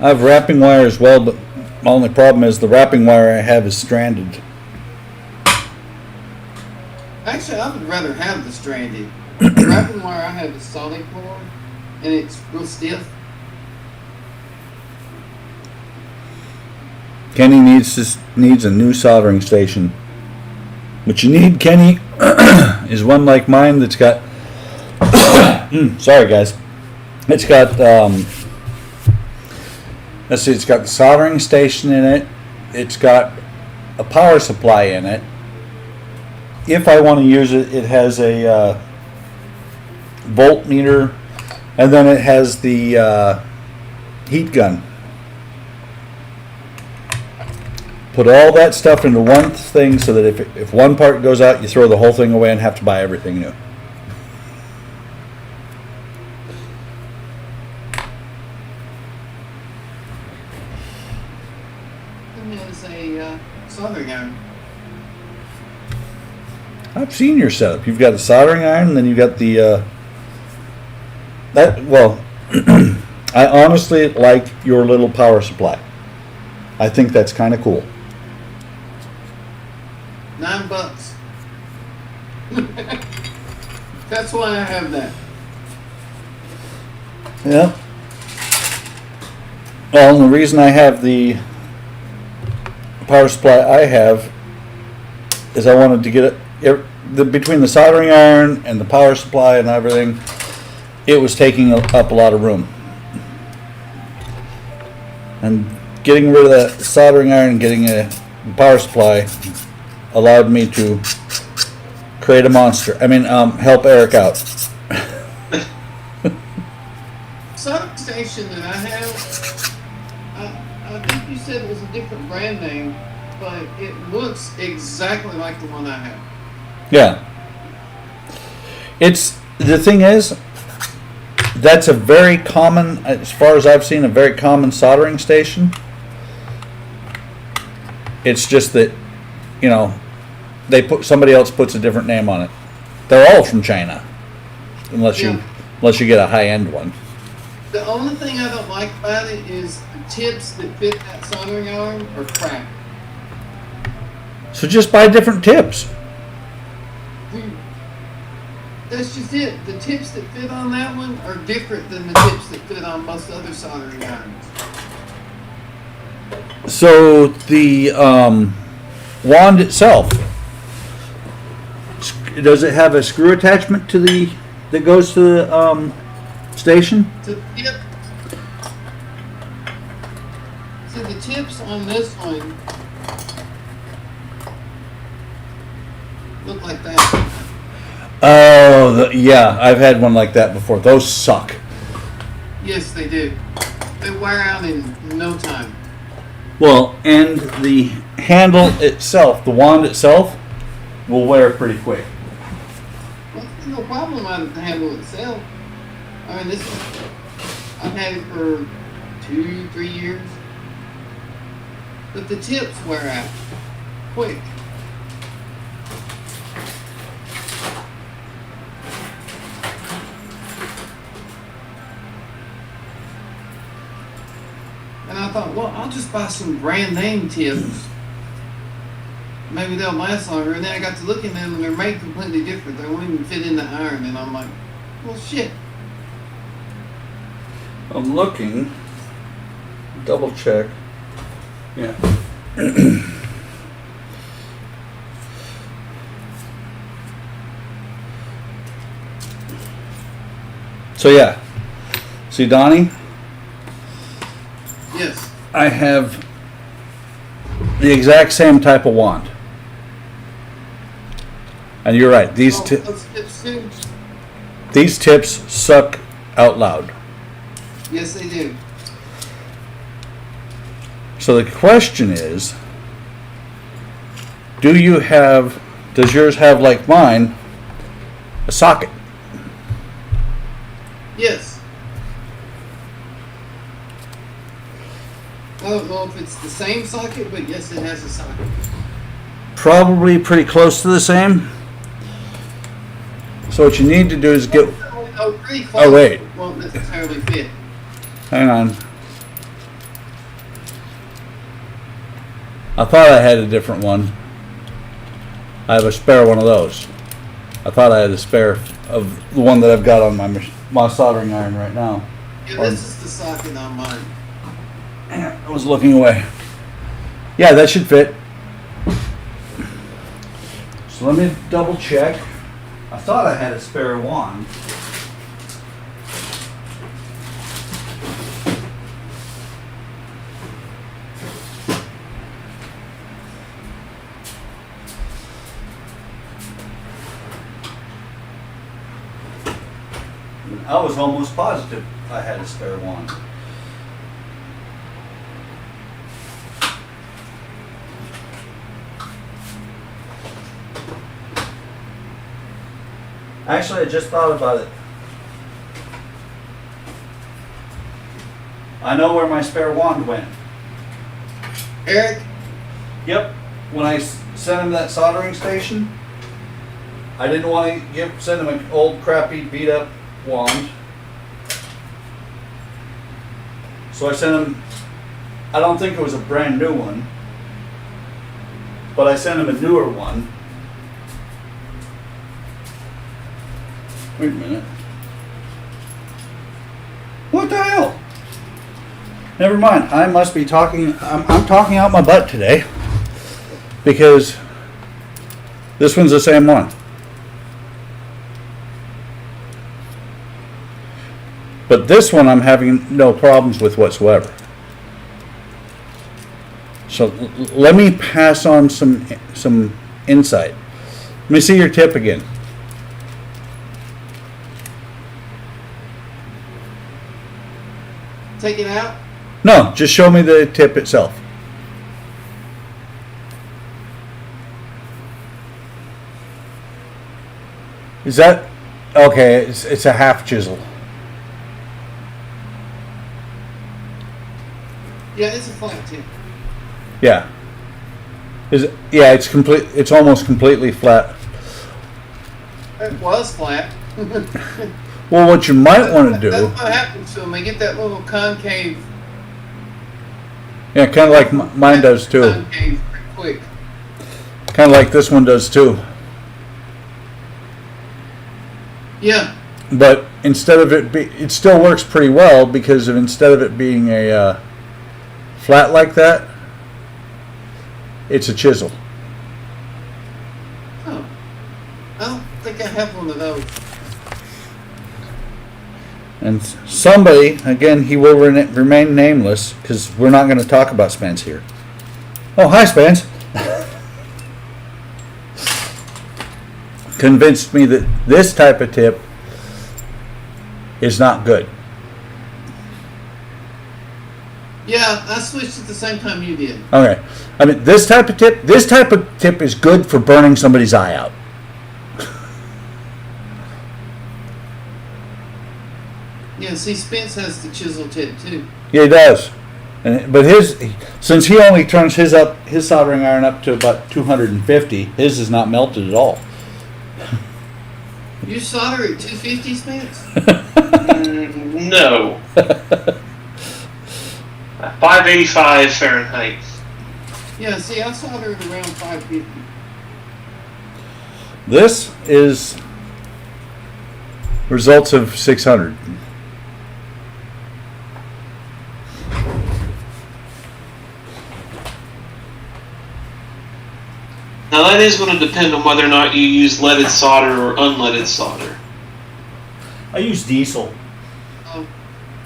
Speaker 1: I have wrapping wire as well, but my only problem is the wrapping wire I have is stranded.
Speaker 2: Actually, I would rather have the stranded. The wrapping wire I have is solid core, and it's real stiff.
Speaker 1: Kenny needs a new soldering station. What you need, Kenny, is one like mine that's got. Sorry, guys. It's got. Let's see. It's got the soldering station in it. It's got a power supply in it. If I want to use it, it has a voltmeter, and then it has the heat gun. Put all that stuff into one thing so that if one part goes out, you throw the whole thing away and have to buy everything new.
Speaker 2: And there's a soldering iron.
Speaker 1: I've seen your setup. You've got the soldering iron, and then you've got the I honestly like your little power supply. I think that's kind of cool.
Speaker 2: $9. That's why I have that.
Speaker 1: Yeah. Well, and the reason I have the power supply I have is I wanted to get between the soldering iron and the power supply and everything, it was taking up a lot of room. And getting rid of that soldering iron and getting a power supply allowed me to create a monster. Help Eric out.
Speaker 2: Soldering station that I have, I think you said it was a different brand name, but it looks exactly like the one I have.
Speaker 1: Yeah. The thing is, that's a very common, as far as I've seen, a very common soldering station. It's just that, somebody else puts a different name on it. They're all from China, unless you get a high-end one.
Speaker 2: The only thing I don't like about it is the tips that fit that soldering iron are crap.
Speaker 1: So just buy different tips.
Speaker 2: Dude, that's just it. The tips that fit on that one are different than the tips that fit on most other soldering irons.
Speaker 1: So the wand itself, does it have a screw attachment that goes to the station?
Speaker 2: So the tips on this one look like that.
Speaker 1: Oh, yeah, I've had one like that before. Those suck.
Speaker 2: Yes, they do. They wear out in no time.
Speaker 1: Well, and the handle itself, the wand itself, will wear pretty quick.
Speaker 2: Well, there's no problem on the handle itself. I've had it for 2-3 years. But the tips wear out quick. And I thought, well, I'll just buy some brand name tips. Maybe they'll last longer. And then I got to looking at them, and they're made completely different. They won't even fit in the iron. And I'm like, well, shit.
Speaker 1: I'm looking. Double check. Yeah. So yeah. See, Donnie,
Speaker 2: Yes.
Speaker 1: I have the exact same type of wand. And you're right. These
Speaker 2: Those tips too?
Speaker 1: these tips suck out loud.
Speaker 2: Yes, they do.
Speaker 1: So the question is, does yours have, like mine, a socket?
Speaker 2: Yes. I don't know if it's the same socket, but yes, it has a socket.
Speaker 1: Probably pretty close to the same. So what you need to do is get,
Speaker 2: Oh, pretty close.
Speaker 1: oh wait,
Speaker 2: Won't necessarily fit.
Speaker 1: hang on. I thought I had a different one. I have a spare one of those. I thought I had a spare of the one that I've got on my soldering iron right now.
Speaker 2: Yeah, this is the socket on mine.
Speaker 1: I was looking away. Yeah, that should fit. So let me double check. I thought I had a spare wand. I was almost positive I had a spare wand. Actually, I just thought about it. I know where my spare wand went.
Speaker 2: Eric,
Speaker 1: Yep. When I sent him that soldering station, I didn't want to send him an old, crappy, beat up wand. So I sent him, I don't think it was a brand new one, but I sent him a newer one. Wait a minute. What the hell? Never mind. I must be talking. I'm talking out my butt today because this one's the same one. But this one I'm having no problems with whatsoever. So let me pass on some insight. Let me see your tip again.
Speaker 2: take it out.
Speaker 1: No, just show me the tip itself. Is that okay? It's a half chisel.
Speaker 2: Yeah, it's a flat tip.
Speaker 1: Yeah. Is it, yeah, it's complete. It's almost completely flat.
Speaker 2: It was flat.
Speaker 1: Well, what you might want to do,
Speaker 2: That's what happens to them. They get that little concave.
Speaker 1: yeah, kind of like mine does too.
Speaker 2: Concave pretty quick.
Speaker 1: Kind of like this one does too.
Speaker 2: Yeah.
Speaker 1: But instead of it still works pretty well because instead of it being a flat like that, it's a chisel.
Speaker 2: Oh. I don't think I have one of those.
Speaker 1: And somebody, again, he will remain nameless because we're not going to talk about Spence here. Oh, hi, Spence. Convinced me that this type of tip is not good.
Speaker 2: Yeah, I switched at the same time you did.
Speaker 1: Okay. I mean, this type of tip is good for burning somebody's eye out.
Speaker 2: Yeah, see, Spence has the chisel tip too.
Speaker 1: Yeah, he does. But since he only turns his soldering iron up to about 250, his is not melted at all.
Speaker 2: You solder at 250, Spence?
Speaker 3: No. 585 Fahrenheit.
Speaker 2: Yeah, see, I soldered around 550.
Speaker 1: This is results of 600.
Speaker 3: Now that is going to depend on whether or not you use leaded solder or unleaded solder.
Speaker 5: I use diesel.
Speaker 2: Oh,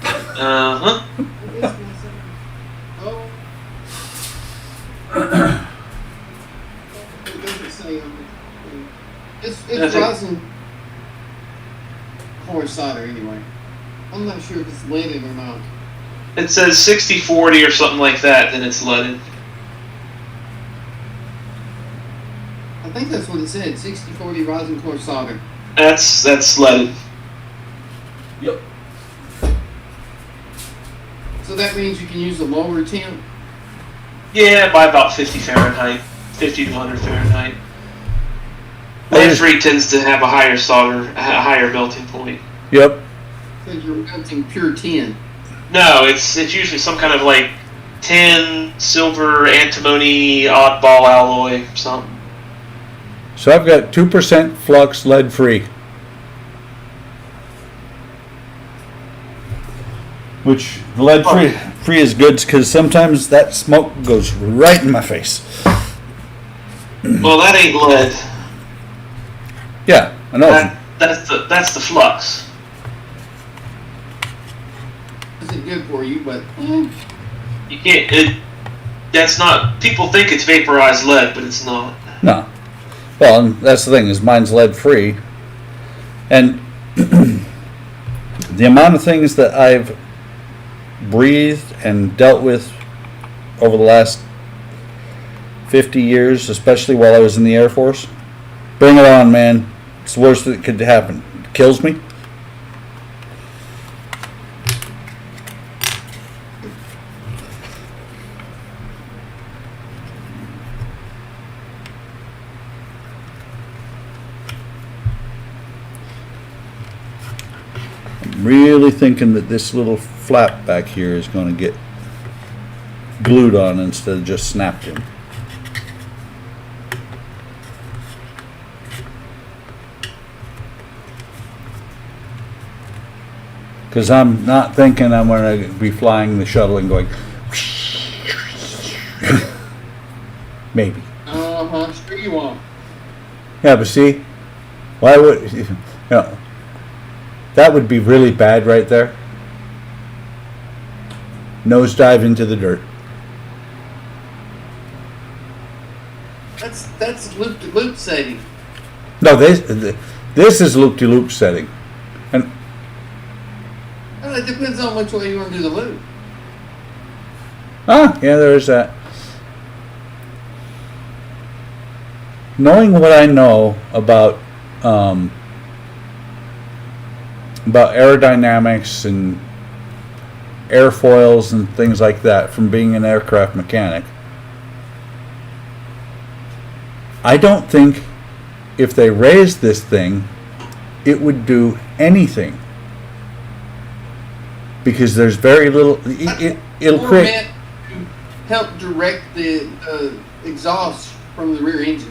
Speaker 3: Uh-huh.
Speaker 2: oh. It doesn't say on the thing. It's
Speaker 3: That's it.
Speaker 2: rosin core solder anyway. I'm not sure if it's leaded or not.
Speaker 3: It says 60-40 or something like that, then it's leaded.
Speaker 2: I think that's what it said, 60-40 rosin core solder.
Speaker 3: That's leaded.
Speaker 5: Yep.
Speaker 2: So that means you can use a lower temp.
Speaker 3: Yeah, by about 50 Fahrenheit, 50 to 100 Fahrenheit.
Speaker 1: I
Speaker 3: Lead
Speaker 1: just-
Speaker 3: free tends to have a higher solder, a higher melting point.
Speaker 1: Yep.
Speaker 2: Because you're melting pure tin.
Speaker 3: No, it's usually some kind of like tin, silver, antimony, oddball alloy, something.
Speaker 1: So I've got 2% flux, lead free. Which lead free is good because sometimes that smoke goes right in my face.
Speaker 3: Well, that ain't lead.
Speaker 1: Yeah, I know.
Speaker 3: That's the flux.
Speaker 2: Isn't good for you, but
Speaker 3: You can't. That's not. People think it's vaporized lead, but it's not.
Speaker 1: No. Well, and that's the thing is mine's lead free, and the amount of things that I've breathed and dealt with over the last 50 years, especially while I was in the Air Force. Bring it on, man. It's the worst that could happen. It kills me. I'm really thinking that this little flap back here is going to get glued on instead of just snapped in. Because I'm not thinking I'm going to be flying the shuttle and going maybe.
Speaker 2: sure you won't.
Speaker 1: Yeah, but see, why would you know? That would be really bad right there. Nosedive into the dirt.
Speaker 2: That's loop to loop setting.
Speaker 1: No, this is loop-de-loop setting, and
Speaker 2: Well, it depends on which way you want to do the loop.
Speaker 1: yeah, there is that. Knowing what I know about aerodynamics and airfoils and things like that from being an aircraft mechanic, I don't think if they raised this thing, it would do anything. Because there's very little, it'll
Speaker 2: Or
Speaker 1: create.
Speaker 2: meant to help direct the exhaust from the rear engines.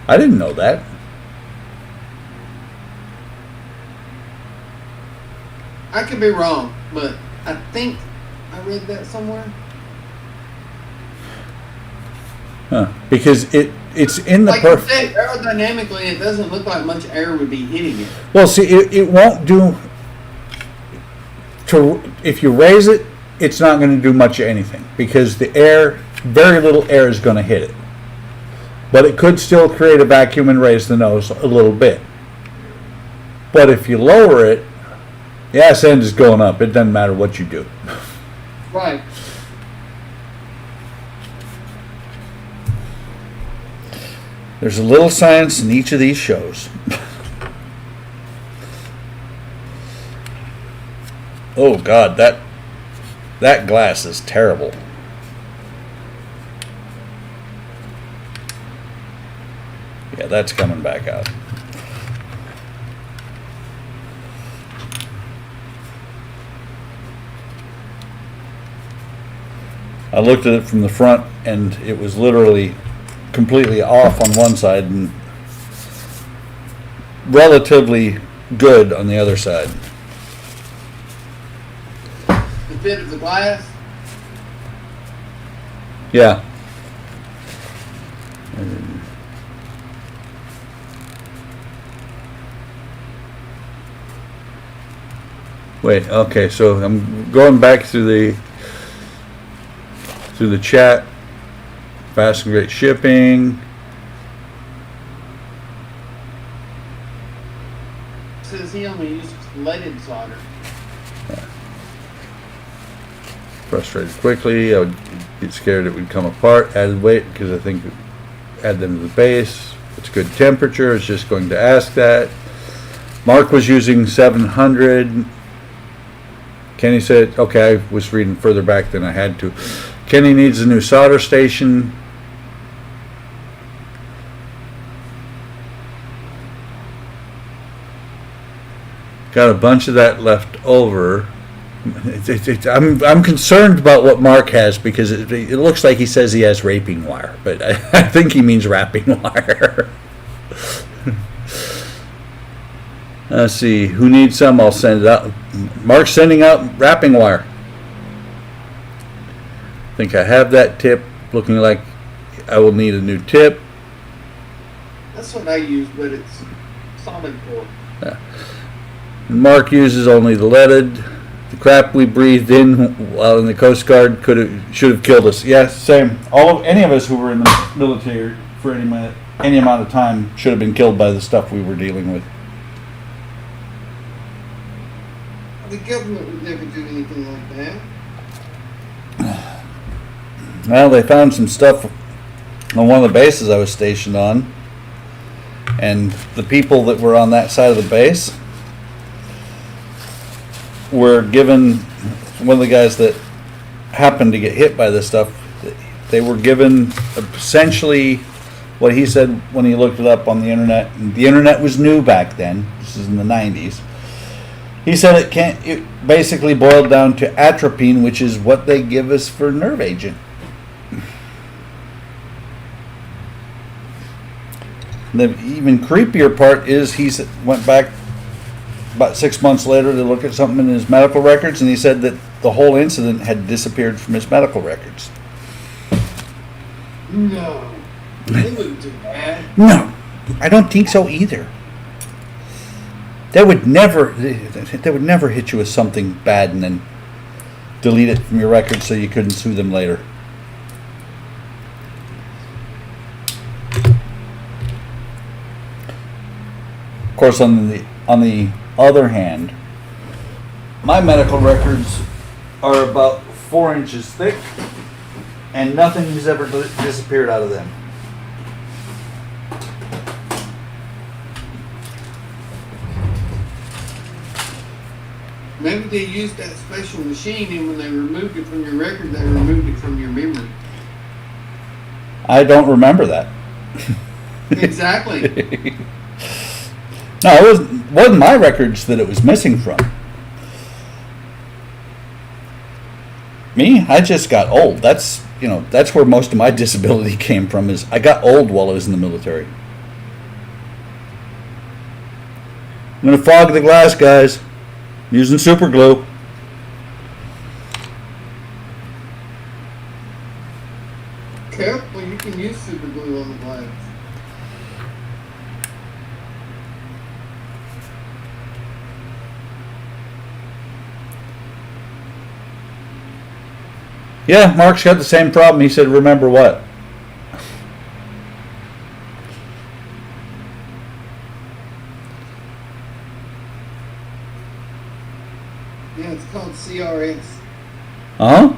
Speaker 1: I didn't know that.
Speaker 2: I could be wrong, but I think I read that somewhere.
Speaker 1: Because it's in the
Speaker 2: Like you said, aerodynamically, it doesn't look like much air would be hitting it.
Speaker 1: Well, see, it won't do. If you raise it, it's not going to do much of anything because the air, very little air is going to hit it. But it could still create a vacuum and raise the nose a little bit. But if you lower it, the ass end is going up. It doesn't matter what you do.
Speaker 2: Right.
Speaker 1: There's a little science in each of these shows. Oh God, that glass is terrible. Yeah, that's coming back out. I looked at it from the front, and it was literally completely off on one side and relatively good on the other side.
Speaker 2: The fit of the glass.
Speaker 1: Yeah. Wait, okay, so I'm going back through the chat. Fast and great shipping.
Speaker 2: Says he only uses leaded solder.
Speaker 1: Frustrated quickly. I would get scared it would come apart. Added weight because I think add them to the base. It's good temperature. It's just going to ask that. Mark was using 700. Kenny said, okay, I was reading further back than I had to. Kenny needs a new solder station. Got a bunch of that left over. I'm concerned about what Mark has because it looks like he says he has raping wire, but I think he means wrapping wire. Let's see, who needs some? I'll send it out. Mark's sending out wrapping wire. I think I have that tip. Looking like I will need a new tip.
Speaker 2: That's what I use, but it's solid core.
Speaker 1: And Mark uses only the leaded. The crap we breathed in while in the Coast Guard should have killed us. Yeah, same. Any of us who were in the military for any amount of time should have been killed by the stuff we were dealing with.
Speaker 2: The government would never do anything like that.
Speaker 1: Well, they found some stuff on one of the bases I was stationed on, and the people that were on that side of the base were given, one of the guys that happened to get hit by this stuff, they were given essentially what he said when he looked it up on the internet. And the internet was new back then. This is in the 90s. He said it basically boiled down to atropine, which is what they give us for nerve agent. The even creepier part is he went back about 6 months later to look at something in his medical records, and he said that the whole incident had disappeared from his medical records.
Speaker 2: No, they wouldn't do that.
Speaker 1: No, I don't think so either. They would never hit you with something bad and then delete it from your record so you couldn't sue them later. Of course, on the other hand, my medical records are about 4 inches thick, and nothing has ever disappeared out of them.
Speaker 2: Maybe they used that special machine, and when they removed it from your record, they removed it from your memory.
Speaker 1: I don't remember that.
Speaker 2: Exactly.
Speaker 1: No, it wasn't my records that it was missing from. Me, I just got old. That's where most of my disability came from. Is I got old while I was in the military. I'm gonna fog the glass, guys. I'm using super glue.
Speaker 2: Careful, you can use super glue on the glass.
Speaker 1: Yeah, Mark's got the same problem. He said, remember what?
Speaker 2: Yeah, it's called CRS.
Speaker 1: Huh?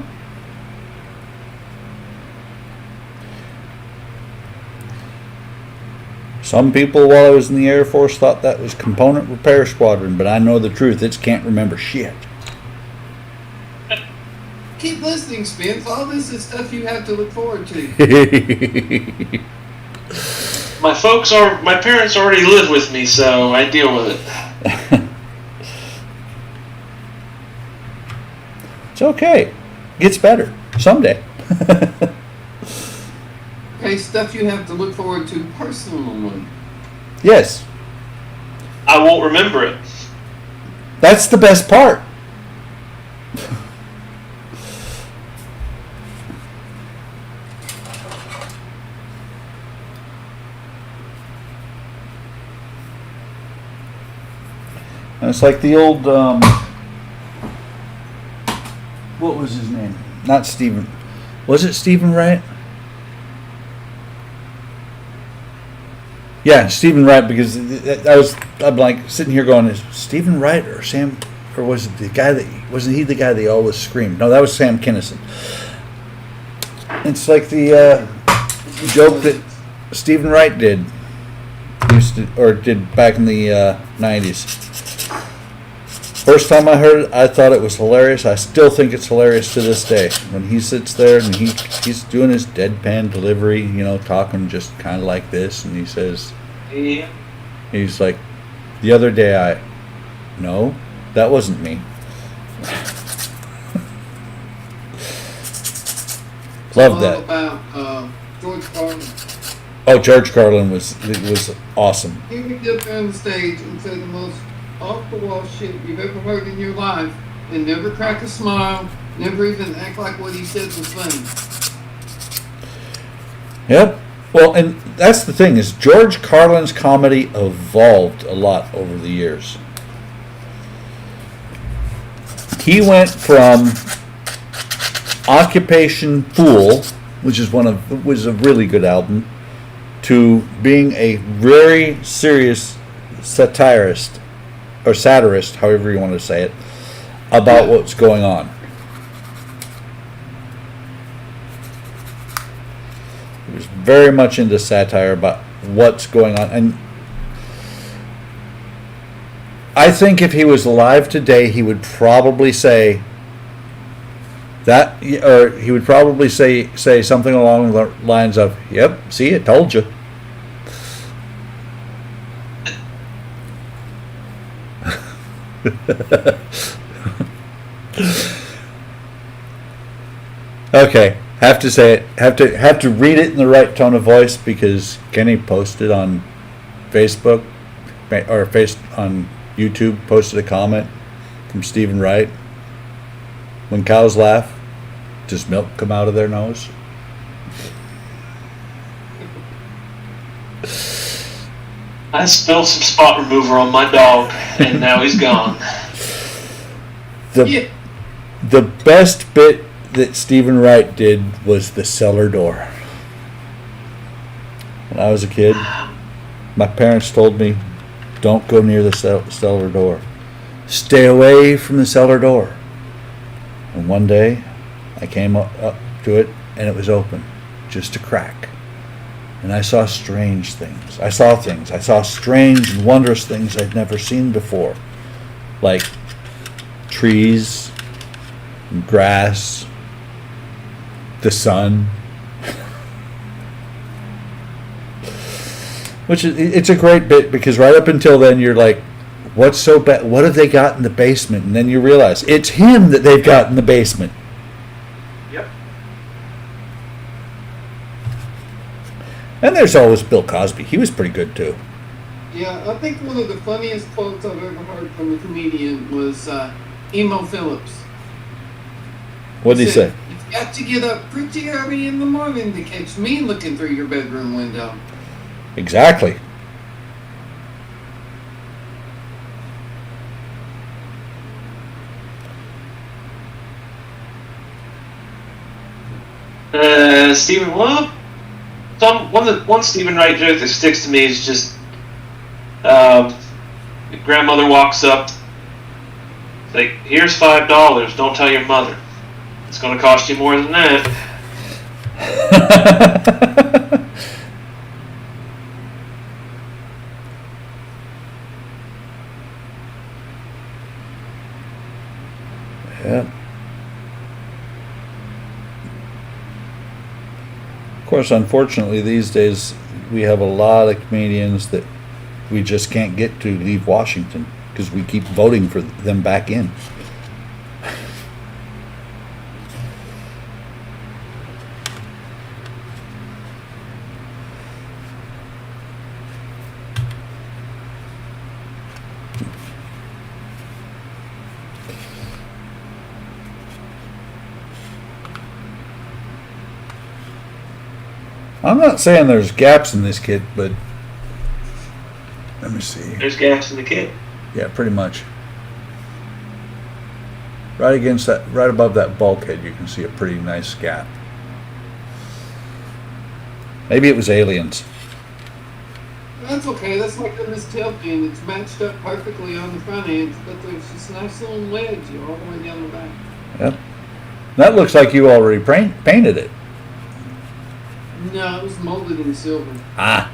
Speaker 1: Some people while I was in the Air Force thought that was Component Repair Squadron, but I know the truth. It can't remember shit.
Speaker 2: Keep listening, Spence. All this is stuff you have to look forward to.
Speaker 3: My parents already live with me, so I deal with it.
Speaker 1: It's okay. Gets better someday.
Speaker 2: Okay, stuff you have to look forward to personally.
Speaker 1: Yes,
Speaker 3: I won't remember it.
Speaker 1: that's the best part. And it's like the old, what was his name? Not Stephen. Was it Stephen Wright? Yeah, Stephen Wright, because I'm like sitting here going, is Stephen Wright or Sam, or was it the guy wasn't he the guy that always screamed? No, that was Sam Kinison. It's like the joke that Stephen Wright did back in the 90s. First time I heard it, I thought it was hilarious. I still think it's hilarious to this day. When he sits there and he's doing his deadpan delivery, talking just kind of like this, and he says,
Speaker 3: Yeah.
Speaker 1: he's like, the other day no, that wasn't me. Love that.
Speaker 2: About George Carlin.
Speaker 1: Oh, George Carlin was awesome.
Speaker 2: He would get up on the stage and say the most off-the-wall shit you've ever heard in your life, and never crack a smile, never even act like what he said was funny.
Speaker 1: Yep. Well, and that's the thing is George Carlin's comedy evolved a lot over the years. He went from Occupation Fool, which was a really good album, to being a very serious satirist, however you want to say it, about what's going on. He was very much into satire about what's going on, and I think if he was alive today, he would probably say that, or he would probably say something along the lines of, "Yep, see, I told you." Okay, have to say it. Have to read it in the right tone of voice because Kenny posted on Facebook or on YouTube, posted a comment from Stephen Wright. When cows laugh, does milk come out of their nose?
Speaker 3: I spilled some spot remover on my dog, and now he's gone.
Speaker 1: The best bit that Stephen Wright did was the cellar door. When I was a kid, my parents told me, don't go near the cellar door. Stay away from the cellar door. And one day, I came up to it, and it was open, just a crack. And I saw strange things. I saw strange and wondrous things I'd never seen before. Like trees, and grass, the sun. It's a great bit because right up until then you're like, what's so bad? What have they got in the basement? And then you realize it's him that they've got in the basement.
Speaker 3: Yep.
Speaker 1: And there's always Bill Cosby. He was pretty good too.
Speaker 2: Yeah, I think one of the funniest quotes I've ever heard from a comedian was Emo Phillips.
Speaker 1: What did he say?
Speaker 2: You've got to get up pretty early in the morning to catch me looking through your bedroom window.
Speaker 1: Exactly.
Speaker 3: Stephen, one Stephen Wright joke that sticks to me is just, grandmother walks up, like, here's $5, don't tell your mother. It's going to cost you more than that.
Speaker 1: Yeah. Of course, unfortunately, these days we have a lot of comedians that we just can't get to leave Washington because we keep voting for them back in. I'm not saying there's gaps in this kit, but let me see.
Speaker 3: There's gaps in the kit.
Speaker 1: Yeah, pretty much. Right against that, right above that bulkhead, you can see a pretty nice gap. Maybe it was aliens.
Speaker 2: That's okay. That's like on this tail fin. It's matched up perfectly on the front end, but there's this nice little ledge all the way down the back.
Speaker 1: Yep. That looks like you already painted it.
Speaker 2: No, it was molded in silver.
Speaker 1: Ah.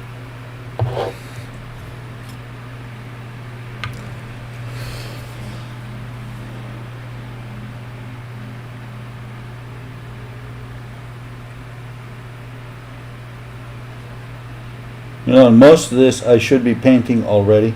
Speaker 1: You know, and most of this I should be painting already.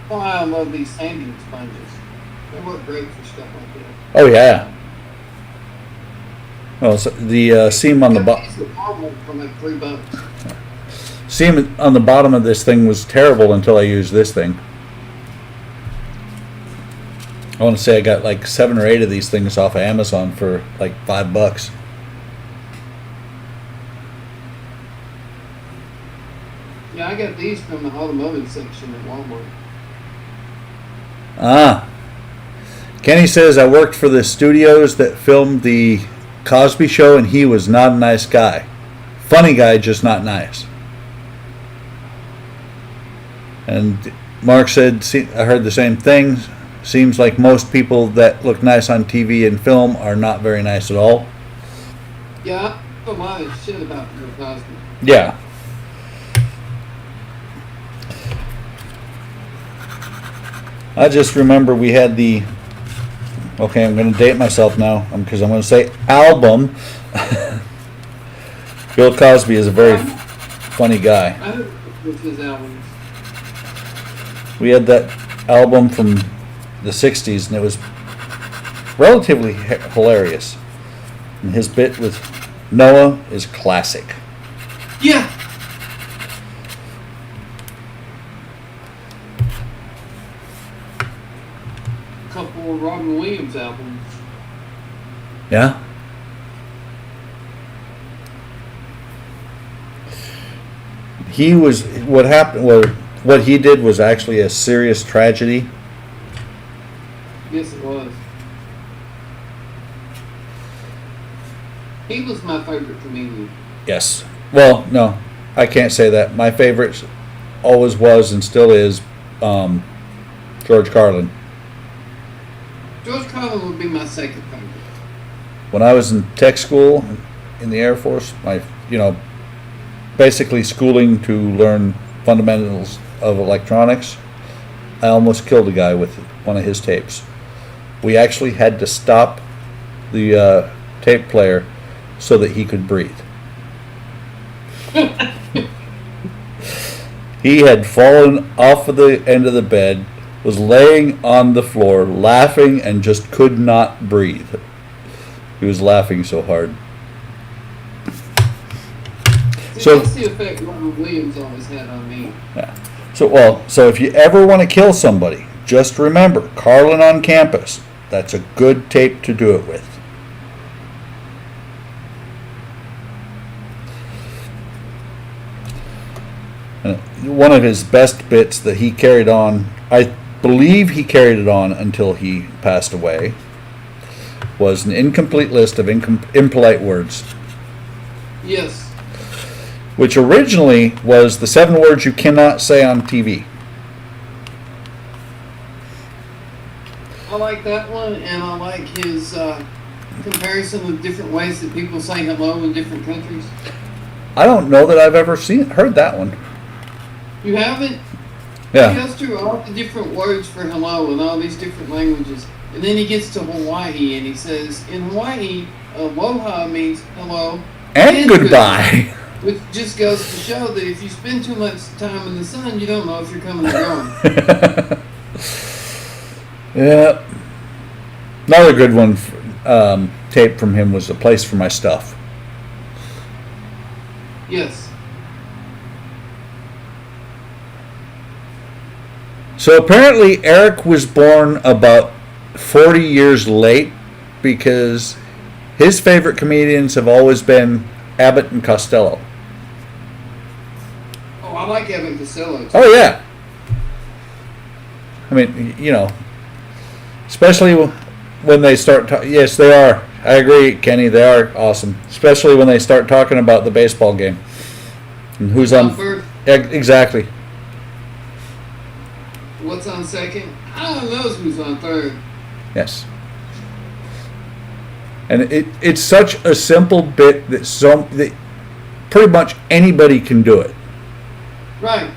Speaker 2: Oh, I love these sanding sponges. They work great for stuff like that.
Speaker 1: Oh yeah. Well, so the seam on the bottom.
Speaker 2: These at Walmart for like $3.
Speaker 1: Seam on the bottom of this thing was terrible until I used this thing. I want to say I got like 7 or 8 of these things off of Amazon for like $5.
Speaker 2: Yeah, I got these from the automotive section at Walmart.
Speaker 1: Ah. Kenny says I worked for the studios that filmed the Cosby Show, and he was not a nice guy. Funny guy, just not nice. And Mark said, I heard the same thing. Seems like most people that look nice on TV and film are not very nice at all.
Speaker 2: Yeah, I know a lot of shit about Bill Cosby.
Speaker 1: Yeah. I just remember we had the, okay, I'm going to date myself now because I'm going to say album. Bill Cosby is a very funny guy.
Speaker 2: I heard with his albums.
Speaker 1: We had that album from the 60s, and it was relatively hilarious. And his bit with Noah is classic.
Speaker 2: Yeah. A couple of Robin Williams albums.
Speaker 1: Yeah? He was, what happened, well, what he did was actually a serious tragedy.
Speaker 2: Yes, it was. He was my favorite comedian.
Speaker 1: Yes. Well, no, I can't say that. My favorite always was and still is George Carlin.
Speaker 2: George Carlin would be my second favorite.
Speaker 1: When I was in tech school in the Air Force, basically schooling to learn fundamentals of electronics, I almost killed a guy with one of his tapes. We actually had to stop the tape player so that he could breathe. He had fallen off of the end of the bed, was laying on the floor, laughing, and just could not breathe. He was laughing so hard. So
Speaker 2: that's the effect Robin Williams always had on me.
Speaker 1: Yeah. So if you ever want to kill somebody, just remember Carlin on Campus. That's a good tape to do it with. One of his best bits that he carried on, I believe he carried it on until he passed away, was an incomplete list of impolite words.
Speaker 2: Yes.
Speaker 1: Which originally was the 7 words you cannot say on TV.
Speaker 2: I like that one, and I like his comparison of different ways that people say hello in different countries.
Speaker 1: I don't know that I've ever heard that one.
Speaker 2: You haven't?
Speaker 1: Yeah.
Speaker 2: He goes through all the different words for hello in all these different languages. And then he gets to Hawaii, and he says, in Hawaii, aloha means hello.
Speaker 1: And goodbye.
Speaker 2: Which just goes to show that if you spend too much time in the sun, you don't know if you're coming or going.
Speaker 1: Yeah. Another good one. tape from him was a place for my stuff.
Speaker 2: Yes.
Speaker 1: So apparently Eric was born about 40 years late because his favorite comedians have always been Abbott and Costello.
Speaker 2: Oh, I like Evan Costello.
Speaker 1: Oh yeah. I mean, you know, especially when they start. Yes, they are. I agree, Kenny. They are awesome, especially when they start talking about the baseball game and who's on.
Speaker 2: First,
Speaker 1: Exactly.
Speaker 2: what's on second? I don't know who's on third.
Speaker 1: Yes. And it's such a simple bit that pretty much anybody can do it.
Speaker 2: Right.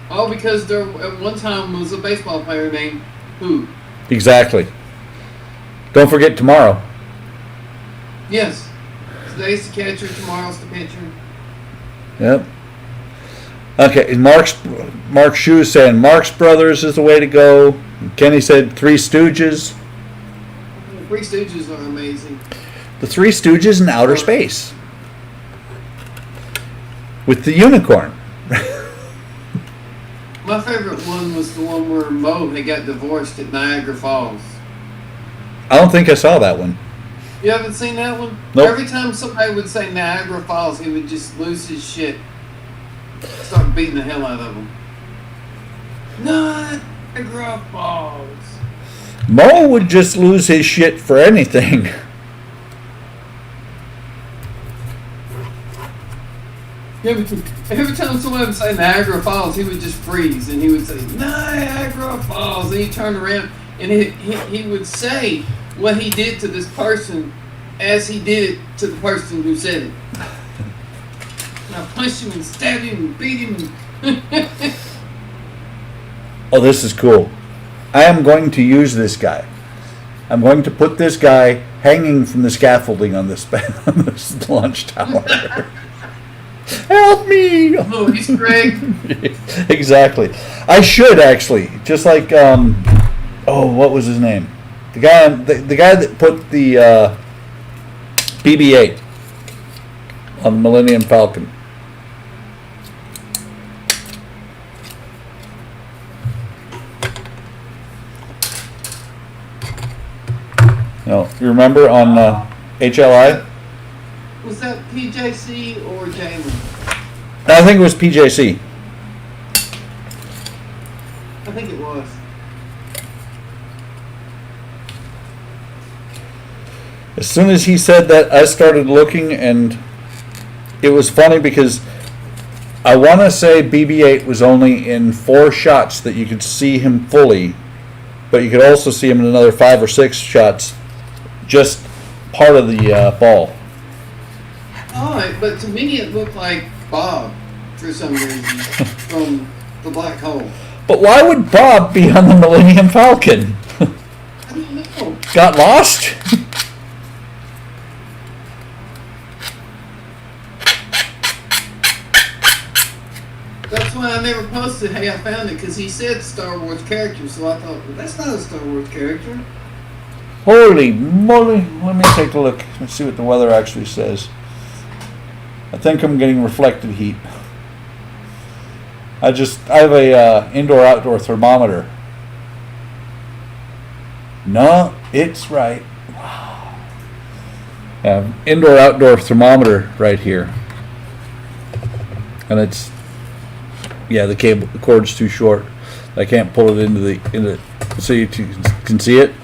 Speaker 2: All because there at one time was a baseball player named who?
Speaker 1: Exactly. Don't forget tomorrow.
Speaker 2: Yes. Today's the catcher, tomorrow's the pitcher.
Speaker 1: Yep. Okay, Mark Shue is saying Marx Brothers is the way to go. Kenny said Three Stooges.
Speaker 2: The Three Stooges are amazing.
Speaker 1: The Three Stooges in outer space. With the unicorn.
Speaker 2: My favorite one was the one where Mo had got divorced at Niagara Falls.
Speaker 1: I don't think I saw that one.
Speaker 2: You haven't seen that one?
Speaker 1: Nope.
Speaker 2: Every time somebody would say Niagara Falls, he would just lose his shit. Start beating the hell out of them. Niagara Falls.
Speaker 1: Mo would just lose his shit for anything.
Speaker 2: Yeah, but every time somebody would say Niagara Falls, he would just freeze and he would say Niagara Falls. And he'd turn around and he would say what he did to this person as he did it to the person who said it. And I punched him and stabbed him and beat him.
Speaker 1: Oh, this is cool. I am going to use this guy. I'm going to put this guy hanging from the scaffolding on this on this launch tower. Help me!
Speaker 2: Oh, he's Greg.
Speaker 1: Exactly. I should actually, just like what was his name? The guy that put the BB-8 on the Millennium Falcon. No, you remember on HLI?
Speaker 2: Was that PJC or Jalen?
Speaker 1: I think it was PJC.
Speaker 2: I think it was.
Speaker 1: As soon as he said that, I started looking, and it was funny because I want to say BB-8 was only in 4 shots that you could see him fully, but you could also see him in another 5 or 6 shots, just part of the ball.
Speaker 2: Oh, but to me it looked like Bob for some reason from the black hole.
Speaker 1: But why would Bob be on the Millennium Falcon?
Speaker 2: I don't know.
Speaker 1: Got lost?
Speaker 2: That's why I never posted, hey, I found it, because he said Star Wars character, so I thought, well, that's not a Star Wars character.
Speaker 1: Holy moly. Let me take a look. Let's see what the weather actually says. I think I'm getting reflected heat. I have a indoor-outdoor thermometer. No, it's right. Wow. Indoor-outdoor thermometer right here. And it's, yeah, the cord's too short. I can't pull it into so you can see it.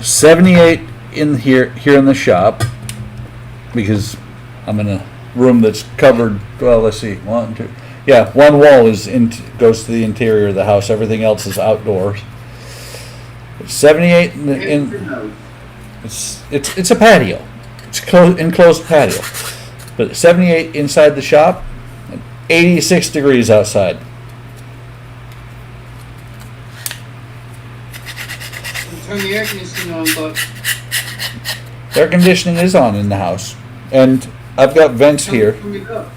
Speaker 1: 78 in here in the shop because I'm in a room that's covered. Well, let's see, 1, 2. Yeah, one wall goes to the interior of the house. Everything else is outdoors. 78 it's a patio. It's enclosed patio, but 78 inside the shop, and 86 degrees outside.
Speaker 2: Turn the air conditioning on, but
Speaker 1: Air conditioning is on in the house, and I've got vents here.
Speaker 2: turn it up.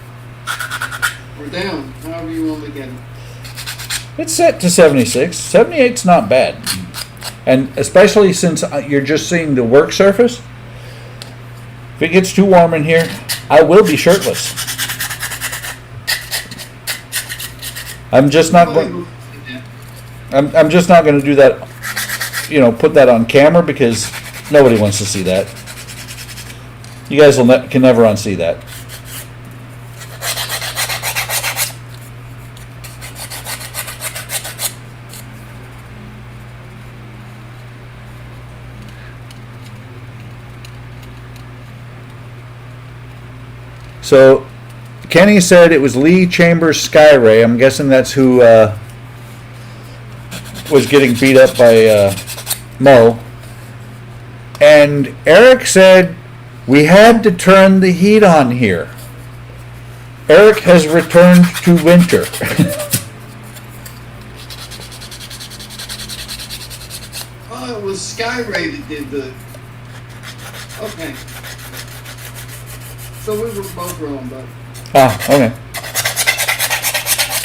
Speaker 2: Or down, however you want to look at it.
Speaker 1: It's set to 76. 78's not bad. And especially since you're just seeing the work surface, if it gets too warm in here, I will be shirtless. I'm just not going. I'm just not going to do that. You know, put that on camera because nobody wants to see that. You guys can never unsee that. So, Kenny said it was Lee Chambers Skyray. I'm guessing that's who was getting beat up by Mo. And Eric said we had to turn the heat on here. Eric has returned to winter.
Speaker 2: Oh, it was Skyray that did the. Okay. So we were both wrong, but.
Speaker 1: Okay.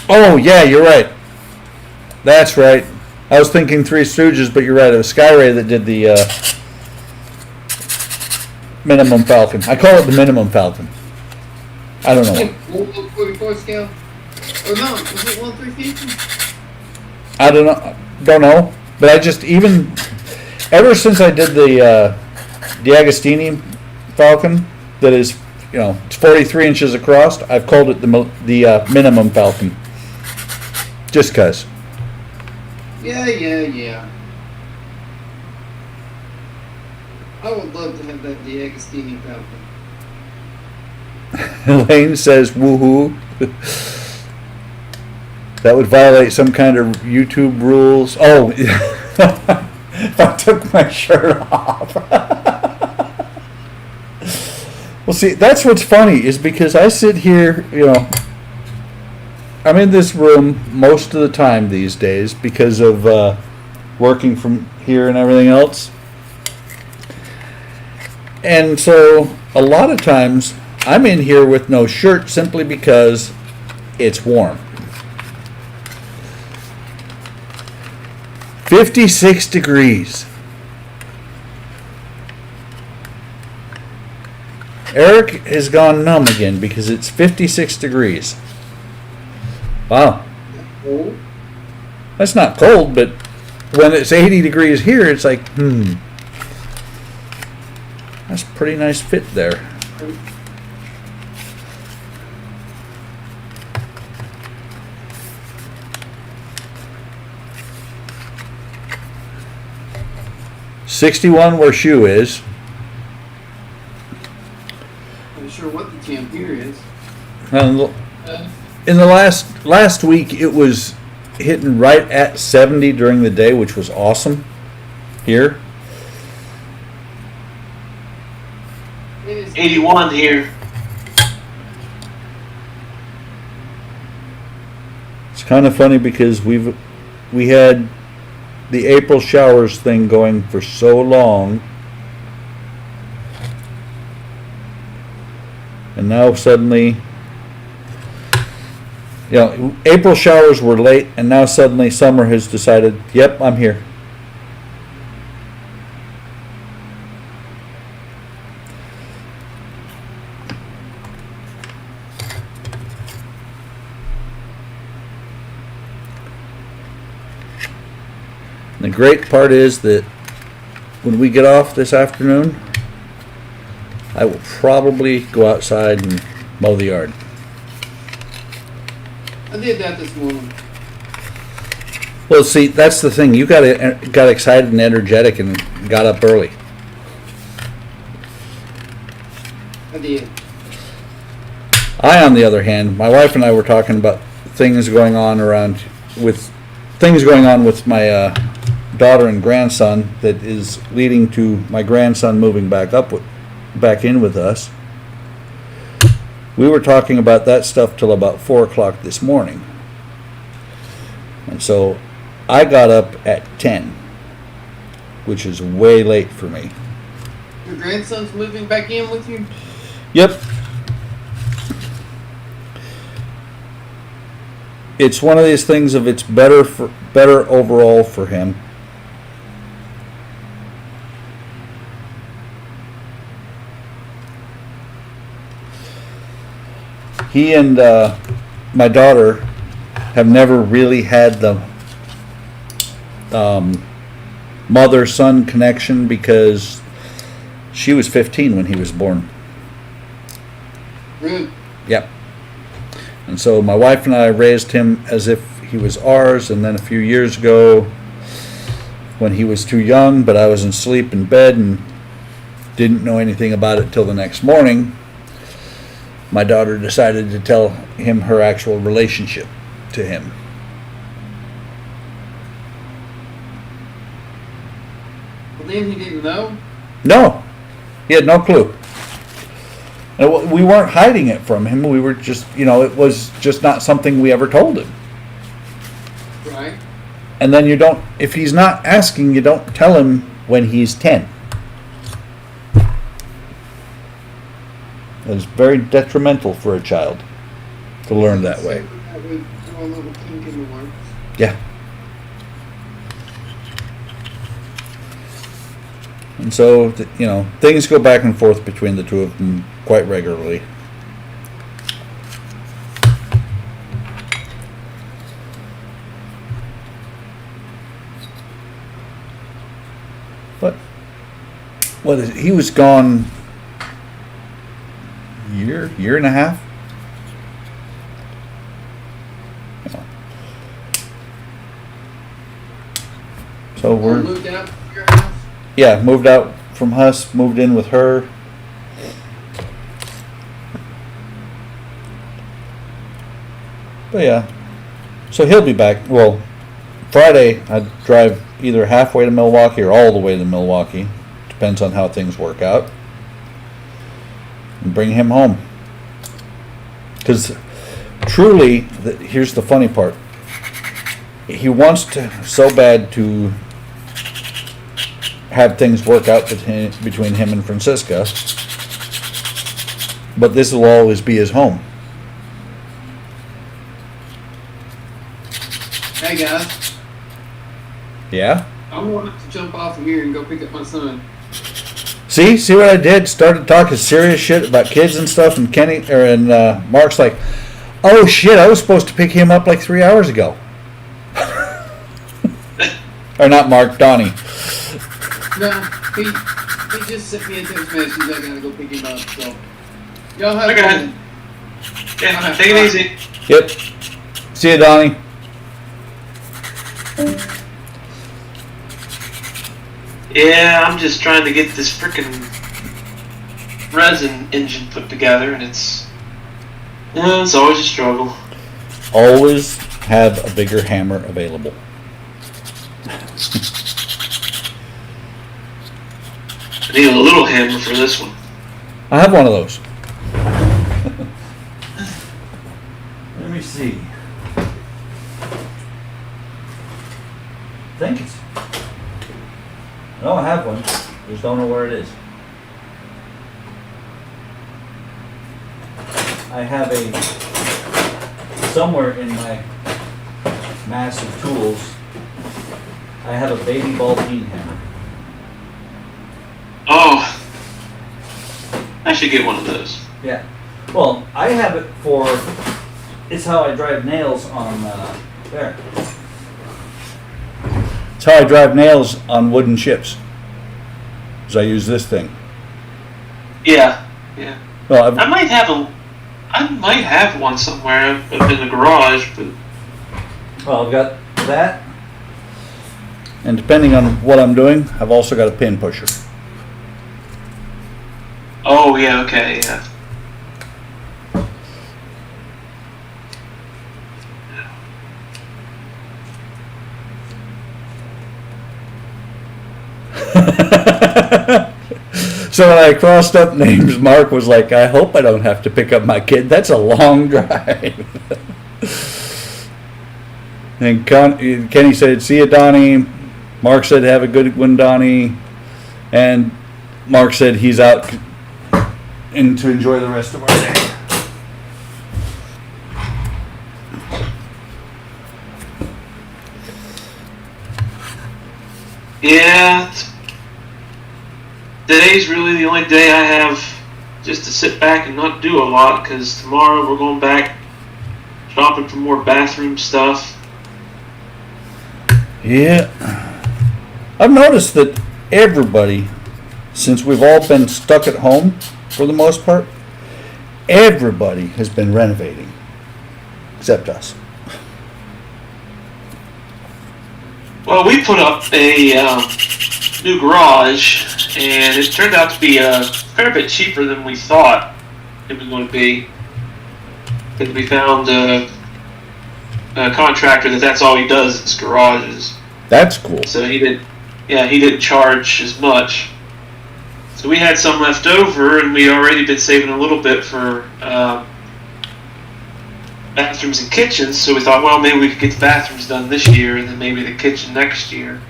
Speaker 1: Oh, yeah, you're right. That's right. I was thinking Three Stooges, but you're right. It was Skyray that did the Minimum Falcon. I call it the Minimum Falcon. I don't know.
Speaker 2: 144 scale? Or no, was it 1350?
Speaker 1: I don't know. But I just ever since I did the Agostini Falcon, that is, it's 43 inches across, I've called it the Minimum Falcon. Just 'cause.
Speaker 2: Yeah. I would love to have that Agostini Falcon.
Speaker 1: Elaine says, woohoo. That would violate some kind of YouTube rules. Oh, if I took my shirt off. Well, see, that's what's funny is because I sit here, I'm in this room most of the time these days because of working from here and everything else. And so a lot of times I'm in here with no shirt simply because it's warm. 56 degrees. Eric has gone numb again because it's 56 degrees. Wow.
Speaker 2: Oh,
Speaker 1: That's not cold, but when it's 80 degrees here, it's like, That's a pretty nice fit there. $61 where Shoe is.
Speaker 2: I'm not sure what the temp here is.
Speaker 1: And in the last week, it was hitting right at 70 during the day, which was awesome here.
Speaker 2: It is
Speaker 3: 81 here.
Speaker 1: It's kind of funny because we had the April showers thing going for so long, and now suddenly, April showers were late, and now suddenly summer has decided, yep, I'm here. The great part is that when we get off this afternoon, I will probably go outside and mow the yard.
Speaker 2: I did that this morning.
Speaker 1: Well, see, that's the thing. You got excited and energetic and got up early.
Speaker 2: I did.
Speaker 1: I, on the other hand, my wife and I were talking about things going on with my daughter and grandson that is leading to my grandson moving back in with us. We were talking about that stuff till about 4 o'clock this morning. And so I got up at 10, which is way late for me.
Speaker 2: Your grandson's moving back in with you?
Speaker 1: Yep. It's one of these things of it's better overall for him. he and my daughter have never really had the mother-son connection because she was 15 when he was born.
Speaker 2: Really?
Speaker 1: Yep. And so my wife and I raised him as if he was ours, and then a few years ago, when he was too young, but I was asleep in bed and didn't know anything about it till the next morning, my daughter decided to tell him her actual relationship to him.
Speaker 2: Well, then he didn't know?
Speaker 1: No, he had no clue. And we weren't hiding it from him. We were just, it was just not something we ever told him.
Speaker 2: Right.
Speaker 1: And then if he's not asking, you don't tell him when he's 10. It's very detrimental for a child to learn that way.
Speaker 2: That would throw a little kink in the works.
Speaker 1: Yeah. And so, things go back and forth between the two of them quite regularly. But he was gone year and a half. So we're
Speaker 2: Moved out to your house?
Speaker 1: moved out from Huss, moved in with her. But yeah, so he'll be back. Well, Friday I drive either halfway to Milwaukee or all the way to Milwaukee. Depends on how things work out. And bring him home. Because truly, here's the funny part. He wants to so bad to have things work out between him and Francisca. But this will always be his home.
Speaker 2: Hey guys,
Speaker 1: Yeah?
Speaker 2: I want to jump off of here and go pick up my son.
Speaker 1: See what I did? Started talking serious shit about kids and stuff, and Mark's like, "Oh shit, I was supposed to pick him up like 3 hours ago." Or not Mark, Donnie.
Speaker 2: No, he just sent me a text message. I gotta go pick him up. So y'all have
Speaker 3: Okay.
Speaker 2: fun.
Speaker 3: Yeah, take it easy.
Speaker 1: Yep. See you, Donnie.
Speaker 3: Yeah, I'm just trying to get this freaking resin engine put together, and it's always a struggle.
Speaker 1: Always have a bigger hammer available.
Speaker 3: I need a little hammer for this one.
Speaker 1: I have one of those. Let me see. I think it's. No, I have one. Just don't know where it is. I have somewhere in my massive tools, I have a baby ball peen hammer.
Speaker 3: Oh, I should get one of those.
Speaker 1: Yeah. Well, I have it for. It's how I drive nails on there. It's how I drive nails on wooden ships. Because I use this thing.
Speaker 3: Yeah.
Speaker 1: Well,
Speaker 3: I might have one somewhere up in the garage, but
Speaker 1: I've got that. And depending on what I'm doing, I've also got a pin pusher.
Speaker 3: oh yeah, okay, yeah.
Speaker 1: So when I crossed up names, Mark was like, "I hope I don't have to pick up my kid. That's a long drive." And Kenny said, "See you, Donnie." Mark said, "Have a good one, Donnie." And Mark said he's out and to enjoy the rest of our day.
Speaker 3: Yeah. Today's really the only day I have just to sit back and not do a lot, because tomorrow we're going back shopping for more bathroom stuff.
Speaker 1: Yeah. I've noticed that everybody, since we've all been stuck at home for the most part, everybody has been renovating, except us.
Speaker 3: Well, we put up a new garage, and it turned out to be a fair bit cheaper than we thought it was going to be. Because we found a contractor that's all he does is garages.
Speaker 1: That's cool.
Speaker 3: So he didn't charge as much. So we had some left over, and we already been saving a little bit for bathrooms and kitchens. So we thought, well, maybe we could get the bathrooms done this year, and then maybe the kitchen next year.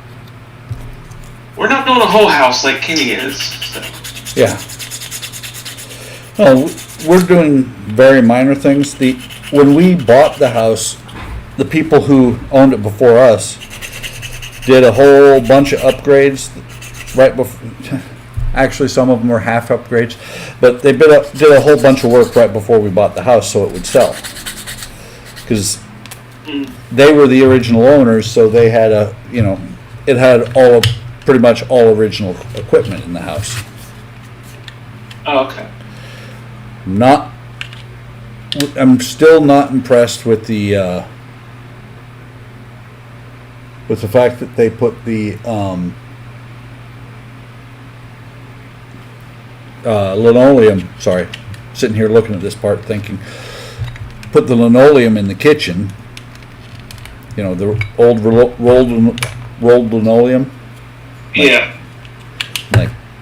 Speaker 3: We're not doing a whole house like Kenny is. So.
Speaker 1: Yeah. Oh, we're doing very minor things. When we bought the house, the people who owned it before us did a whole bunch of upgrades right before. Actually, some of them were half upgrades, but they did a whole bunch of work right before we bought the house so it would sell. Because they were the original owners, so they had it had pretty much all original equipment in the house.
Speaker 3: Oh, okay.
Speaker 1: I'm still not impressed with the fact that they put the linoleum. Sorry, sitting here looking at this part, thinking, put the linoleum in the kitchen. You know, the old rolled linoleum.
Speaker 3: Yeah.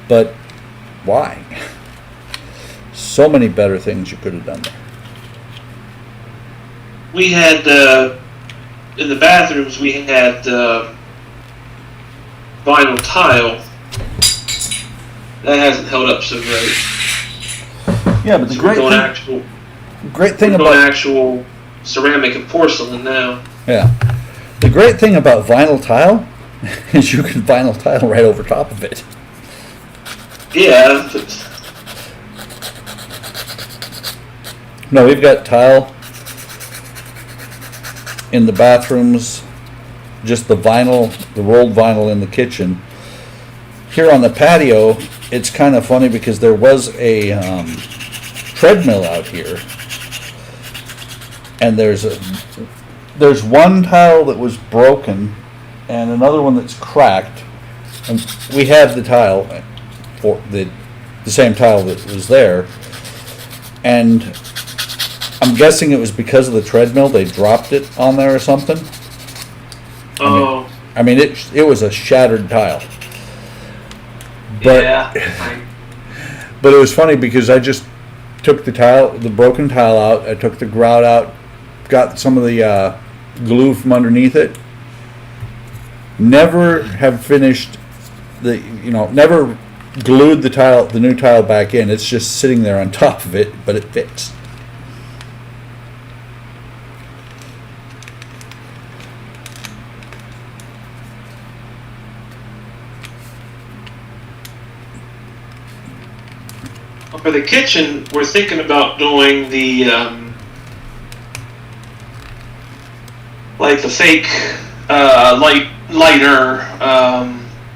Speaker 1: But why? So many better things you could have done there.
Speaker 3: We had in the bathrooms we had vinyl tile. That hasn't held up so great.
Speaker 1: Yeah, but the
Speaker 3: So we're doing actual actual ceramic and porcelain now.
Speaker 1: Yeah. The great thing about vinyl tile is you can vinyl tile right over top of it.
Speaker 3: Yeah. But
Speaker 1: No, we've got tile in the bathrooms, just the rolled vinyl in the kitchen. Here on the patio, it's kind of funny because there was a treadmill out here, and there's one tile that was broken and another one that's cracked, and we have the tile for the same tile that was there, and I'm guessing it was because of the treadmill they dropped it on there or something.
Speaker 3: oh,
Speaker 1: I mean it was a shattered tile. But
Speaker 3: yeah.
Speaker 1: But it was funny because I just took the broken tile out, I took the grout out, got some of the glue from underneath it. Never have finished never glued the new tile back in. It's just sitting there on top of it, but it fits.
Speaker 3: For the kitchen, we're thinking about doing the like the fake lighter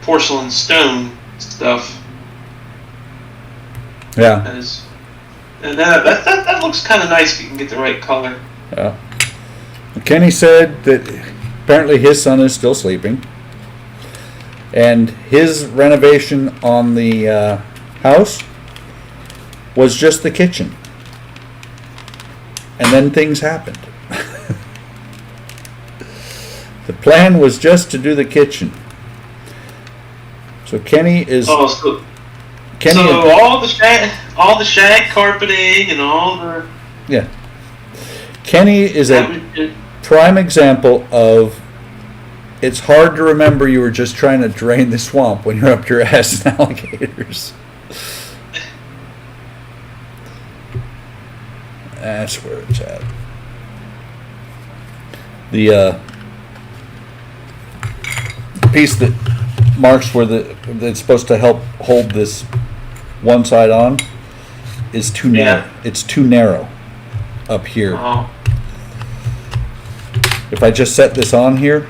Speaker 3: porcelain stone stuff.
Speaker 1: Yeah.
Speaker 3: And that looks kind of nice if you can get the right color.
Speaker 1: Yeah. Kenny said that apparently his son is still sleeping, and his renovation on the house was just the kitchen. And then things happened. The plan was just to do the kitchen. So Kenny is...
Speaker 3: Oh, so all the shag carpeting and all the...
Speaker 1: Yeah. Kenny is a prime example of it's hard to remember you were just trying to drain the swamp when you're up your ass in alligators. That's where it's at. The piece that marks where that's supposed to help hold this one side on is too narrow.
Speaker 3: Yeah.
Speaker 1: It's too narrow up here.
Speaker 3: Oh,
Speaker 1: If I just set this on here,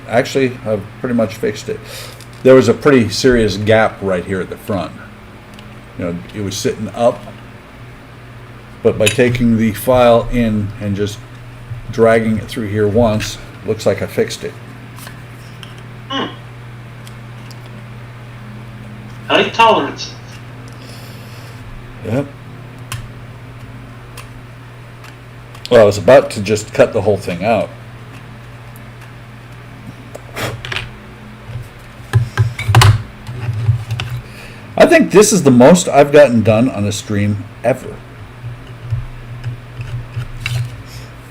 Speaker 1: actually, I've pretty much fixed it. There was a pretty serious gap right here at the front. You know, it was sitting up, but by taking the file in and just dragging it through here once, looks like I fixed it.
Speaker 3: height tolerance.
Speaker 1: Yep. Well, I was about to just cut the whole thing out. I think this is the most I've gotten done on a stream ever.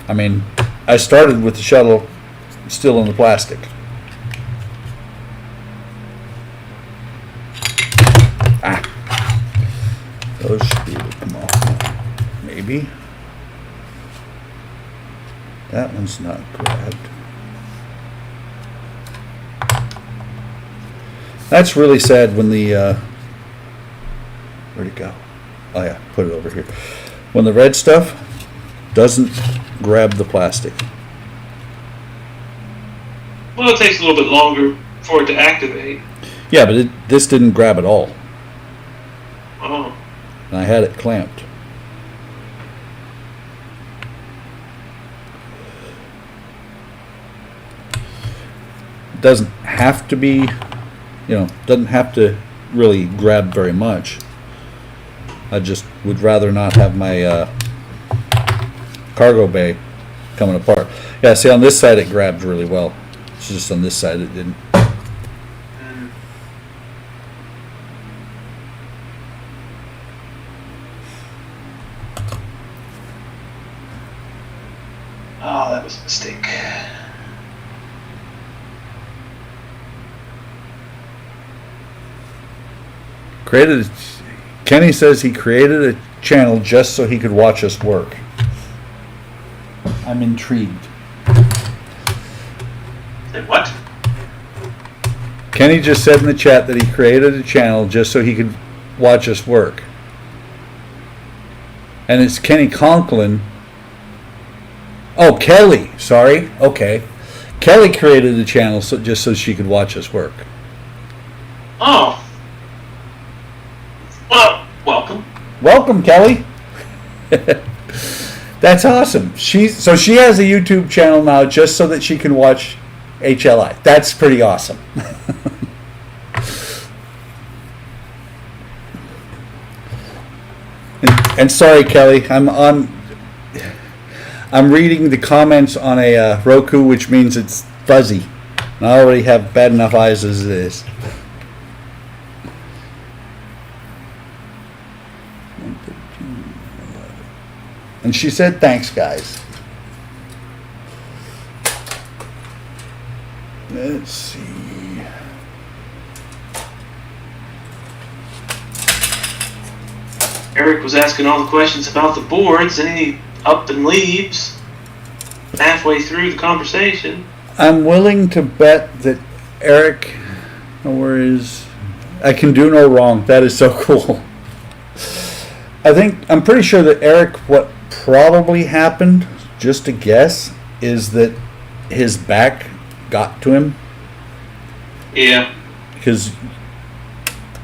Speaker 1: I mean, I started with the shuttle still in the plastic. Those should be able to come off. Maybe. That one's not grabbed. That's really sad when the, where'd it go? Oh yeah, put it over here. When the red stuff doesn't grab the plastic.
Speaker 3: Well, it takes a little bit longer for it to activate.
Speaker 1: Yeah, but this didn't grab at all.
Speaker 3: Oh,
Speaker 1: And I had it clamped. It doesn't have to be, doesn't have to really grab very much. I just would rather not have my cargo bay coming apart. Yeah, see on this side it grabbed really well. It's just on this side it didn't.
Speaker 3: oh, that was a mistake.
Speaker 1: Kenny says he created a channel just so he could watch us work. I'm intrigued.
Speaker 3: Say what?
Speaker 1: Kenny just said in the chat that he created a channel just so he could watch us work. And it's Kenny Conklin. Oh, Kelly. Sorry. Okay. Kelly created a channel just so she could watch us work.
Speaker 3: Oh. Well, welcome.
Speaker 1: Welcome, Kelly. That's awesome. She has a YouTube channel now just so that she can watch HLI. That's pretty awesome. and sorry, Kelly, I'm reading the comments on a Roku, which means it's fuzzy. And I already have bad enough eyes as it is. And she said, thanks, guys. Let's see.
Speaker 3: Eric was asking all the questions about the boards, and he up and leaves halfway through the conversation.
Speaker 1: I'm willing to bet that Eric, I can do no wrong. That is so cool. I'm pretty sure that Eric, what probably happened, just to guess, is that his back got to him.
Speaker 3: Yeah.
Speaker 1: Because,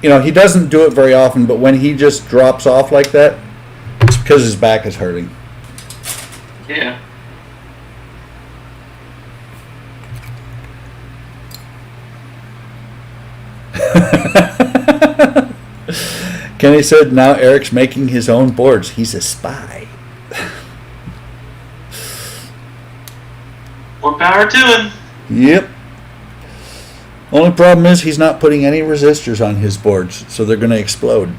Speaker 1: he doesn't do it very often, but when he just drops off like that, it's because his back is hurting.
Speaker 3: Yeah.
Speaker 1: Kenny said now Eric's making his own boards. He's a spy.
Speaker 3: More power to him.
Speaker 1: Yep. Only problem is he's not putting any resistors on his boards, so they're going to explode.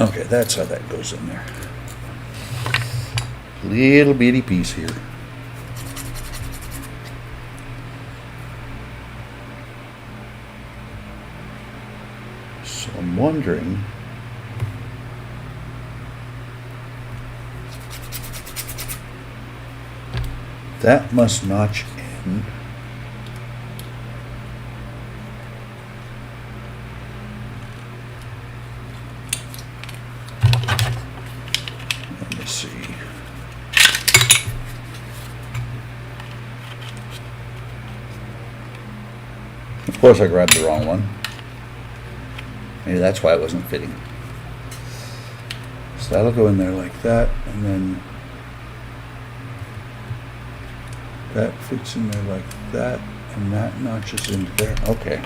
Speaker 1: Okay, that's how that goes in there. Little bitty piece here. So I'm wondering. That must notch in. Let me see. Of course I grabbed the wrong one. Maybe that's why it wasn't fitting. So that'll go in there like that, and then that fits in there like that, and that notches into there. Okay.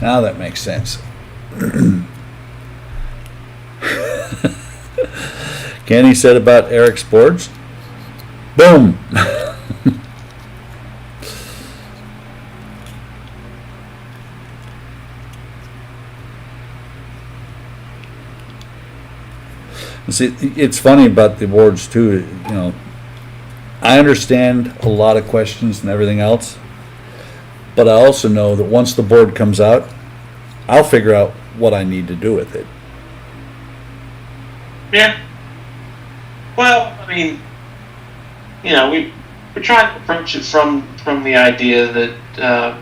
Speaker 1: Now that makes sense. Kenny said about Eric's boards. Boom! See, it's funny about the boards too, you know. I understand a lot of questions and everything else, but I also know that once the board comes out, I'll figure out what I need to do with it.
Speaker 3: Yeah. Well, I mean, you know, we're trying to approach it from the idea that,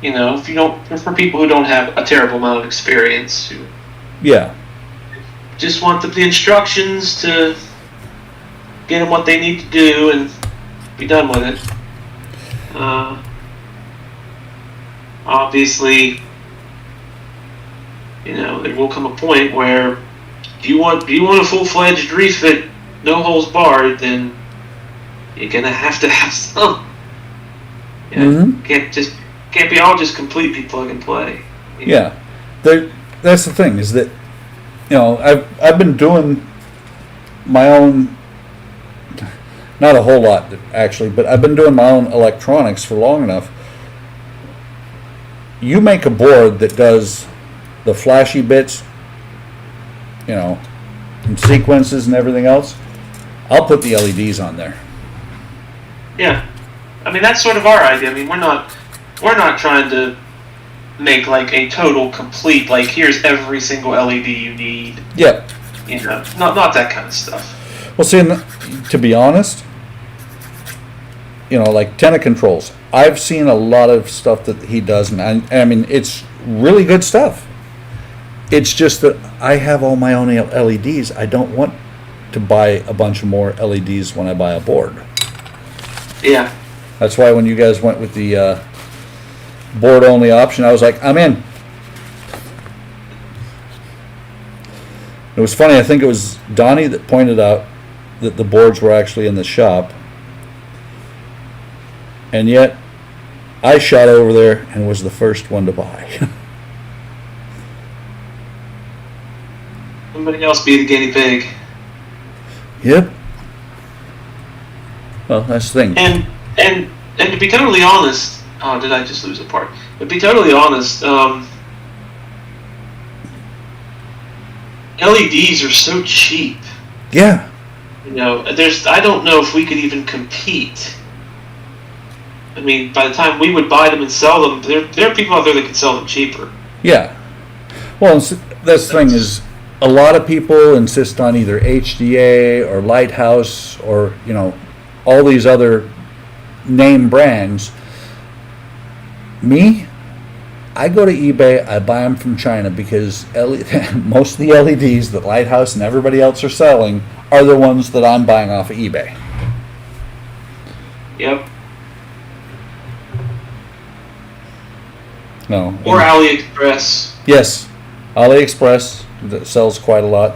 Speaker 3: you know, if you don't, for people who don't have a terrible amount of experience, who
Speaker 1: Yeah.
Speaker 3: just want the instructions to get them what they need to do and be done with it. Obviously, you know, there will come a point where if you want a full-fledged refit, no holes barred, then you're gonna have to have some. You know, can't be all just completely plug and play.
Speaker 1: Yeah. That's the thing, is that, you know, I've been doing my own, not a whole lot actually, but I've been doing my own electronics for long enough. You make a board that does the flashy bits, you know, and sequences and everything else, I'll put the LEDs on there.
Speaker 3: Yeah, I mean that's sort of our idea. I mean we're not trying to make like a total complete, like here's every single LED you need.
Speaker 1: Yeah.
Speaker 3: You know, not that kind of stuff.
Speaker 1: Well, see, to be honest, you know, like Tenna Controls, I've seen a lot of stuff that he does, and I mean, it's really good stuff. It's just that I have all my own LEDs. I don't want to buy a bunch of more LEDs when I buy a board.
Speaker 3: Yeah.
Speaker 1: That's why when you guys went with the board-only option, I was like, I'm in. It was funny, I think it was Donnie that pointed out that the boards were actually in the shop. And yet, I shot over there and was the first one to buy.
Speaker 3: Somebody else be the guinea pig.
Speaker 1: Yep. Well, that's the thing.
Speaker 3: And to be totally honest, oh, did I just lose a part? To be totally honest, LEDs are so cheap.
Speaker 1: Yeah.
Speaker 3: You know, I don't know if we could even compete. I mean, by the time we would buy them and sell them, there are people out there that can sell them cheaper.
Speaker 1: Yeah. Well, that's the thing is, a lot of people insist on either HDA or Lighthouse or, you know, all these other name brands. Me, I go to eBay, I buy them from China because most of the LEDs that Lighthouse and everybody else are selling are the ones that I'm buying off of eBay.
Speaker 3: Yep.
Speaker 1: No.
Speaker 3: Or AliExpress.
Speaker 1: Yes, AliExpress that sells quite a lot.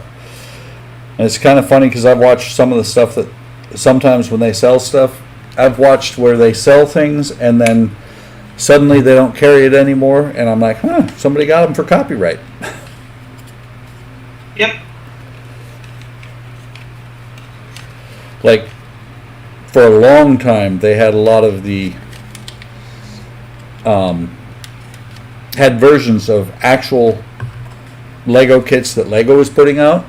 Speaker 1: And it's kind of funny because I've watched some of the stuff that sometimes when they sell stuff, I've watched where they sell things and then suddenly they don't carry it anymore, and I'm like, somebody got them for copyright.
Speaker 3: Yep.
Speaker 1: Like, for a long time, they had a lot of the, had versions of actual Lego kits that Lego was putting out,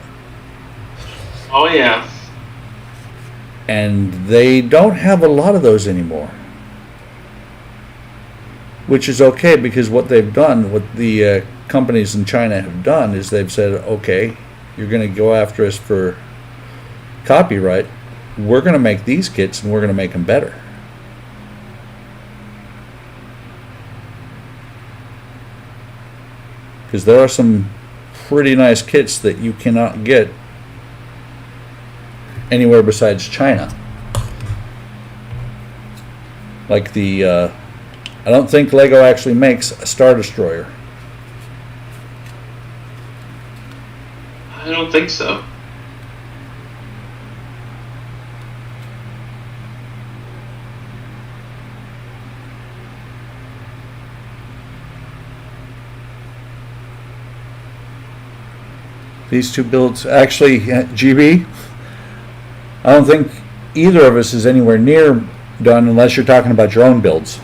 Speaker 3: Oh yeah.
Speaker 1: and they don't have a lot of those anymore. which is okay, because what they've done, what the companies in China have done, is they've said, okay, you're going to go after us for copyright. We're going to make these kits and we're going to make them better. Because there are some pretty nice kits that you cannot get anywhere besides China. Like the, I don't think Lego actually makes a Star Destroyer.
Speaker 3: I don't think so.
Speaker 1: These two builds, actually, GB, I don't think either of us is anywhere near done unless you're talking about your own builds.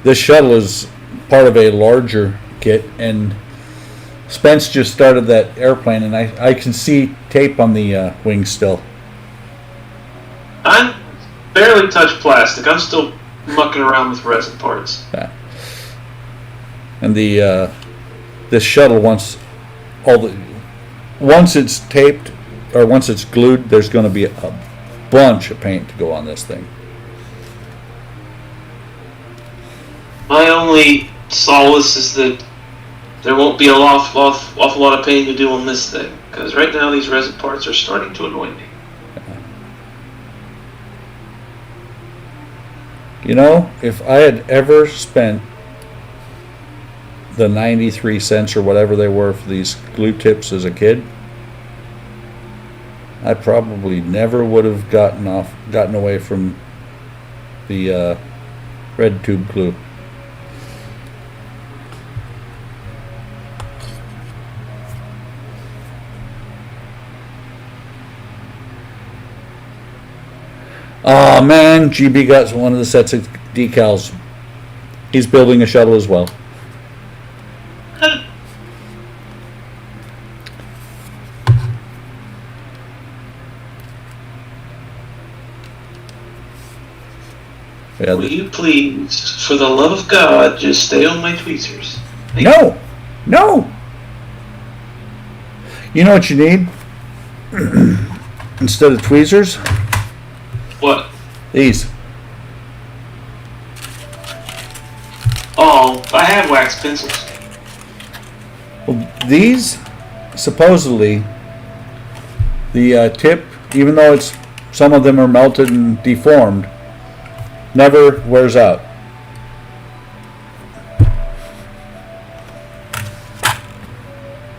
Speaker 1: This shuttle is part of a larger kit, and Spence just started that airplane, and I can see tape on the wings still.
Speaker 3: I barely touched plastic. I'm still mucking around with resin parts.
Speaker 1: Yeah. And the this shuttle, once it's taped or once it's glued, there's going to be a bunch of paint to go on this thing.
Speaker 3: My only solace is that there won't be an awful lot of painting to do on this thing, because right now these resin parts are starting to annoy me.
Speaker 1: You know, if I had ever spent the 93 cents or whatever they were for these glue tips as a kid, I probably never would have gotten away from the red tube glue. Oh man, GB got one of the sets of decals. He's building a shuttle as well. Yeah,
Speaker 3: Will you please, for the love of God, just stay on my tweezers?
Speaker 1: No! No! You know what you need? Instead of tweezers?
Speaker 3: What?
Speaker 1: These.
Speaker 3: Oh, I have wax pencils.
Speaker 1: Well, these, supposedly, the tip, even though it's some of them are melted and deformed, never wears out.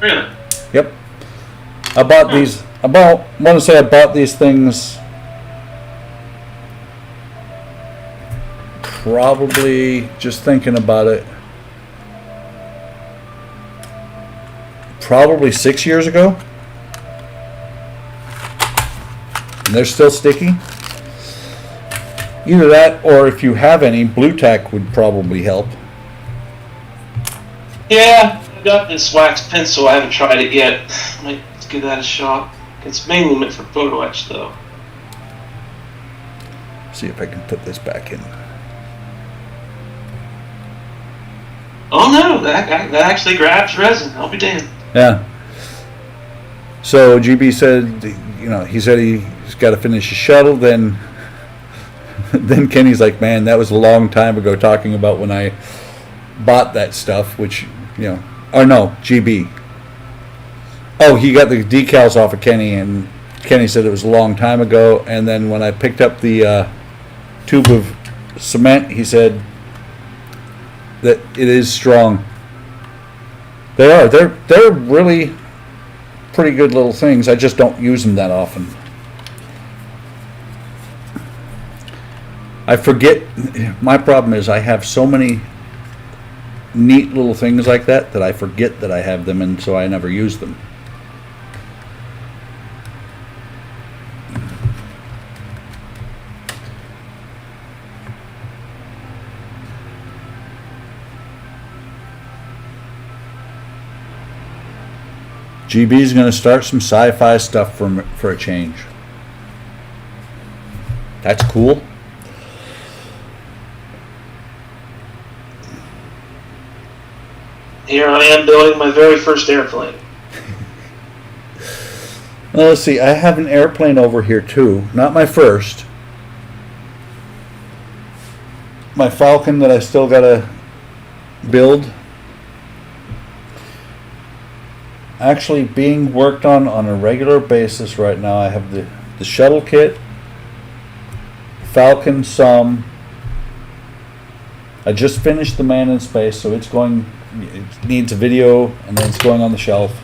Speaker 3: Really?
Speaker 1: Yep. I bought these, I want to say I bought these things probably, just thinking about it, probably 6 years ago. And they're still sticky. Either that, or if you have any, Blue Tack would probably help.
Speaker 3: Yeah, I got this wax pencil. I haven't tried it yet. Might give that a shot. It's mainly meant for photo etch, though.
Speaker 1: See if I can put this back in.
Speaker 3: Oh no, that actually grabs resin. I'll be damned.
Speaker 1: Yeah. So GB said, you know, he said he's got to finish his shuttle. Then Kenny's like, man, that was a long time ago, talking about when I bought that stuff, which, you know, or no, GB. Oh, he got the decals off of Kenny, and Kenny said it was a long time ago. And then when I picked up the tube of cement, he said that it is strong. They are. They're really pretty good little things. I just don't use them that often. I forget. My problem is I have so many neat little things like that I forget that I have them, and so I never use them. GB's going to start some sci-fi stuff for a change. That's cool.
Speaker 3: here I am building my very first airplane.
Speaker 1: Well, let's see. I have an airplane over here too. Not my first. My Falcon that I still gotta build. Actually being worked on a regular basis right now. I have the shuttle kit, Falcon some. I just finished the Man in Space, so it's going. It needs a video, and then it's going on the shelf.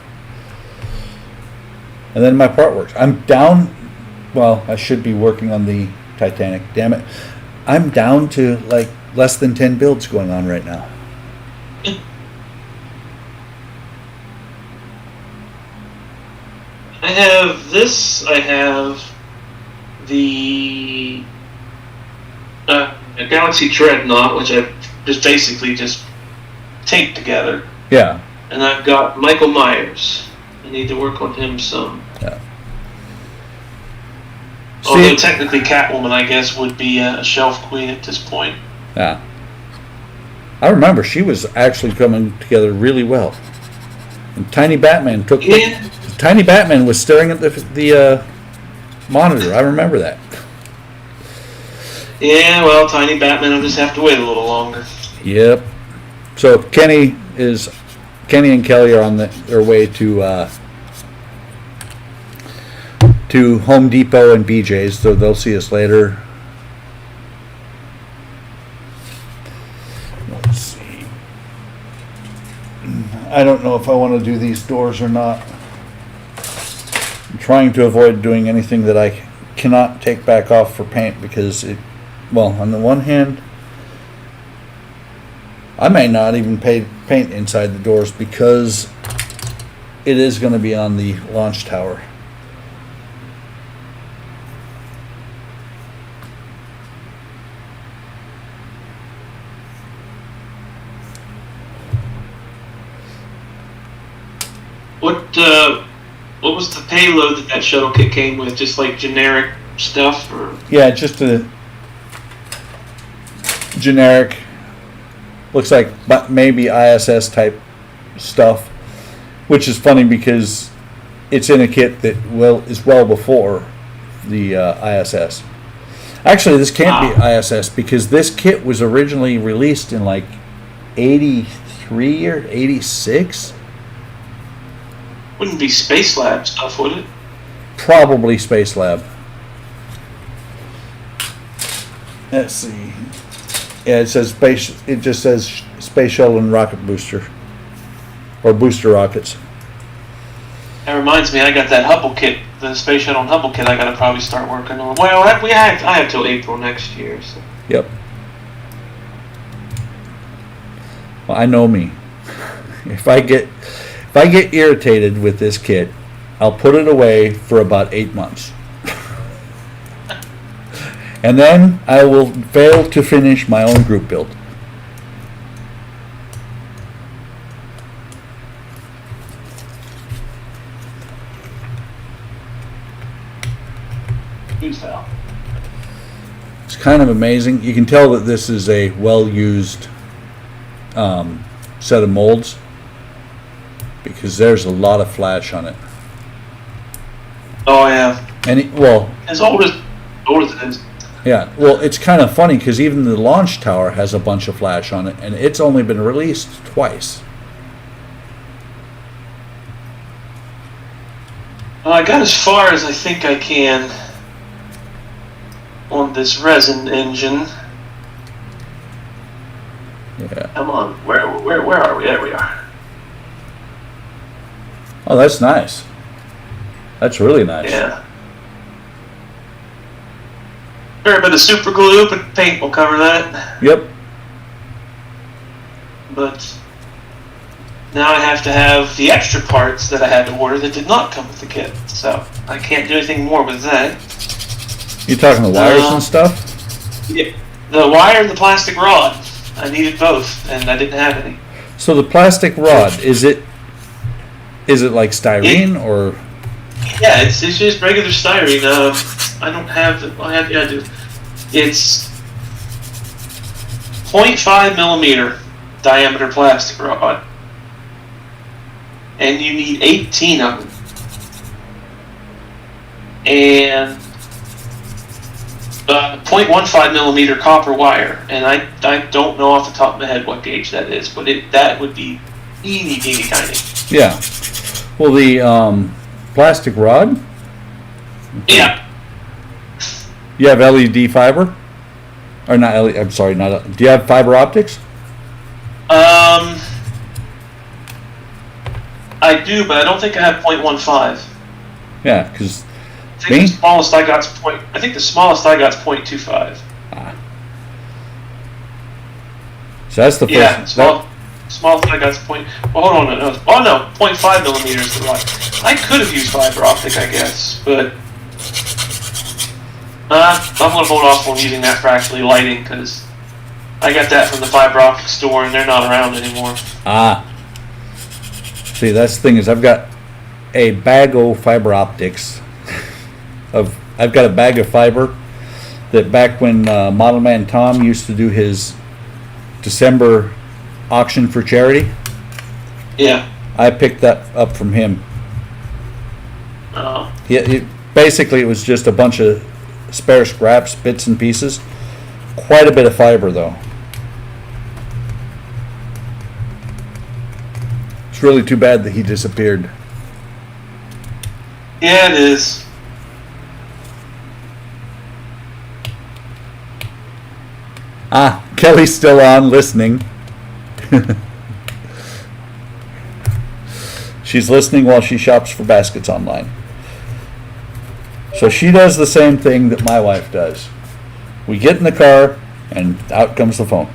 Speaker 1: And then my part works. I'm down. Well, I should be working on the Titanic. Damn it! I'm down to like less than 10 builds going on right now.
Speaker 3: I have this. I have the Galaxy Dreadnought, which I just basically just taped together,
Speaker 1: Yeah.
Speaker 3: and I've got Michael Myers. I need to work on him some.
Speaker 1: Yeah.
Speaker 3: Although technically Catwoman, I guess, would be a shelf queen at this point.
Speaker 1: Yeah. I remember she was actually coming together really well. And Tiny Batman took.
Speaker 3: Yeah.
Speaker 1: Tiny Batman was staring at the monitor. I remember that.
Speaker 3: Yeah, well, Tiny Batman will just have to wait a little longer.
Speaker 1: Yep. So Kenny and Kelly are on their way to Home Depot and BJ's, so they'll see us later. Let's see. I don't know if I want to do these doors or not. I'm trying to avoid doing anything that I cannot take back off for paint because on the one hand, I may not even paint inside the doors because it is going to be on the launch tower.
Speaker 3: What was the payload that shuttle kit came with? Just like generic stuff, or
Speaker 1: Yeah, just a generic, looks like maybe ISS type stuff, which is funny because it's in a kit that is well before the ISS. Actually, this can't be ISS because this kit was originally released in like 83 or 86.
Speaker 3: wouldn't be Space Lab stuff, would it?
Speaker 1: Probably Space Lab. Let's see. Yeah, it says space. It just says Space Shuttle and Rocket Booster, or booster rockets.
Speaker 3: That reminds me, I got that Hubble kit, the Space Shuttle and Hubble kit. I got to probably start working on. Well, I have till April next year. So.
Speaker 1: Yep. Well, I know me. If I get irritated with this kit, I'll put it away for about 8 months. And then I will fail to finish my own group build. It's kind of amazing. You can tell that this is a well-used set of molds because there's a lot of flash on it.
Speaker 3: Oh yeah.
Speaker 1: And
Speaker 3: as old as it is.
Speaker 1: Yeah, well, it's kind of funny because even the launch tower has a bunch of flash on it, and it's only been released twice.
Speaker 3: Well, I got as far as I think I can on this resin engine.
Speaker 1: Yeah.
Speaker 3: Come on, where are we? There we are.
Speaker 1: Oh, that's nice. That's really nice.
Speaker 3: Yeah. Sure, but the super glue and paint will cover that.
Speaker 1: Yep.
Speaker 3: But now I have to have the extra parts that I had to order that did not come with the kit. So I can't do anything more with that.
Speaker 1: You talking the wires and stuff?
Speaker 3: Yeah. The wire and the plastic rod. I needed both, and I didn't have any.
Speaker 1: So the plastic rod, is it like styrene or?
Speaker 3: Yeah, it's just regular styrene. I don't have the. I do. It's 0.5 millimeter diameter plastic rod. and you need 18 of them. And 0.15 millimeter copper wire, and I don't know off the top of my head what gauge that is, but that would be teeny tiny.
Speaker 1: Yeah. Well, the plastic rod.
Speaker 3: Yeah.
Speaker 1: You have LED fiber, or not LED? I'm sorry, not. Do you have fiber optics?
Speaker 3: I do, but I don't think I have 0.15.
Speaker 1: Yeah, because
Speaker 3: I think the smallest I got is 0.25.
Speaker 1: So that's the first.
Speaker 3: Yeah, smallest I got is point. Well, hold on, no. Oh no, 0.5 millimeters is the right. I could have used fiber optic, I guess, but I'm gonna hold off on using that for actually lighting because I got that from the fiber optic store and they're not around anymore.
Speaker 1: See, that's the thing is I've got a bag of fiber optics. I've got a bag of fiber that back when Model Man Tom used to do his December auction for charity,
Speaker 3: Yeah.
Speaker 1: I picked that up from him.
Speaker 3: Oh.
Speaker 1: Basically, it was just a bunch of spare scraps, bits and pieces. Quite a bit of fiber, though. It's really too bad that he disappeared.
Speaker 3: Yeah, it is.
Speaker 1: Kelly's still on, listening. She's listening while she shops for baskets online. So she does the same thing that my wife does. We get in the car, and out comes the phone.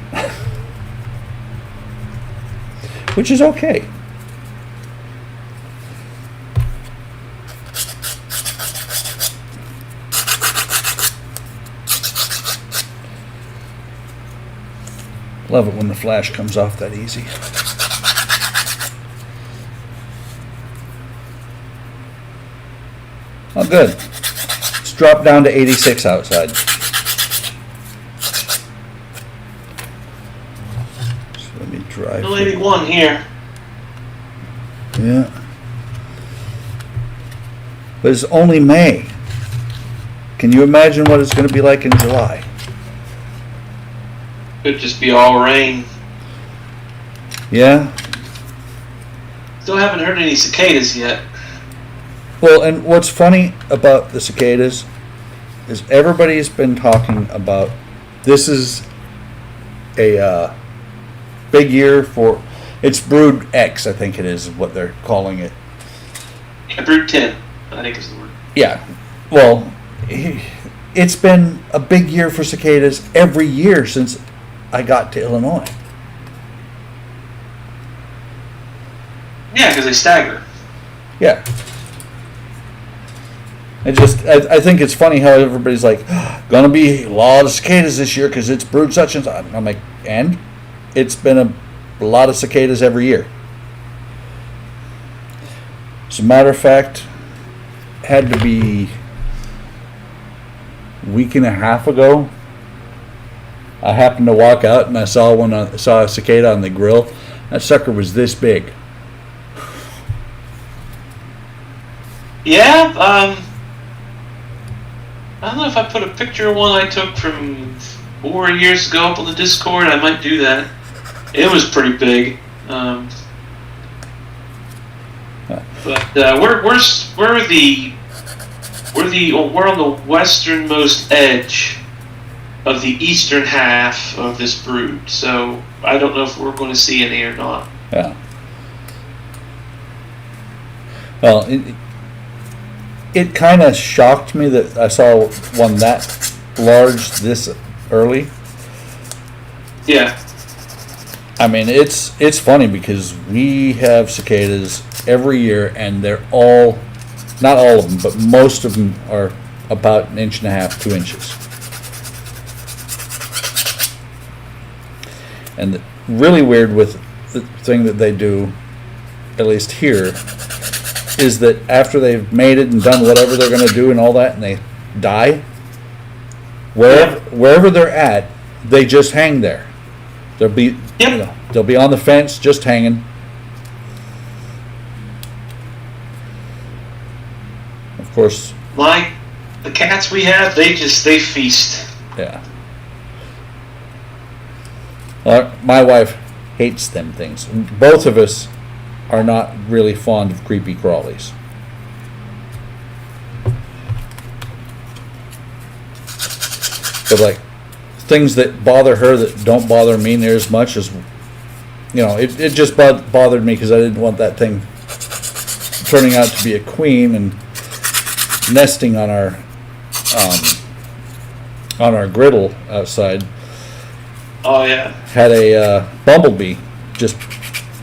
Speaker 1: Which is okay. Love it when the flash comes off that easy. Oh, good. It's dropped down to 86 outside. So let me drive.
Speaker 3: Still 81 here.
Speaker 1: Yeah. But it's only May. Can you imagine what it's going to be like in July?
Speaker 3: Could just be all rain.
Speaker 1: Yeah.
Speaker 3: Still haven't heard any cicadas yet.
Speaker 1: Well, and what's funny about the cicadas is everybody's been talking about this is a big year for it's Brood X, I think it is what they're calling it.
Speaker 3: Yeah, Brood 10, I think is the word.
Speaker 1: Yeah. Well, it's been a big year for cicadas every year since I got to Illinois.
Speaker 3: Yeah, because they stagger.
Speaker 1: Yeah. I think it's funny how everybody's like, gonna be a lot of cicadas this year because it's Brood such and such. I'm like, and it's been a lot of cicadas every year. As a matter of fact, had to be a week and a half ago. I happened to walk out and I saw a cicada on the grill. That sucker was this big.
Speaker 3: Yeah, I don't know if I put a picture of one I took from 4 years ago up on the Discord. I might do that. It was pretty big. But we're on the westernmost edge of the eastern half of this brood, so I don't know if we're going to see any or not.
Speaker 1: Yeah. Well, it kind of shocked me that I saw one that large this early.
Speaker 3: Yeah.
Speaker 1: I mean, it's funny because we have cicadas every year, and they're all, not all of them, but most of them are about 1.5 inches, 2 inches. And really weird with the thing that they do, at least here, is that after they've mated and done whatever they're going to do and all that, and they die, wherever they're at, they just hang there. They'll be on the fence, just hanging. Of course,
Speaker 3: The cats we have, they feast.
Speaker 1: yeah. My wife hates them things. Both of us are not really fond of creepy crawlies. But like things that bother her that don't bother me near as much as, it just bothered me because I didn't want that thing turning out to be a queen and nesting on our griddle outside.
Speaker 3: Oh yeah.
Speaker 1: Had a bumblebee just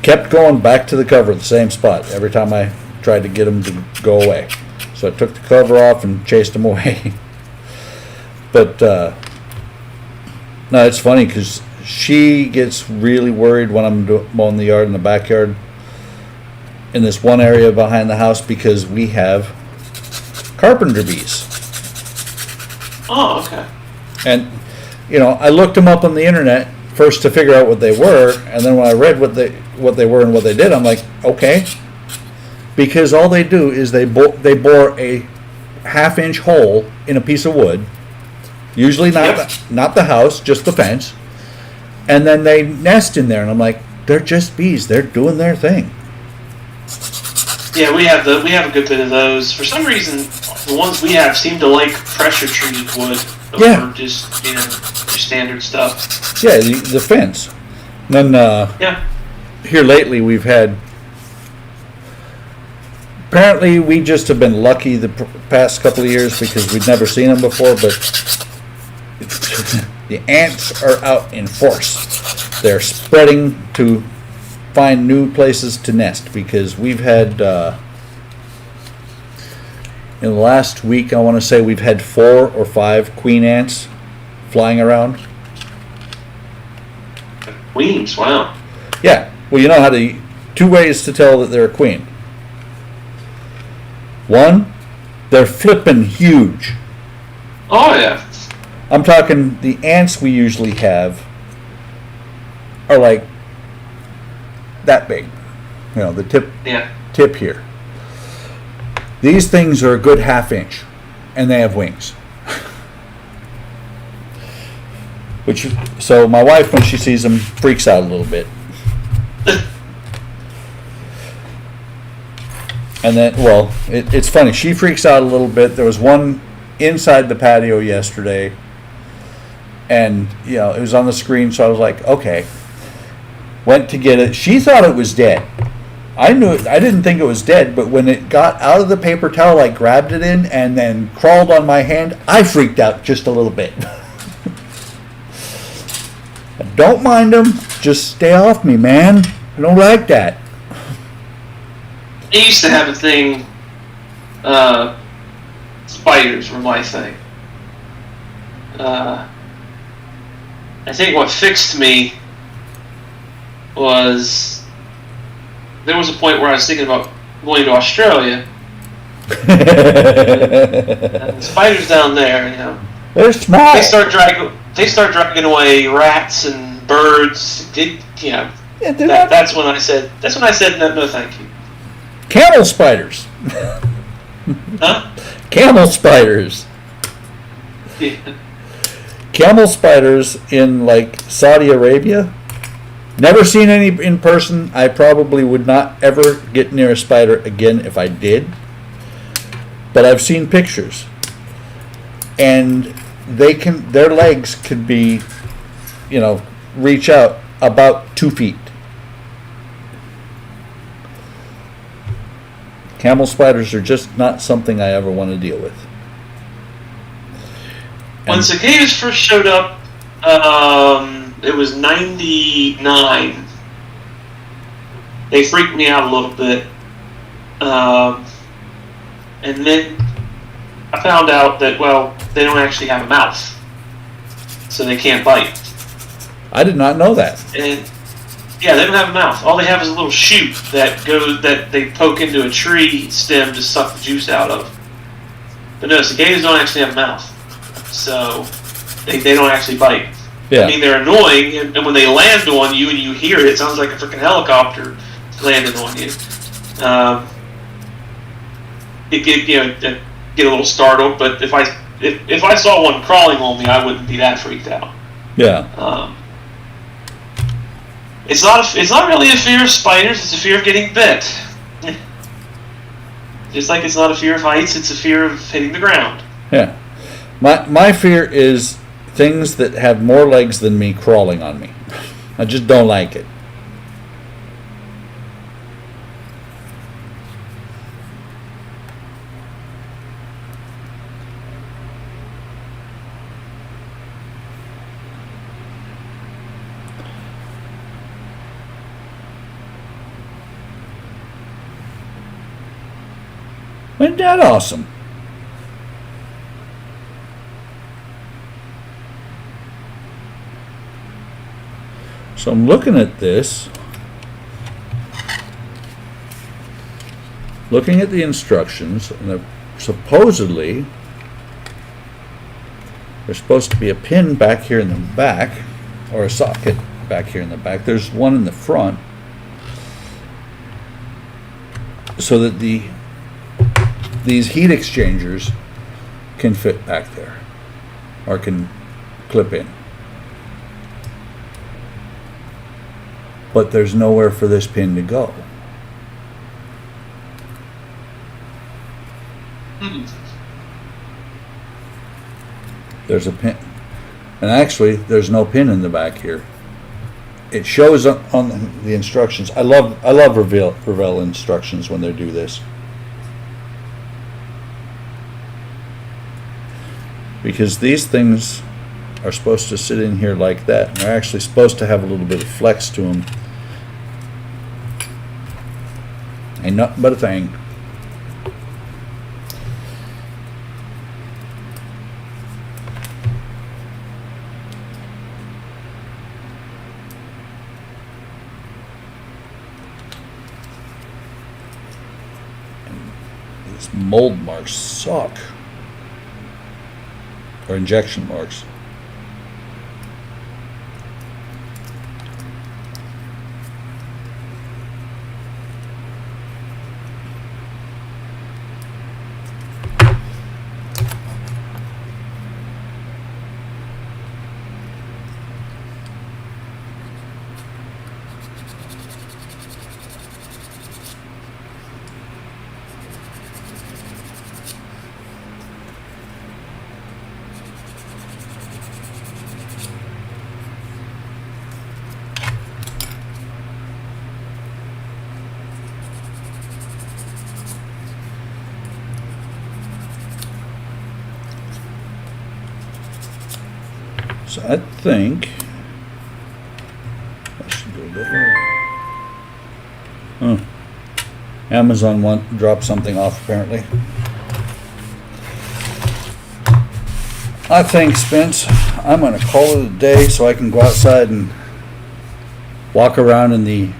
Speaker 1: kept going back to the cover, the same spot every time I tried to get him to go away. So I took the cover off and chased him away. But no, it's funny because she gets really worried when I'm mowing the yard in the backyard in this one area behind the house because we have carpenter bees.
Speaker 3: Oh, okay.
Speaker 1: And I looked them up on the internet first to figure out what they were, and then when I read what they were and what they did, I'm like, okay, because all they do is they bore a half-inch hole in a piece of wood, usually not the house, just the fence, and then they nest in there. And I'm like, they're just bees. They're doing their thing.
Speaker 3: Yeah, we have a good bit of those. For some reason, the ones we have seem to like pressure treated wood over just your standard stuff.
Speaker 1: Yeah, the fence. And then here lately we've had. Apparently, we just have been lucky the past couple of years because we'd never seen them before. But the ants are out in force. They're spreading to find new places to nest because we've had in the last week, I want to say we've had 4 or 5 queen ants flying around.
Speaker 3: Queens, wow.
Speaker 1: Yeah, well, you know how to 2 ways to tell that they're a queen. 1, they're flippin' huge.
Speaker 3: Oh yeah.
Speaker 1: I'm talking the ants we usually have are like that big, the tip here. These things are a good half-inch, and they have wings. So my wife, when she sees them, freaks out a little bit. And then, it's funny. She freaks out a little bit. There was one inside the patio yesterday, and it was on the screen, so I was like, okay. Went to get it. She thought it was dead. I didn't think it was dead, but when it got out of the paper towel, I grabbed it in and then crawled on my hand. I freaked out just a little bit. Don't mind them. Just stay off me, man. I don't like that.
Speaker 3: I used to have a thing. Spiders were my thing. I think what fixed me was there was a point where I was thinking about going to Australia. And the spiders down there,
Speaker 1: they're small.
Speaker 3: They start dragging away rats and birds. That's when I said no, thank you.
Speaker 1: Camel spiders.
Speaker 3: Huh?
Speaker 1: Camel spiders.
Speaker 3: Yeah.
Speaker 1: Camel spiders in like Saudi Arabia. Never seen any in person. I probably would not ever get near a spider again if I did. But I've seen pictures. And their legs could be, reach out about 2 feet. Camel spiders are just not something I ever want to deal with.
Speaker 3: When cicadas first showed up, it was 99. They freaked me out a little bit. And then I found out that, they don't actually have a mouth. So they can't bite.
Speaker 1: I did not know that.
Speaker 3: And yeah, they don't have a mouth. All they have is a little chute that they poke into a tree stem to suck the juice out of. But no, cicadas don't actually have a mouth. So they don't actually bite.
Speaker 1: Yeah.
Speaker 3: I mean, they're annoying, and when they land on you and you hear it, it sounds like a freaking helicopter landing on you. get a little startled. But if I saw one crawling on me, I wouldn't be that freaked out.
Speaker 1: Yeah.
Speaker 3: It's not really a fear of spiders. It's a fear of getting bit. Just like it's not a fear of heights, it's a fear of hitting the ground.
Speaker 1: Yeah. My fear is things that have more legs than me crawling on me. I just don't like it. Isn't that awesome? So I'm looking at this, looking at the instructions, and supposedly there's supposed to be a pin back here in the back, or a socket back here in the back. There's one in the front, so that these heat exchangers can fit back there, or can clip in. But there's nowhere for this pin to go. There's a pin, and actually there's no pin in the back here. It shows on the instructions. I love Revell instructions when they do this, because these things are supposed to sit in here like that, and they're actually supposed to have a little bit of flex to them. Ain't nothing but a thing. And these mold marks suck. Or injection marks. So I think I should do a bit more. Amazon dropped something off apparently. I think, Spence, I'm going to call it a day so I can go outside and walk around in the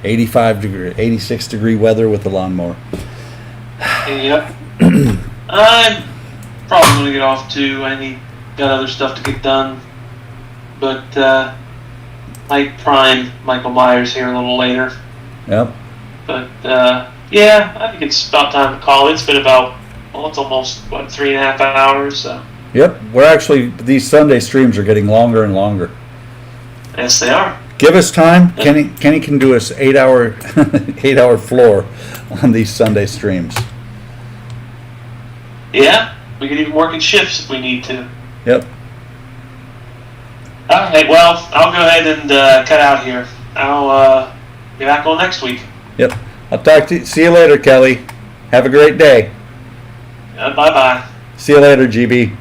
Speaker 1: 86 degree weather with the lawnmower.
Speaker 3: Yep. I'm probably going to get off too. Got other stuff to get done. But might prime Michael Myers here a little later.
Speaker 1: Yep.
Speaker 3: But yeah, I think it's about time to call. It's been about, it's almost 3.5 hours. So.
Speaker 1: Yep. We're actually, these Sunday streams are getting longer and longer.
Speaker 3: Yes, they are.
Speaker 1: Give us time. Kenny can do us 8 hour floor on these Sunday streams.
Speaker 3: Yeah, we could even work in shifts if we need to.
Speaker 1: Yep.
Speaker 3: All right, well, I'll go ahead and cut out here. I'll be back on next week.
Speaker 1: Yep. I'll talk to you. See you later, Kelly. Have a great day.
Speaker 3: Bye-bye.
Speaker 1: See you later, GB.